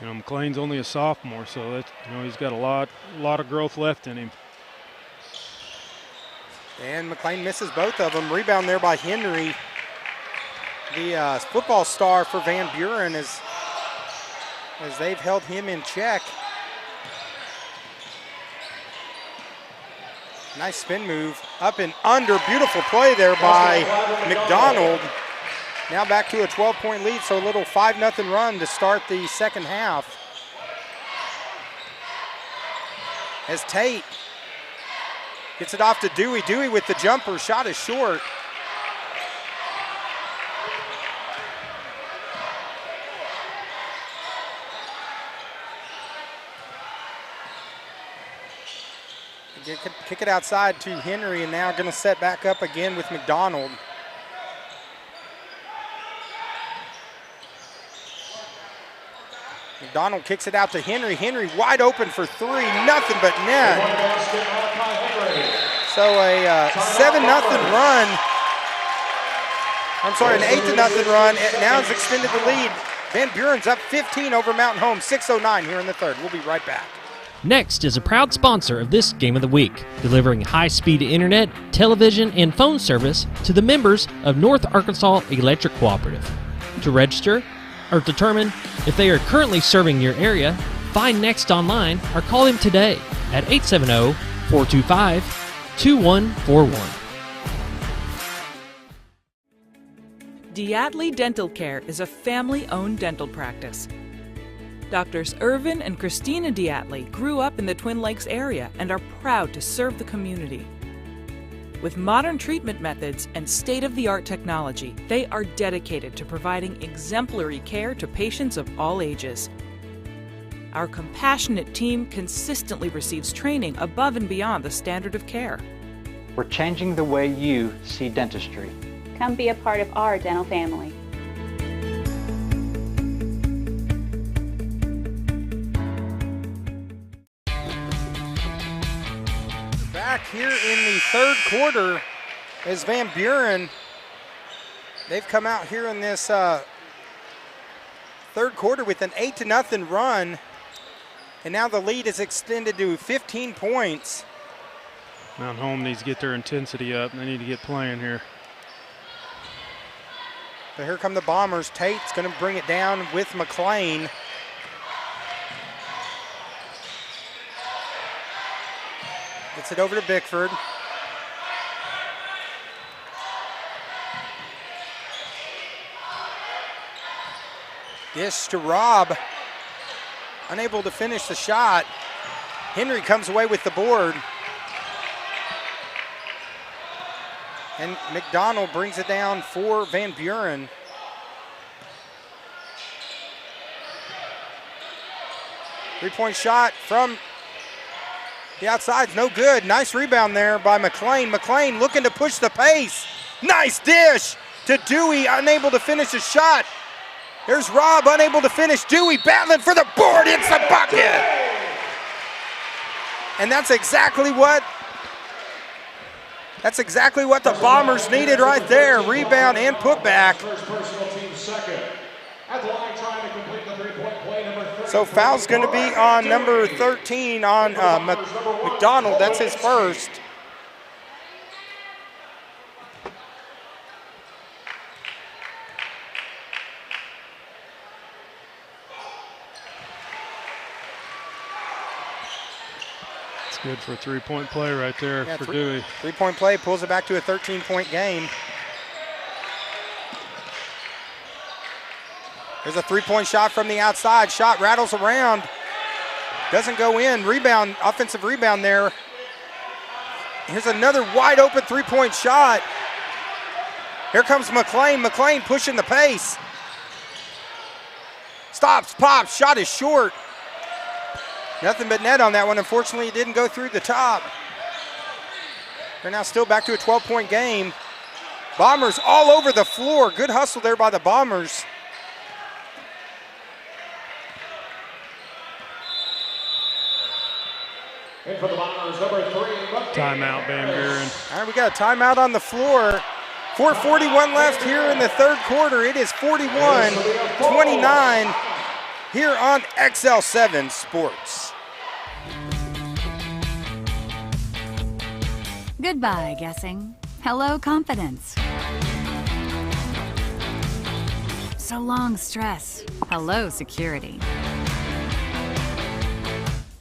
McLean's only a sophomore, so that's, he's got a lot of growth left in him. And McLean misses both of them. Rebound there by Henry. The football star for Van Buren, as they've held him in check. Nice spin move, up and under. Beautiful play there by McDonald. Now back to a 12-point lead, so a little 5-0 run to start the second half. As Tate gets it off to Dewey. Dewey with the jumper, shot is short. Kick it outside to Henry, and now going to set back up again with McDonald. McDonald kicks it out to Henry. Henry wide open for 3, nothing but net. So a 7-0 run. I'm sorry, an 8-0 run. Now it's extended the lead. Van Buren's up 15 over Mountain Home. 6:09 here in the third. We'll be right back. Next is a proud sponsor of this Game of the Week, delivering high-speed internet, television, and phone service to the members of North Arkansas Electric Cooperative. To register or determine if they are currently serving your area, find Next online or call him today at 870-425-2141. Diatley Dental Care is a family-owned dental practice. Doctors Irvin and Christina Diatley grew up in the Twin Lakes area and are proud to serve the community. With modern treatment methods and state-of-the-art technology, they are dedicated to providing exemplary care to patients of all ages. Our compassionate team consistently receives training above and beyond the standard of care. We're changing the way you see dentistry. Come be a part of our dental family. Back here in the third quarter is Van Buren. They've come out here in this third quarter with an 8-0 run, and now the lead is extended to 15 points. Mount Home needs to get their intensity up. They need to get playing here. So here come the Bombers. Tate's going to bring it down with McLean. Gets it over to Bickford. Dish to Robb. Unable to finish the shot. Henry comes away with the board. And McDonald brings it down for Van Buren. Three-point shot from the outside's no good. Nice rebound there by McLean. McLean looking to push the pace. Nice dish to Dewey, unable to finish the shot. There's Robb, unable to finish. Dewey battling for the board, hits the bucket. And that's exactly what the Bombers needed right there. Rebound and putback. First personal team second. At the line trying to complete the three-point play, number 30. So foul's going to be on number 13 on McDonald. That's his first. Good for a three-point play right there for Dewey. Three-point play pulls it back to a 13-point game. There's a three-point shot from the outside. Shot rattles around. Doesn't go in. Rebound, offensive rebound there. Here's another wide-open three-point shot. Here comes McLean. McLean pushing the pace. Stops, pops, shot is short. Nothing but net on that one. Unfortunately, it didn't go through the top. They're now still back to a 12-point game. Bombers all over the floor. Good hustle there by the Bombers. And for the Bombers, number 3. Timeout, Van Buren. All right, we got a timeout on the floor. 4:41 left here in the third quarter. It is 41-29 here on XL7 Sports. Goodbye, guessing. Hello, confidence. So long, stress. Hello, security.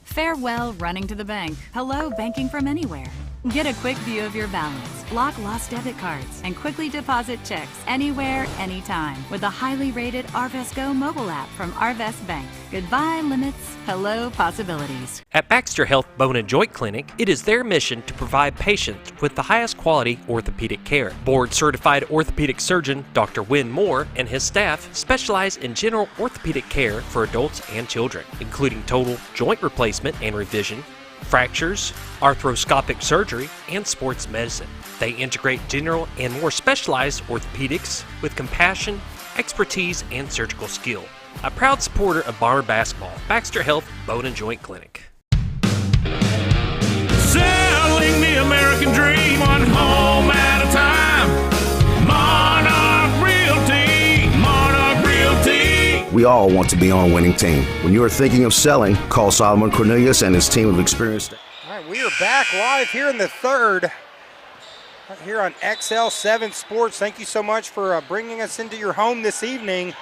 Farewell, running to the bank. Hello, banking from anywhere. Get a quick view of your balance, block lost debit cards, and quickly deposit checks anywhere, anytime with the highly rated Arvest Go mobile app from Arvest Bank. Goodbye limits, hello possibilities. At Baxter Health Bone and Joint Clinic, it is their mission to provide patients with the highest quality orthopedic care. Board-certified orthopedic surgeon Dr. Win Moore and his staff specialize in general orthopedic care for adults and children, including total joint replacement and revision, fractures, arthroscopic surgery, and sports medicine. They integrate general and more specialized orthopedics with compassion, expertise, and surgical skill. A proud supporter of Bomber basketball, Baxter Health Bone and Joint Clinic. Selling the American dream one home at a time. Monarch Realty, Monarch Realty. We all want to be on a winning team. When you are thinking of selling, call Solomon Cornelius and his team of experienced. All right, we are back live here in the third, right here on XL7 Sports. Thank you so much for bringing us into your home this evening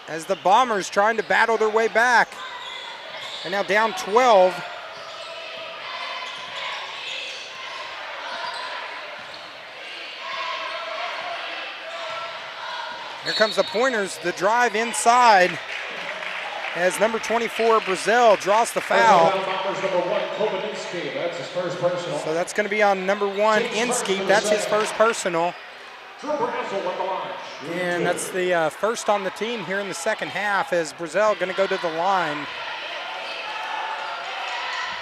as the Bombers trying to battle their way back. And now down 12. Here comes the Pointers, the drive inside as number 24, Brazil, draws the foul. So that's going to be on number 1, Inskeep. That's his first personal. And that's the first on the team here in the second half as Brazil going to go to the line.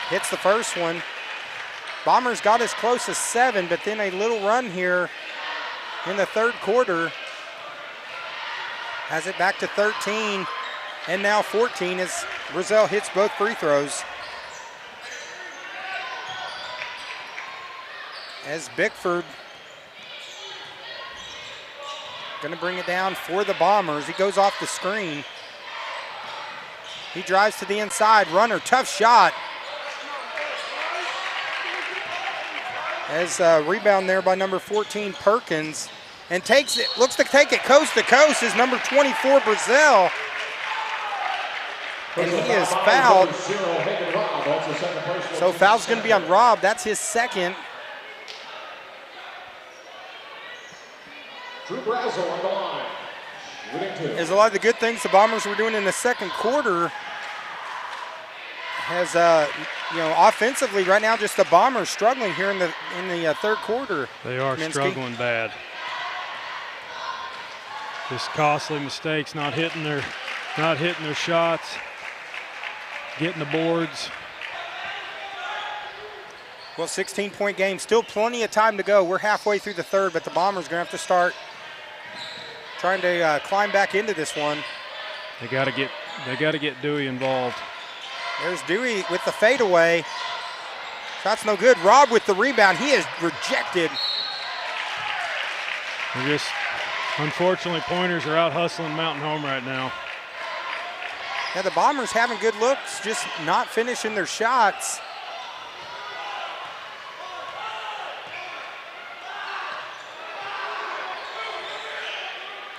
Hits the first one. Bombers got as close as 7, but then a little run here in the third quarter. Has it back to 13 and now 14 as Brazil hits both free throws. As Bickford gonna bring it down for the Bombers. He goes off the screen. He drives to the inside, runner, tough shot. As rebound there by number 14, Perkins. And takes it, looks to take it coast to coast is number 24, Brazil. And he is fouled. So foul's gonna be on Rob, that's his second. There's a lot of the good things the Bombers were doing in the second quarter. Has, offensively right now just the Bombers struggling here in the third quarter. They are struggling bad. Just costly mistakes, not hitting their shots, getting the boards. Well, 16-point game, still plenty of time to go. We're halfway through the third, but the Bombers gonna have to start trying to climb back into this one. They gotta get Dewey involved. There's Dewey with the fadeaway. Shot's no good. Rob with the rebound. He is rejected. Unfortunately, Pointers are out hustling Mountain Home right now. Yeah, the Bombers having good looks, just not finishing their shots.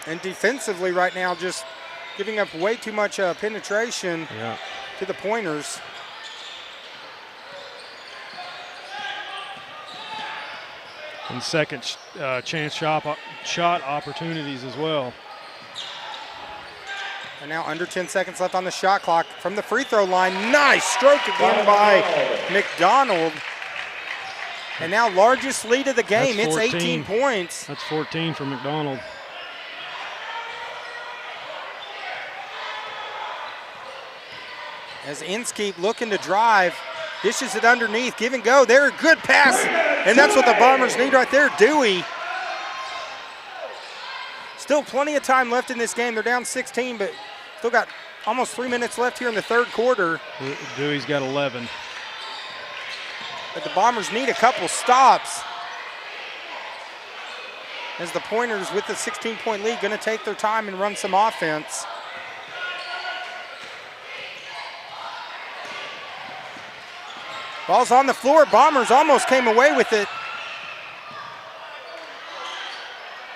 And defensively right now, just giving up way too much penetration to the Pointers. And second chance shot opportunities as well. And now under 10 seconds left on the shot clock from the free throw line. Nice stroke again by McDonald. And now largest lead of the game. It's 18 points. That's 14 for McDonald. As Inskeep looking to drive, dishes it underneath, give and go. There, a good pass, and that's what the Bombers need right there. Dewey. Still plenty of time left in this game. They're down 16, but still got almost 3 minutes left here in the third quarter. Dewey's got 11. But the Bombers need a couple stops. As the Pointers with the 16-point lead gonna take their time and run some offense. Ball's on the floor. Bombers almost came away with it.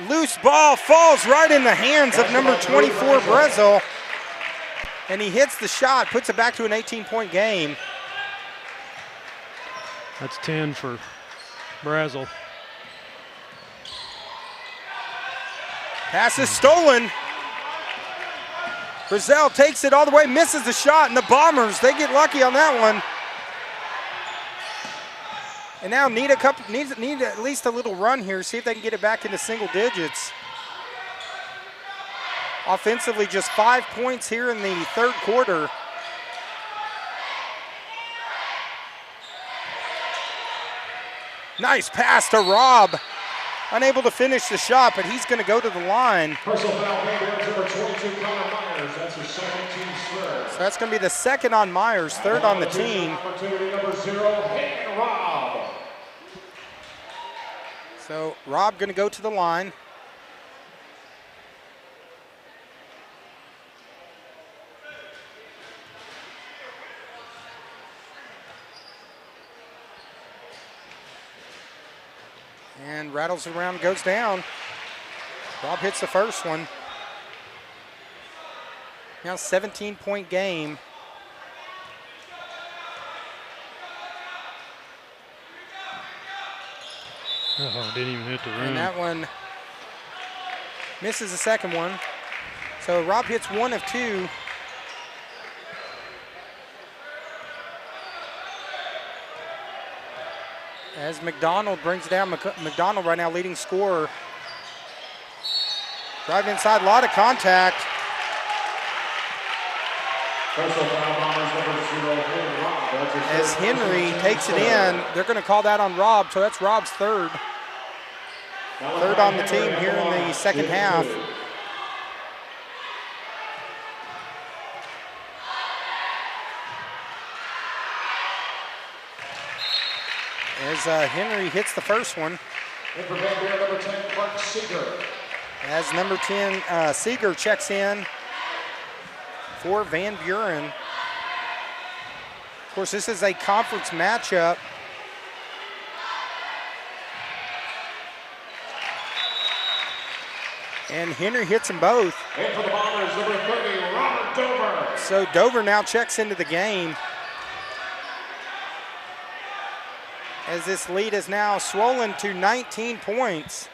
Loose ball falls right in the hands of number 24, Brazil. And he hits the shot, puts it back to an 18-point game. That's 10 for Brazil. Pass is stolen. Brazil takes it all the way, misses the shot, and the Bombers, they get lucky on that one. And now need at least a little run here, see if they can get it back into single digits. Offensively, just 5 points here in the third quarter. Nice pass to Rob. Unable to finish the shot, but he's going to go to the line. Personal foul, number 22, Connor Myers. That's his second team's third. So that's going to be the second on Myers, third on the team. Opportunity number 0, Hayden Rob. So Rob going to go to the line. And rattles around, goes down. Rob hits the first one. Now 17-point game. Oh, didn't even hit the rim. And that one misses the second one. So Rob hits 1 of 2. As McDonald brings down McDonald right now, leading scorer. Driving inside, a lot of contact. As Henry takes it in, they're going to call that on Rob, so that's Rob's third. Third on the team here in the second half. As Henry hits the first one. As number 10, Seeger checks in for Van Buren. Of course, this is a conference matchup. And Henry hits them both. And for the Bombers, number 30, Robert Dover. So Dover now checks into the game. As this lead is now swollen to 19 points.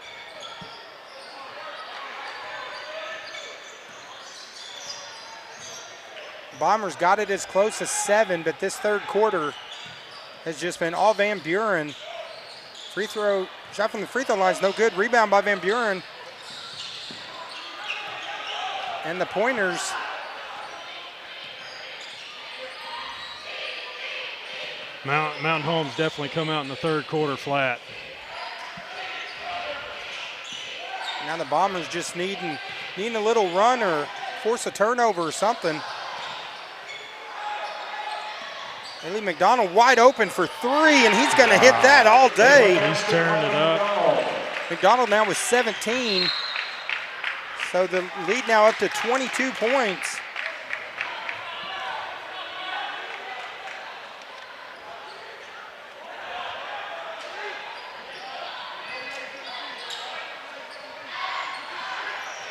Bombers got it as close as 7, but this third quarter has just been all Van Buren. Free throw, shot from the free throw line is no good. Rebound by Van Buren. And the pointers. Mountain Home's definitely come out in the third quarter flat. Now the Bombers just needing a little run or force a turnover or something. They leave McDonald wide open for 3, and he's going to hit that all day. He's tearing it up. McDonald now with 17. So the lead now up to 22 points.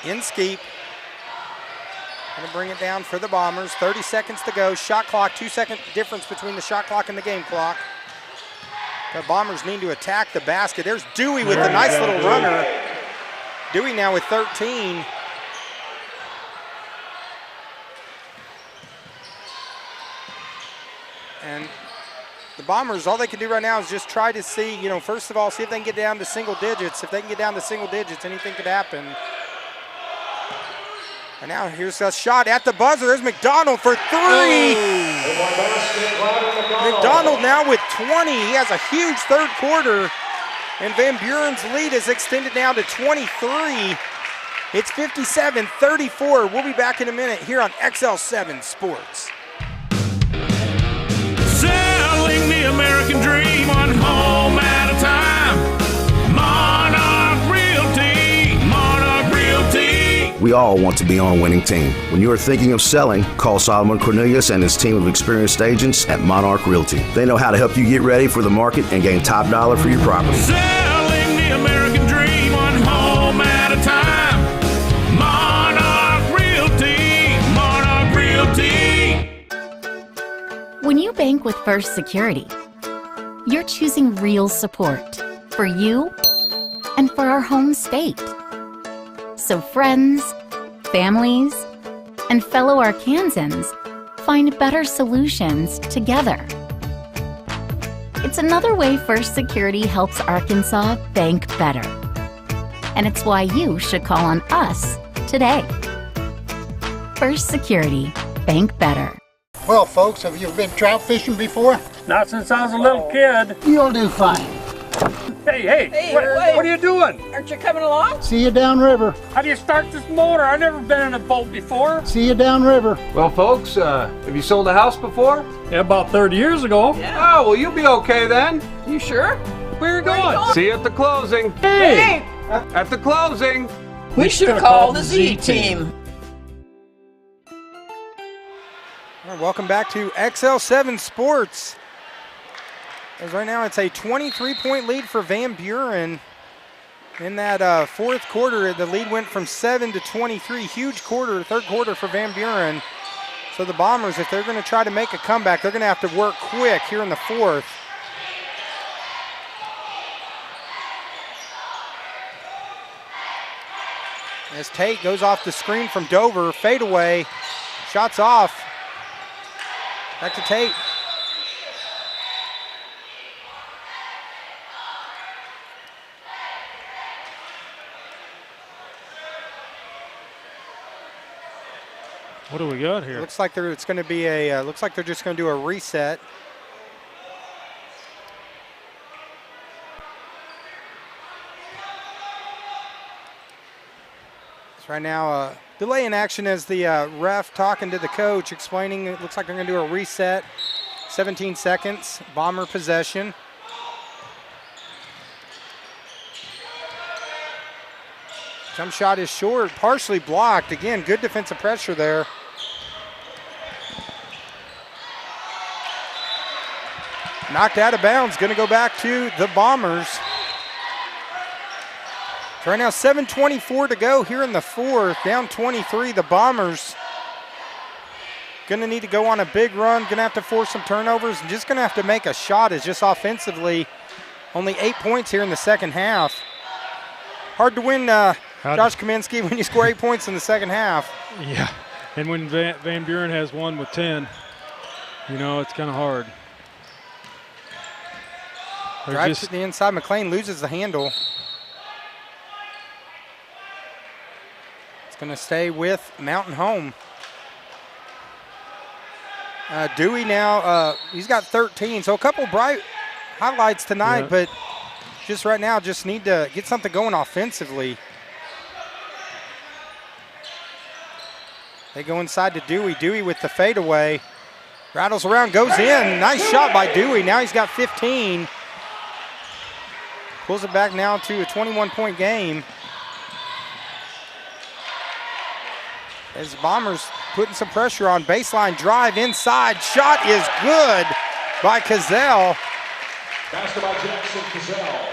Inskeep going to bring it down for the Bombers. 30 seconds to go. Shot clock, 2-second difference between the shot clock and the game clock. The Bombers need to attack the basket. There's Dewey with a nice little runner. Dewey now with 13. And the Bombers, all they can do right now is just try to see, first of all, see if they can get down to single digits. If they can get down to single digits, anything could happen. And now here's a shot at the buzzer. There's McDonald for 3. McDonald now with 20. He has a huge third quarter. And Van Buren's lead is extended now to 23. It's 57-34. We'll be back in a minute here on XL7 Sports. Selling the American dream one home at a time. Monarch Realty, Monarch Realty. We all want to be on a winning team. When you are thinking of selling, call Solomon Cornelius and his team of experienced agents at Monarch Realty. They know how to help you get ready for the market and gain top dollar for your property. Selling the American dream one home at a time. Monarch Realty, Monarch Realty. When you bank with First Security, you're choosing real support for you and for our home state. So friends, families, and fellow Arkansans find better solutions together. It's another way First Security helps Arkansas bank better. And it's why you should call on us today. First Security, bank better. Well, folks, have you been trout fishing before? Not since I was a little kid. You'll do fine. Hey, what are you doing? Aren't you coming along? See you downriver. How do you start this motor? I've never been in a boat before. See you downriver. Well, folks, have you sold a house before? Yeah, about 30 years ago. Yeah. Oh, well, you'll be okay then. You sure? Where are you going? See you at the closing. Hey! At the closing. We should have called the Z team. All right, welcome back to XL7 Sports. As right now it's a 23-point lead for Van Buren. In that fourth quarter, the lead went from 7 to 23. Huge quarter, third quarter for Van Buren. So the Bombers, if they're going to try to make a comeback, they're going to have to work quick here in the fourth. As Tate goes off the screen from Dover, fadeaway, shots off. Back to Tate. What do we got here? Looks like it's going to be a. Looks like they're just going to do a reset. So right now, delay in action as the ref talking to the coach, explaining. It looks like they're going to do a reset. 17 seconds. Bomber possession. Jump shot is short, partially blocked. Again, good defensive pressure there. Knocked out of bounds, going to go back to the Bombers. So right now, 7:24 to go here in the fourth, down 23. The Bombers going to need to go on a big run, going to have to force some turnovers, and just going to have to make a shot as just offensively. Only 8 points here in the second half. Hard to win, Josh Kaminsky, when you score 8 points in the second half. Yeah, and when Van Buren has one with 10, you know, it's kind of hard. Drives to the inside. McLean loses the handle. It's going to stay with Mountain Home. Dewey now, he's got 13, so a couple bright highlights tonight, but just right now just need to get something going offensively. They go inside to Dewey. Dewey with the fadeaway. Rattles around, goes in. Nice shot by Dewey. Now he's got 15. Pulls it back now to a 21-point game. As Bombers putting some pressure on. Baseline drive inside. Shot is good by Cazell. Basket by Jackson Cazell.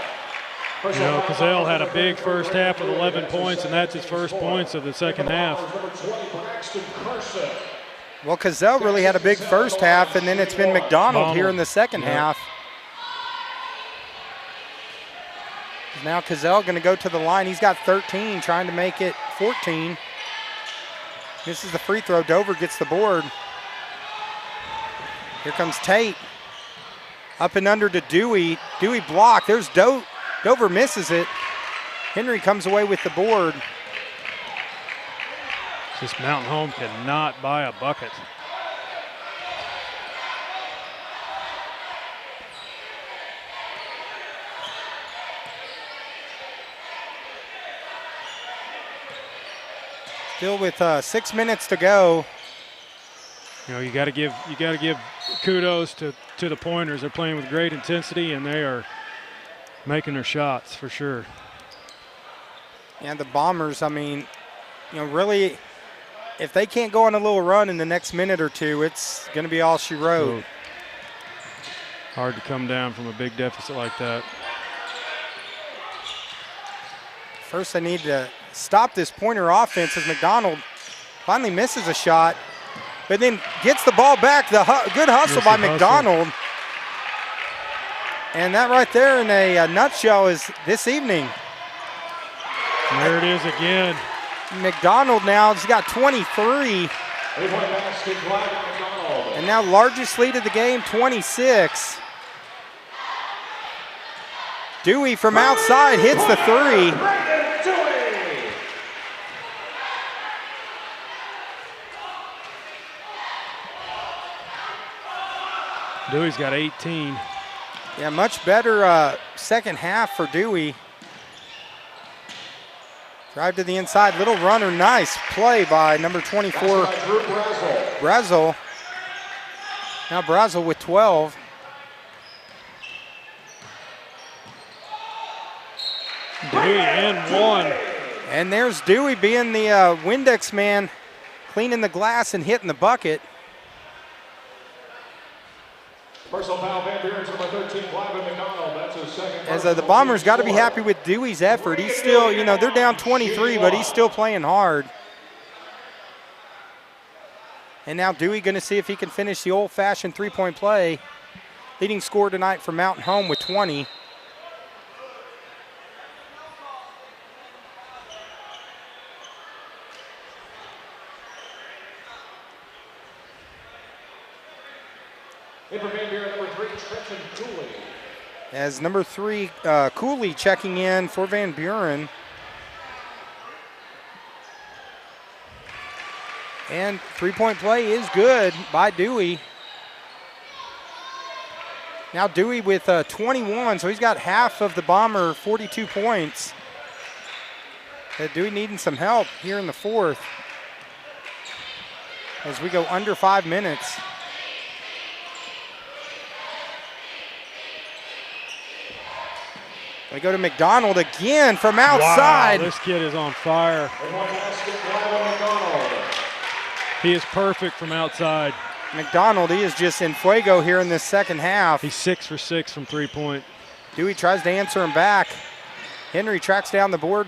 You know, Cazell had a big first half with 11 points, and that's his first points of the second half. Well, Cazell really had a big first half, and then it's been McDonald here in the second half. Now Cazell going to go to the line. He's got 13, trying to make it 14. This is the free throw. Dover gets the board. Here comes Tate. Up and under to Dewey. Dewey blocked. There's Dover misses it. Henry comes away with the board. This Mountain Home cannot buy a bucket. Still with 6 minutes to go. You know, you got to give kudos to the Pointers. They're playing with great intensity, and they are making their shots for sure. And the Bombers, I mean, you know, really, if they can't go on a little run in the next minute or two, it's going to be all she wrote. Hard to come down from a big deficit like that. First, they need to stop this Pointer offense as McDonald finally misses a shot, but then gets the ball back. The good hustle by McDonald. And that right there in a nutshell is this evening. There it is again. McDonald now has got 23. And now largest lead of the game, 26. Dewey from outside hits the three. Dewey's got 18. Yeah, much better second half for Dewey. Drive to the inside, little runner, nice play by number 24, Brazel. Now Brazel with 12. Dewey in one. And there's Dewey being the Windex man, cleaning the glass and hitting the bucket. Personal foul, Van Buren's number 13, Cliven McDonald. That's his second. As the Bombers got to be happy with Dewey's effort. He's still, you know, they're down 23, but he's still playing hard. And now Dewey going to see if he can finish the old-fashioned three-point play. Leading scorer tonight for Mountain Home with 20. In for Van Buren, number 3, Trenton Cooley. As number 3, Cooley checking in for Van Buren. And three-point play is good by Dewey. Now Dewey with 21, so he's got half of the Bomber 42 points. Dewey needing some help here in the fourth as we go under 5 minutes. We go to McDonald again from outside. Wow, this kid is on fire. He is perfect from outside. McDonald, he is just in fuego here in this second half. He's 6 for 6 from three-point. Dewey tries to answer him back. Henry tracks down the board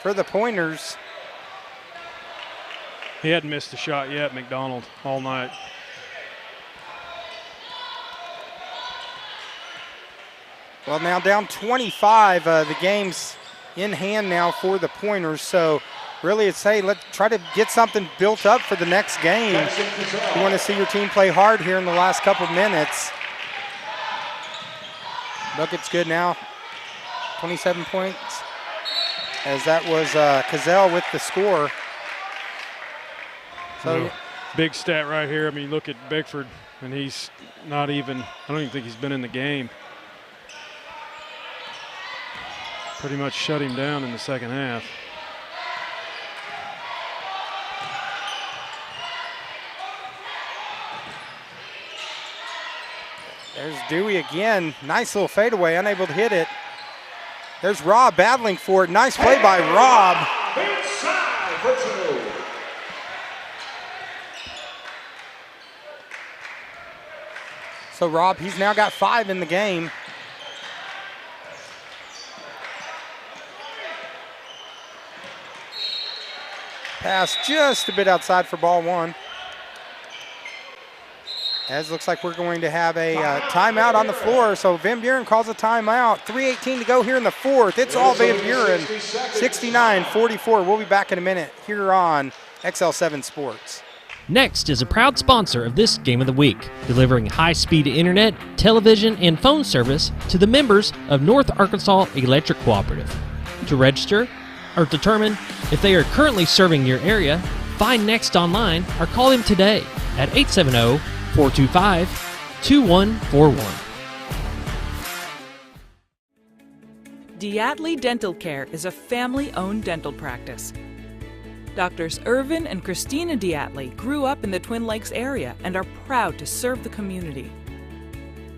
for the Pointers. He hadn't missed a shot yet, McDonald, all night. Well, now down 25. The game's in hand now for the Pointers. So really it's, hey, let's try to get something built up for the next game. You want to see your team play hard here in the last couple minutes. Bucket's good now. 27 points. As that was Cazell with the score. So big stat right here. I mean, look at Bickford, and he's not even, I don't even think he's been in the game. Pretty much shut him down in the second half. There's Dewey again. Nice little fadeaway, unable to hit it. There's Rob battling for it. Nice play by Rob. Inside for 2. So Rob, he's now got 5 in the game. Pass just a bit outside for ball 1. As looks like we're going to have a timeout on the floor. So Van Buren calls a timeout. 3:18 to go here in the fourth. It's all Van Buren, 69-44. We'll be back in a minute here on XL7 Sports. Next is a proud sponsor of this Game of the Week, delivering high-speed internet, television, and phone service to the members of North Arkansas Electric Cooperative. To register or determine if they are currently serving your area, find Next online or call them today at 870-425-2141. Diatley Dental Care is a family-owned dental practice. Doctors Irvin and Christina Diatley grew up in the Twin Lakes area and are proud to serve the community.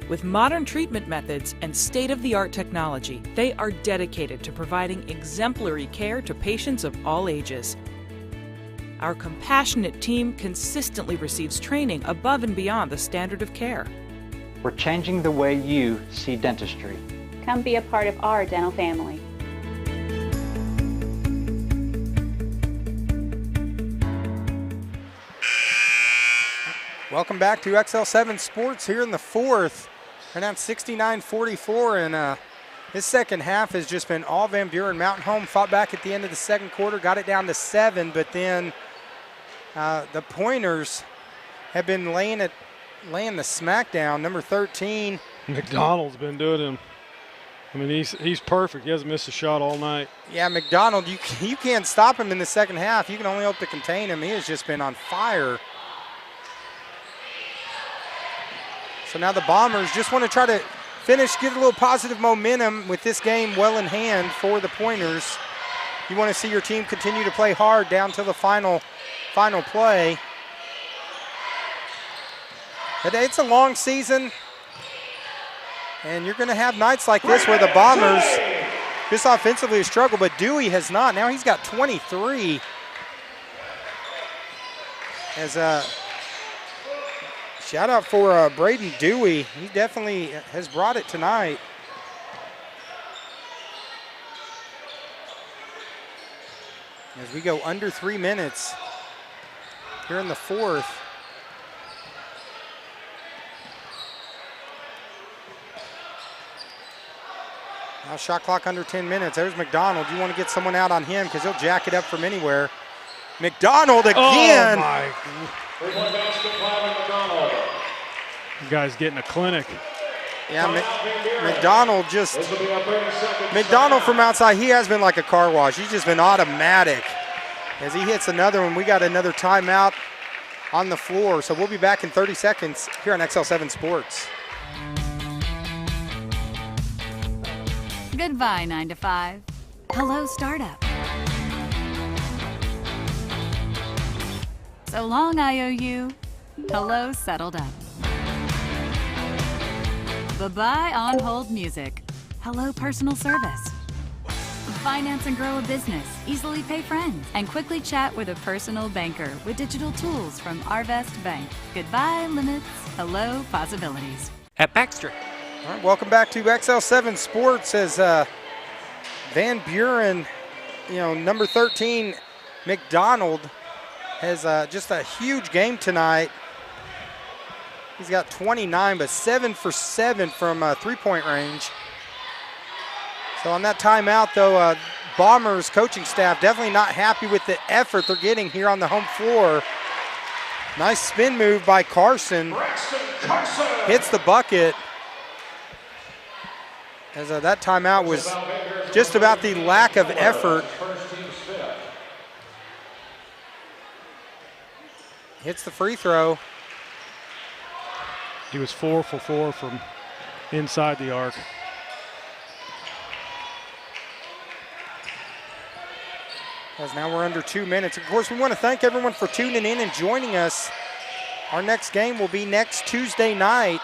With modern treatment methods and state-of-the-art technology, they are dedicated to providing exemplary care to patients of all ages. Our compassionate team consistently receives training above and beyond the standard of care. We're changing the way you see dentistry. Come be a part of our dental family. Welcome back to XL7 Sports here in the fourth. Right now it's 69-44, and this second half has just been all Van Buren. Mountain Home fought back at the end of the second quarter, got it down to 7, but then the Pointers have been laying the smackdown. Number 13. McDonald's been doing him. I mean, he's perfect. He hasn't missed a shot all night. Yeah, McDonald, you can't stop him in the second half. You can only hope to contain him. He has just been on fire. So now the Bombers just want to try to finish, get a little positive momentum with this game well in hand for the Pointers. You want to see your team continue to play hard down to the final play. But it's a long season, and you're going to have nights like this where the Bombers just offensively struggle, but Dewey has not. Now he's got 23. As shout out for Braden Dewey. He definitely has brought it tonight. As we go under 3 minutes here in the fourth. Now shot clock under 10 minutes. There's McDonald. You want to get someone out on him because he'll jack it up from anywhere. McDonald again. Oh my. 3-point basket by McDonald. The guy's getting a clinic. Yeah, McDonald from outside, he has been like a car wash. He's just been automatic. As he hits another one, we got another timeout on the floor. So we'll be back in 30 seconds here on XL7 Sports. Goodbye, 9 to 5. Hello, startup. So long, IOU. Hello, settled up. Bye-bye, on-hold music. Hello, personal service. Finance and grow a business, easily pay friends, and quickly chat with a personal banker with digital tools from Arvest Bank. Goodbye, limits. Hello, possibilities. At Baxter. All right, welcome back to XL7 Sports as Van Buren, number 13, McDonald, has just a huge game tonight. He's got 29, but 7 for 7 from three-point range. So on that timeout, though, Bombers coaching staff definitely not happy with the effort they're getting here on the home floor. Nice spin move by Carson. Hits the bucket. As that timeout was just about the lack of effort. Hits the free throw. He was 4 for 4 from inside the arc. As now we're under 2 minutes. Of course, we want to thank everyone for tuning in and joining us. Our next game will be next Tuesday night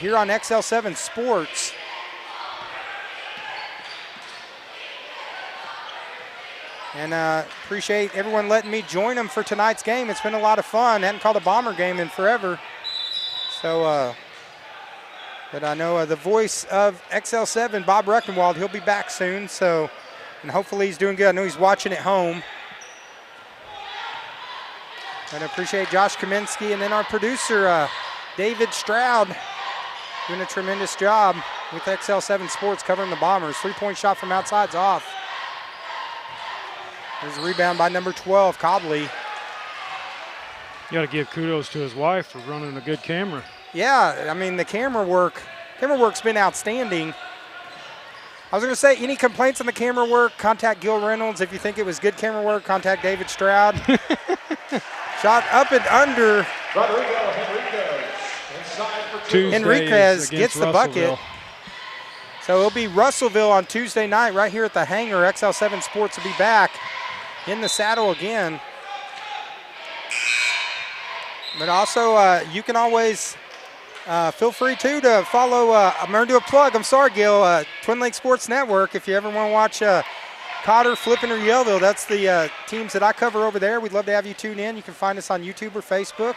here on XL7 Sports. And appreciate everyone letting me join them for tonight's game. It's been a lot of fun. Hadn't called a Bomber game in forever. So, but I know the voice of XL7, Bob Reckenwald, he'll be back soon. So, and hopefully he's doing good. I know he's watching at home. And I appreciate Josh Kaminsky and then our producer, David Stroud, doing a tremendous job with XL7 Sports covering the Bombers. Three-point shot from outside's off. There's a rebound by number 12, Cobley. You got to give kudos to his wife for running a good camera. Yeah, I mean, the camera's been outstanding. I was going to say, any complaints on the camera work, contact Gil Reynolds. If you think it was good camera work, contact David Stroud. Shot up and under. Henriquez gets the bucket. So it'll be Russellville on Tuesday night right here at the hangar. XL7 Sports will be back in the saddle again. But also, you can always feel free, too, to follow. I'm going to do a plug. I'm sorry, Gil. Twin Lakes Sports Network. If you ever want to watch Cotter, Flippin, or Yellville, that's the teams that I cover over there. We'd love to have you tune in. You can find us on YouTube or Facebook.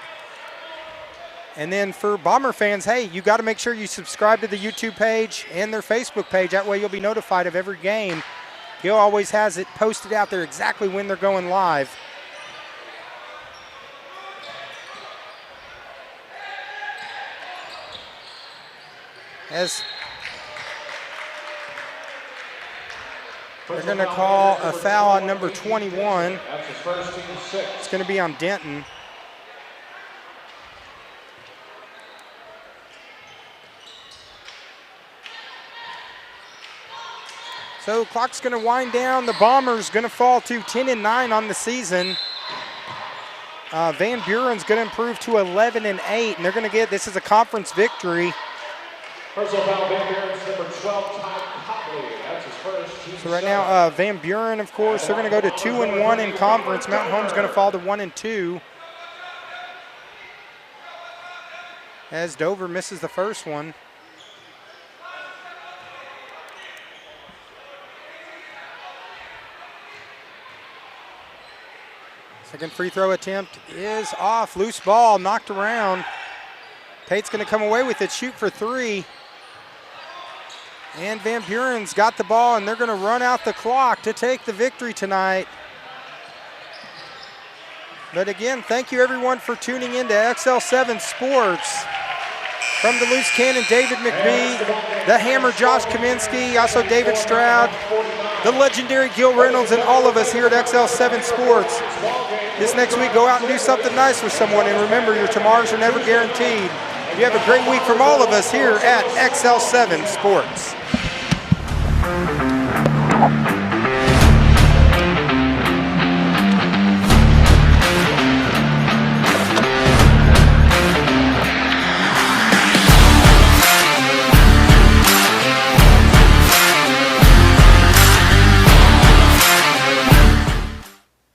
And then for Bomber fans, hey, you got to make sure you subscribe to the YouTube page and their Facebook page. That way you'll be notified of every game. Gil always has it posted out there exactly when they're going live. As they're going to call a foul on number 21. It's going to be on Denton. So clock's going to wind down. The Bombers going to fall to 10-9 on the season. Van Buren's going to improve to 11-8, and they're going to get, this is a conference victory. Personal foul, Van Buren's number 12, Ty Copley. That's his first team. So right now, Van Buren, of course, they're going to go to 2-1 in conference. Mountain Home's going to fall to 1-2. As Dover misses the first one. Second free throw attempt is off. Loose ball, knocked around. Tate's going to come away with it, shoot for three. And Van Buren's got the ball, and they're going to run out the clock to take the victory tonight. But again, thank you everyone for tuning in to XL7 Sports. From the Loose Cannon, David McBee, the Hammer, Josh Kaminsky, also David Stroud, the legendary Gil Reynolds, and all of us here at XL7 Sports. This next week, go out and do something nice for someone, and remember, your tomorrows are never guaranteed. You have a great week from all of us here at XL7 Sports.